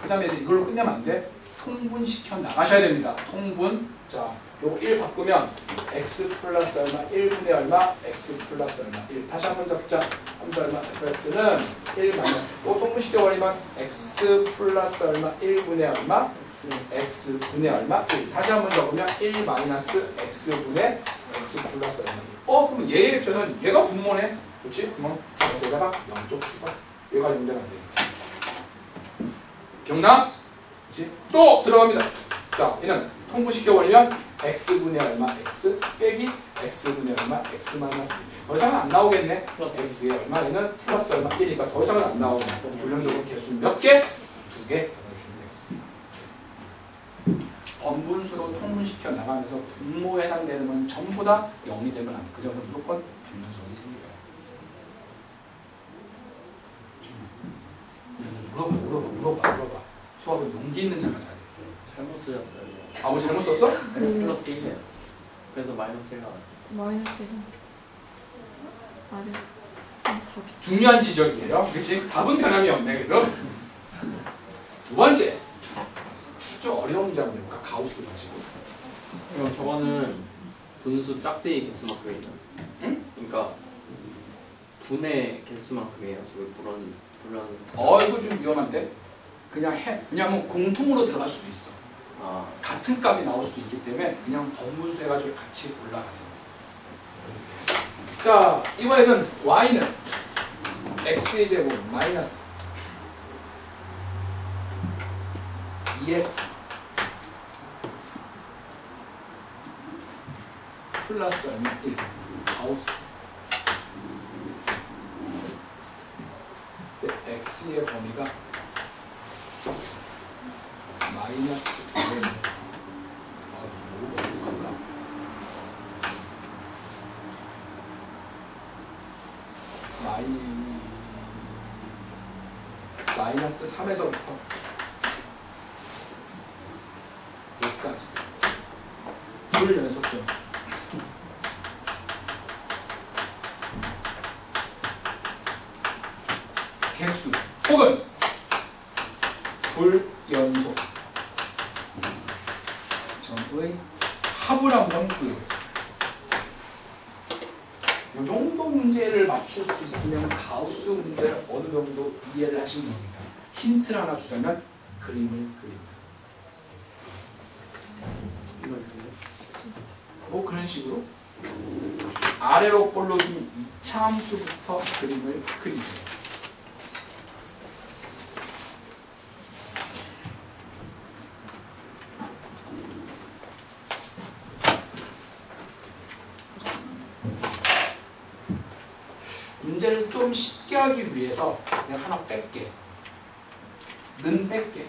그 다음에 이걸로 끝내면 안 돼. 통분시켜 나가셔야 됩니다. 통분. 자, 요거 1 바꾸면 x 플러스 얼마? 1분의 얼마? x 플러스 얼마? 1. 다시 한번 적자. 함수 얼마? fx는 1 마이너스. 또 통분시켜 버리면 x 플러스 얼마? 1분의 얼마? x분의 얼마? 1. 다시 한번 적으면 1 마이너스 x분의 x 플러스 얼마? 그럼 얘의 변은 얘가 분모네. 그렇지? 그러면 여기다가 0도 추가. 얘가 0되면 안 돼. 기억나? 그렇지? 또 들어갑니다. 자, 얘는 통분시켜버리면 x분의 얼마 x 빼기 x분의 얼마 x 마이너스. 더 이상은 안 나오겠네. 플러스 x의 얼마 얘는 플러스 얼마 1이니까 더 이상은 안 나오네. 그럼 불량적으로 개수 몇 개? 2개 넣어주시면 되겠습니다. 번분수로 통분시켜 나가면서 분모에 해당되는 건 전부 다 0이 되면 안 돼. 그 점은 무조건 불량성이 생기더라. 물어봐. 수학은 용기 있는 자가 잘해. 잘못 쓰셨어요. 뭐 잘못 썼어? x 플러스 1이에요. 그래서 마이너스 1가 마이너스 1 아래 답이 중요한 지적이에요. 그치? 답은 변함이 없네, 그래도. 두 번째. 좀 어려운 문제 한번 해볼까? 가우스 가지고. 그럼 저거는 분수 짝대기 개수만큼이죠. 응? 그러니까 분의 개수만큼이에요. 저기 불런. 이거 좀 위험한데? 그냥 해. 왜냐하면 공통으로 들어갈 수도 있어. 아, 같은 값이 나올 수도 있기 때문에 그냥 번분수 해가지고 같이 올라가세요. 자, 이번에는 y는 x의 제곱 마이너스 2x 플러스 얼마 1 가우스. x의 범위가 마이너스 1은 마이너스 3에서부터 5까지 불 연속점 개수 혹은 불 연속 점의 합을 한번 구해요. 이 정도 문제를 맞출 수 있으면 가우스 문제를 어느 정도 이해를 하신 겁니다. 힌트를 하나 주자면 그림을 그립니다. 뭐 그런 식으로 아래로 볼록인 2차 함수부터 그림을 그리세요. 문제를 좀 쉽게 하기 위해서 내가 하나 뺄게. 는 뺄게.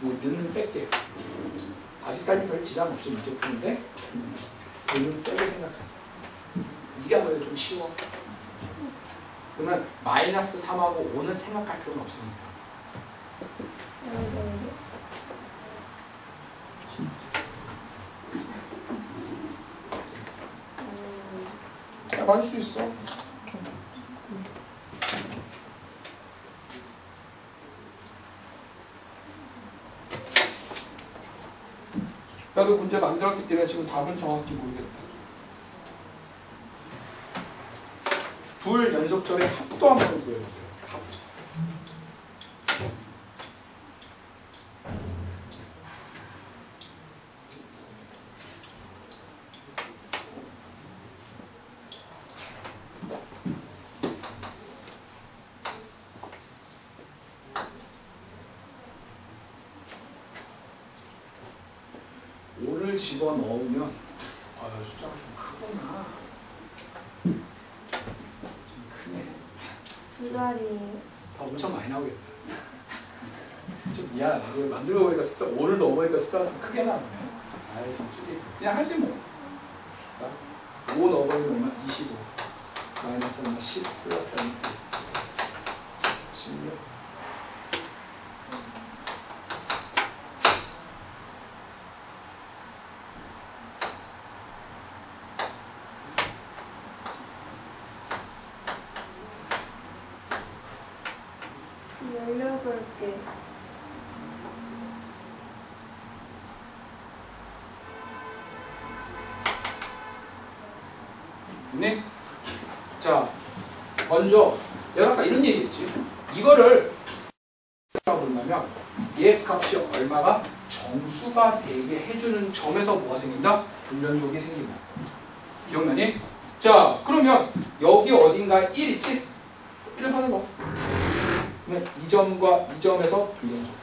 는은 뺄게. 아직까지 별 지장 없이 문제 푸는데 는은 빼고 생각하자. 이게 아무래도 좀 쉬워. 그러면 마이너스 3하고 5는 생각할 필요는 없습니다. 야, 맞을 수 있어. 나도 문제 만들었기 때문에 지금 답은 정확히 모르겠다. 불 연속점의 합도 한번 보여주세요. 합. 집어넣으면 숫자가 좀 크구나. 좀 크네. 두 자리예요. 엄청 많이 나오겠다. 좀 미안하다. 이거 만들고 보니까 숫자 5를 넣어보니까 숫자가 좀 크게 나오네. 아이 좀 줄이. 그냥 하지 뭐. 자, 5 넣어버리면 얼마? 25. 마이너스 얼마? 10 플러스 얼마? 16. 18개. 네? 자, 먼저 내가 아까 이런 얘기했지. 이거를 뭐라고 부르냐면 얘 값이 얼마가 정수가 되게 해주는 점에서 뭐가 생긴다? 불연속이 생긴다. 기억나니? 자, 그러면 여기 어딘가 1 있지? 1을 하는 거. 그러면 이 점과 이 점에서 불연속.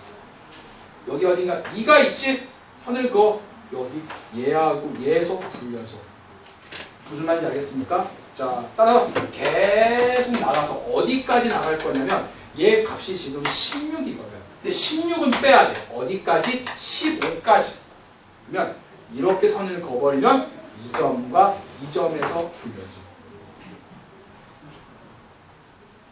여기 어딘가 2가 있지? 선을 그어. 여기 얘하고 얘에서 불연속. 무슨 말인지 알겠습니까? 자, 따라서 계속 나가서 어디까지 나갈 거냐면 얘 값이 지금 16이거든. 근데 16은 빼야 돼. 어디까지? 15까지. 그러면 이렇게 선을 그어버리면 이 점과 이 점에서 불연속.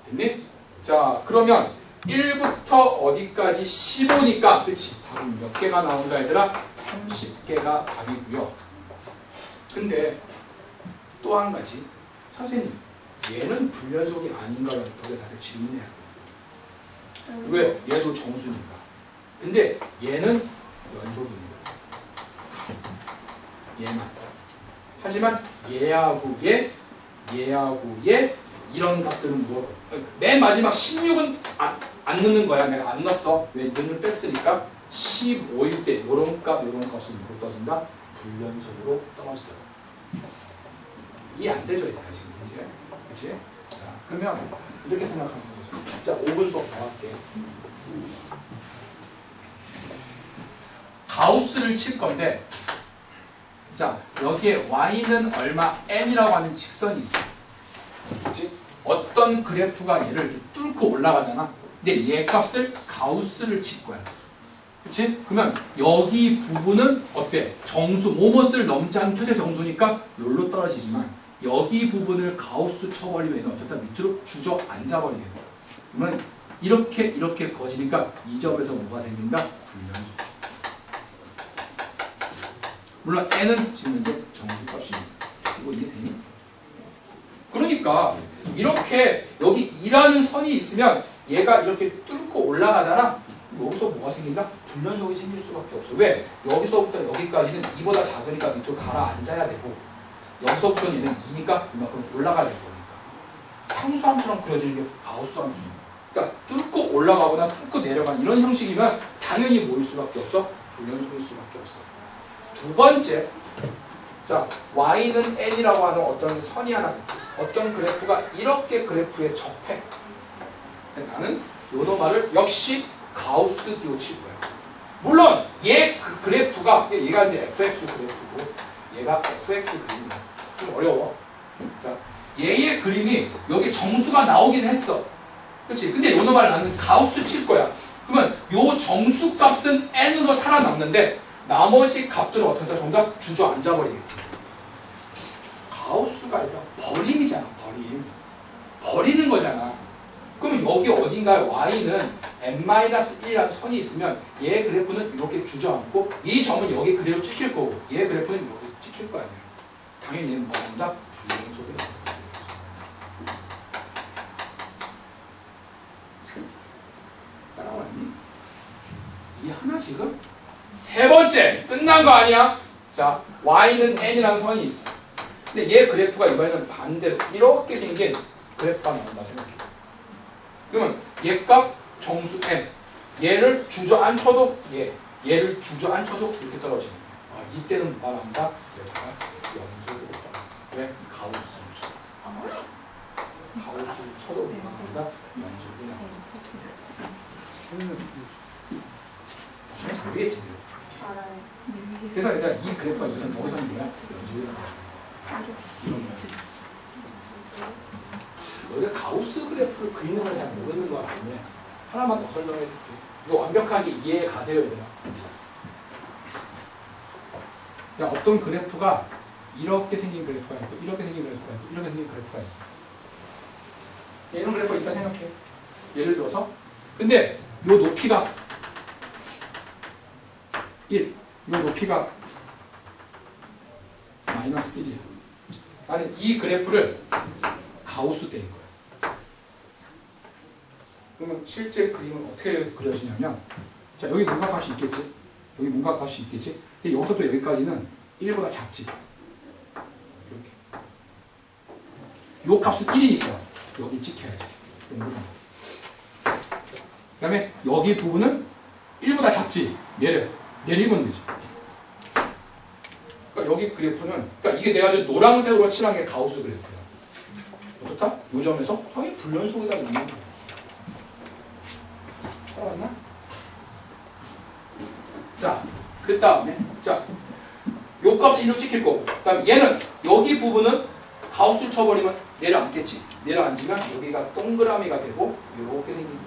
됐니? 자, 그러면 1부터 어디까지 15니까 그치? 답은 몇 개가 나온다 얘들아? 30개가 답이고요. 근데 또 한 가지, 선생님, 얘는 불연속이 아닌가라는 거에 다들 질문해야 돼. 왜? 얘도 정수니까. 근데 얘는 연속입니다. 얘만. 하지만 얘하고 얘, 얘하고 얘, 이런 값들은 뭐? 맨 마지막 16은 안 넣는 거야. 내가 안 넣었어. 왜? 눈을 뺐으니까 15일 때 요런 값은 뭐로 떨어진다? 불연속으로 떨어지더라고. 이해 안 되죠, 얘들아, 지금 이제. 그치? 자, 그러면 이렇게 생각하는 거죠. 자, 5분 수업 더 할게. 가우스를 칠 건데, 자, 여기에 y는 얼마 n이라고 하는 직선이 있어. 그치? 어떤 그래프가 얘를 이렇게 뚫고 올라가잖아. 근데 얘 값을 가우스를 칠 거야. 그치? 그러면 여기 부분은 어때? 정수, 모못을 넘지 않은 최대 정수니까 여기로 떨어지지만 여기 부분을 가우스 쳐버리면 얘는 어떻다? 밑으로 주저앉아버리게 돼. 그러면 이렇게 거지니까 이 점에서 뭐가 생긴다? 불연속. 물론 n은 지금 현재 정수값입니다. 이거 이해되니? 그러니까 이렇게 여기 2라는 선이 있으면 얘가 이렇게 뚫고 올라가잖아. 여기서 뭐가 생긴다? 불연속이 생길 수밖에 없어. 왜? 여기서부터 여기까지는 2보다 작으니까 밑으로 가라앉아야 되고 여기서부터는 얘는 2니까 이만큼 올라가야 될 거니까. 상수함처럼 그려지는 게 가우스 함수입니다. 그러니까 뚫고 올라가거나 뚫고 내려가는 이런 형식이면 당연히 뭐일 수밖에 없어? 불연속일 수밖에 없어. 두 번째, 자, y는 n이라고 하는 어떤 선이 하나 있고 어떤 그래프가 이렇게 그래프에 접해. 나는 요 놈아를 역시 가우스 띄워 칠 거야. 물론 얘 그 그래프가 얘가 이제 fx 그래프고 얘가 fx 그림이야. 좀 어려워. 자, 얘의 그림이 여기 정수가 나오긴 했어. 그렇지? 근데 요 놈아를 나는 가우스 칠 거야. 그러면 요 정수 값은 n으로 살아남는데 나머지 값들은 어떻게 전부 다 주저앉아버리겠지. 가우스가 아니라 버림이잖아. 버리는 거잖아. 그러면 여기 어딘가에 y는 n-1이라는 선이 있으면 얘 그래프는 이렇게 주저앉고 이 점은 여기 그대로 찍힐 거고 얘 그래프는 여기 찍힐 거 아니야. 당연히 얘는 뭐다? 불연속이 따라왔니? 이해하나 지금? 세 번째 끝난 거 아니야? 자, y는 n이라는 선이 있어. 근데 얘 그래프가 이번에는 반대로 이렇게 생긴 그래프가 나온다 생각해. 그러면 얘 값 정수 n 얘를 주저앉혀도 얘를 주저앉혀도 이렇게 떨어지는 거야. 이때는 뭐가 나온다? 그래프가 연속으로 떨어져. 왜? 가우스를 쳐. 가우스를 쳐도 뭐가 나온다? 연속이 나온다. 모르겠지. 알아요. 그래서 일단 이 그래프가 여기서 뭐야? 연속이 나온다. 너희가 가우스 그래프를 그리는 걸 잘 모르는 거 아니냐? 하나만 더 설명해 줄게. 이거 완벽하게 이해해 가세요, 얘들아. 그냥 어떤 그래프가 이렇게 생긴 그래프가 있고, 이렇게 생긴 그래프가 있고, 이렇게 생긴 그래프가 있어. 이런 그래프가 있다 생각해. 예를 들어서, 근데 요 높이가 1, 요 높이가 마이너스 1이야. 나는 이 그래프를 가우스 때릴 거야. 그러면 실제 그림은 어떻게 그려지냐면 자 여기 뭔가 값이 있겠지? 여기 뭔가 값이 있겠지? 근데 여기서부터 여기까지는 1보다 작지. 이렇게. 요 값은 1이니까 여기 찍혀야지. 그 다음에 여기 부분은 1보다 작지. 내리면 되지. 그러니까 여기 그래프는 그러니까 이게 내가 지금 노란색으로 칠한 게 가우스 그래프야. 어떻다? 이 점에서 당연히 불연속이다 놓는 거야. 알았나? 자, 그 다음에 자, 요 값은 1로 찍힐 거고 그 다음에 얘는 여기 부분은 가우스 쳐버리면 내려앉겠지. 내려앉으면 여기가 동그라미가 되고 이렇게 생깁니다.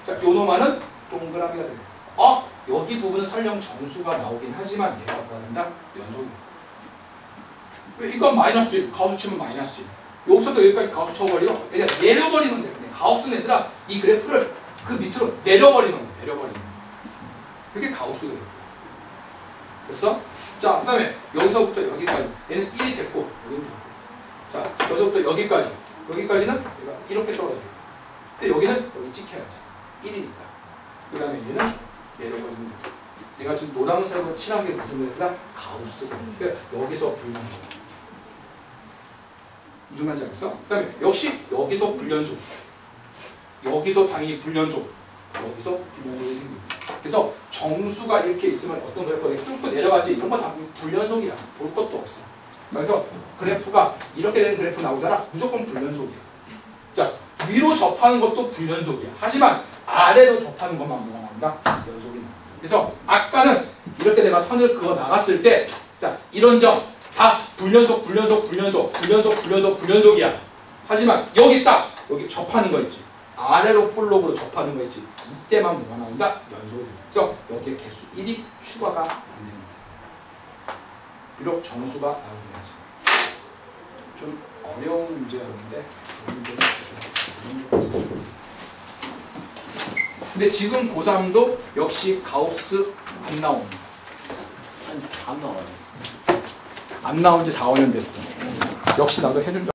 자, 요 놈아는 동그라미가 되고 여기 부분은 설령 정수가 나오긴 하지만 얘가 뭐가 된다? 연속이다. 이건 마이너스 1, 가우스 치면 마이너스 1. 여기서도 여기까지 가우스 쳐버리고 그냥 내려버리면 돼. 가우스는 얘들아 이 그래프를 그 밑으로 내려버리면 돼. 내려버리면 돼. 그게 가우스 그래프야. 됐어? 자, 그 다음에 여기서부터 여기까지 얘는 1이 됐고 여기는 됐고 자, 여기서부터 여기까지는 얘가 이렇게 떨어져요. 근데 여기는 여기 찍혀야지. 1이니까. 그 다음에 얘는 내려버리면 돼. 내가 지금 노란색으로 칠한 게 무슨 그래프다? 가우스 그래프. 그러니까 여기서 불연속. 무슨 말인지 알겠어? 그 다음에 역시 여기서 불연속. 여기서 당연히 불연속. 여기서 불연속이 생깁니다. 그래서 정수가 이렇게 있으면 어떤 그래프가 뚫고 내려가지 이런 거 다 불연속이야. 볼 것도 없어. 그래서 그래프가 이렇게 된 그래프 나오잖아. 무조건 불연속이야. 자, 위로 접하는 것도 불연속이야. 하지만 아래로 접하는 것만 뭐가 나온다? 연속이 나온다. 그래서 아까는 이렇게 내가 선을 그어 나갔을 때 자, 이런 점 다 불연속, 불연속, 불연속, 불연속, 불연속, 불연속이야. 하지만 여기 딱 여기 접하는 거 있지. 아래로 볼록으로 접하는 거 있지. 이때만 뭐가 나온다? 연속이 된다. 그래서 여기에 개수 1이 추가가 안 됩니다. 비록 정수가 나오긴 하지. 좀 어려운 문제였는데 근데 지금 고3도 역시 가우스 안 나옵니다. 안 나와요. 안 나온 지 4, 5년 됐어. 역시 나도 해준 적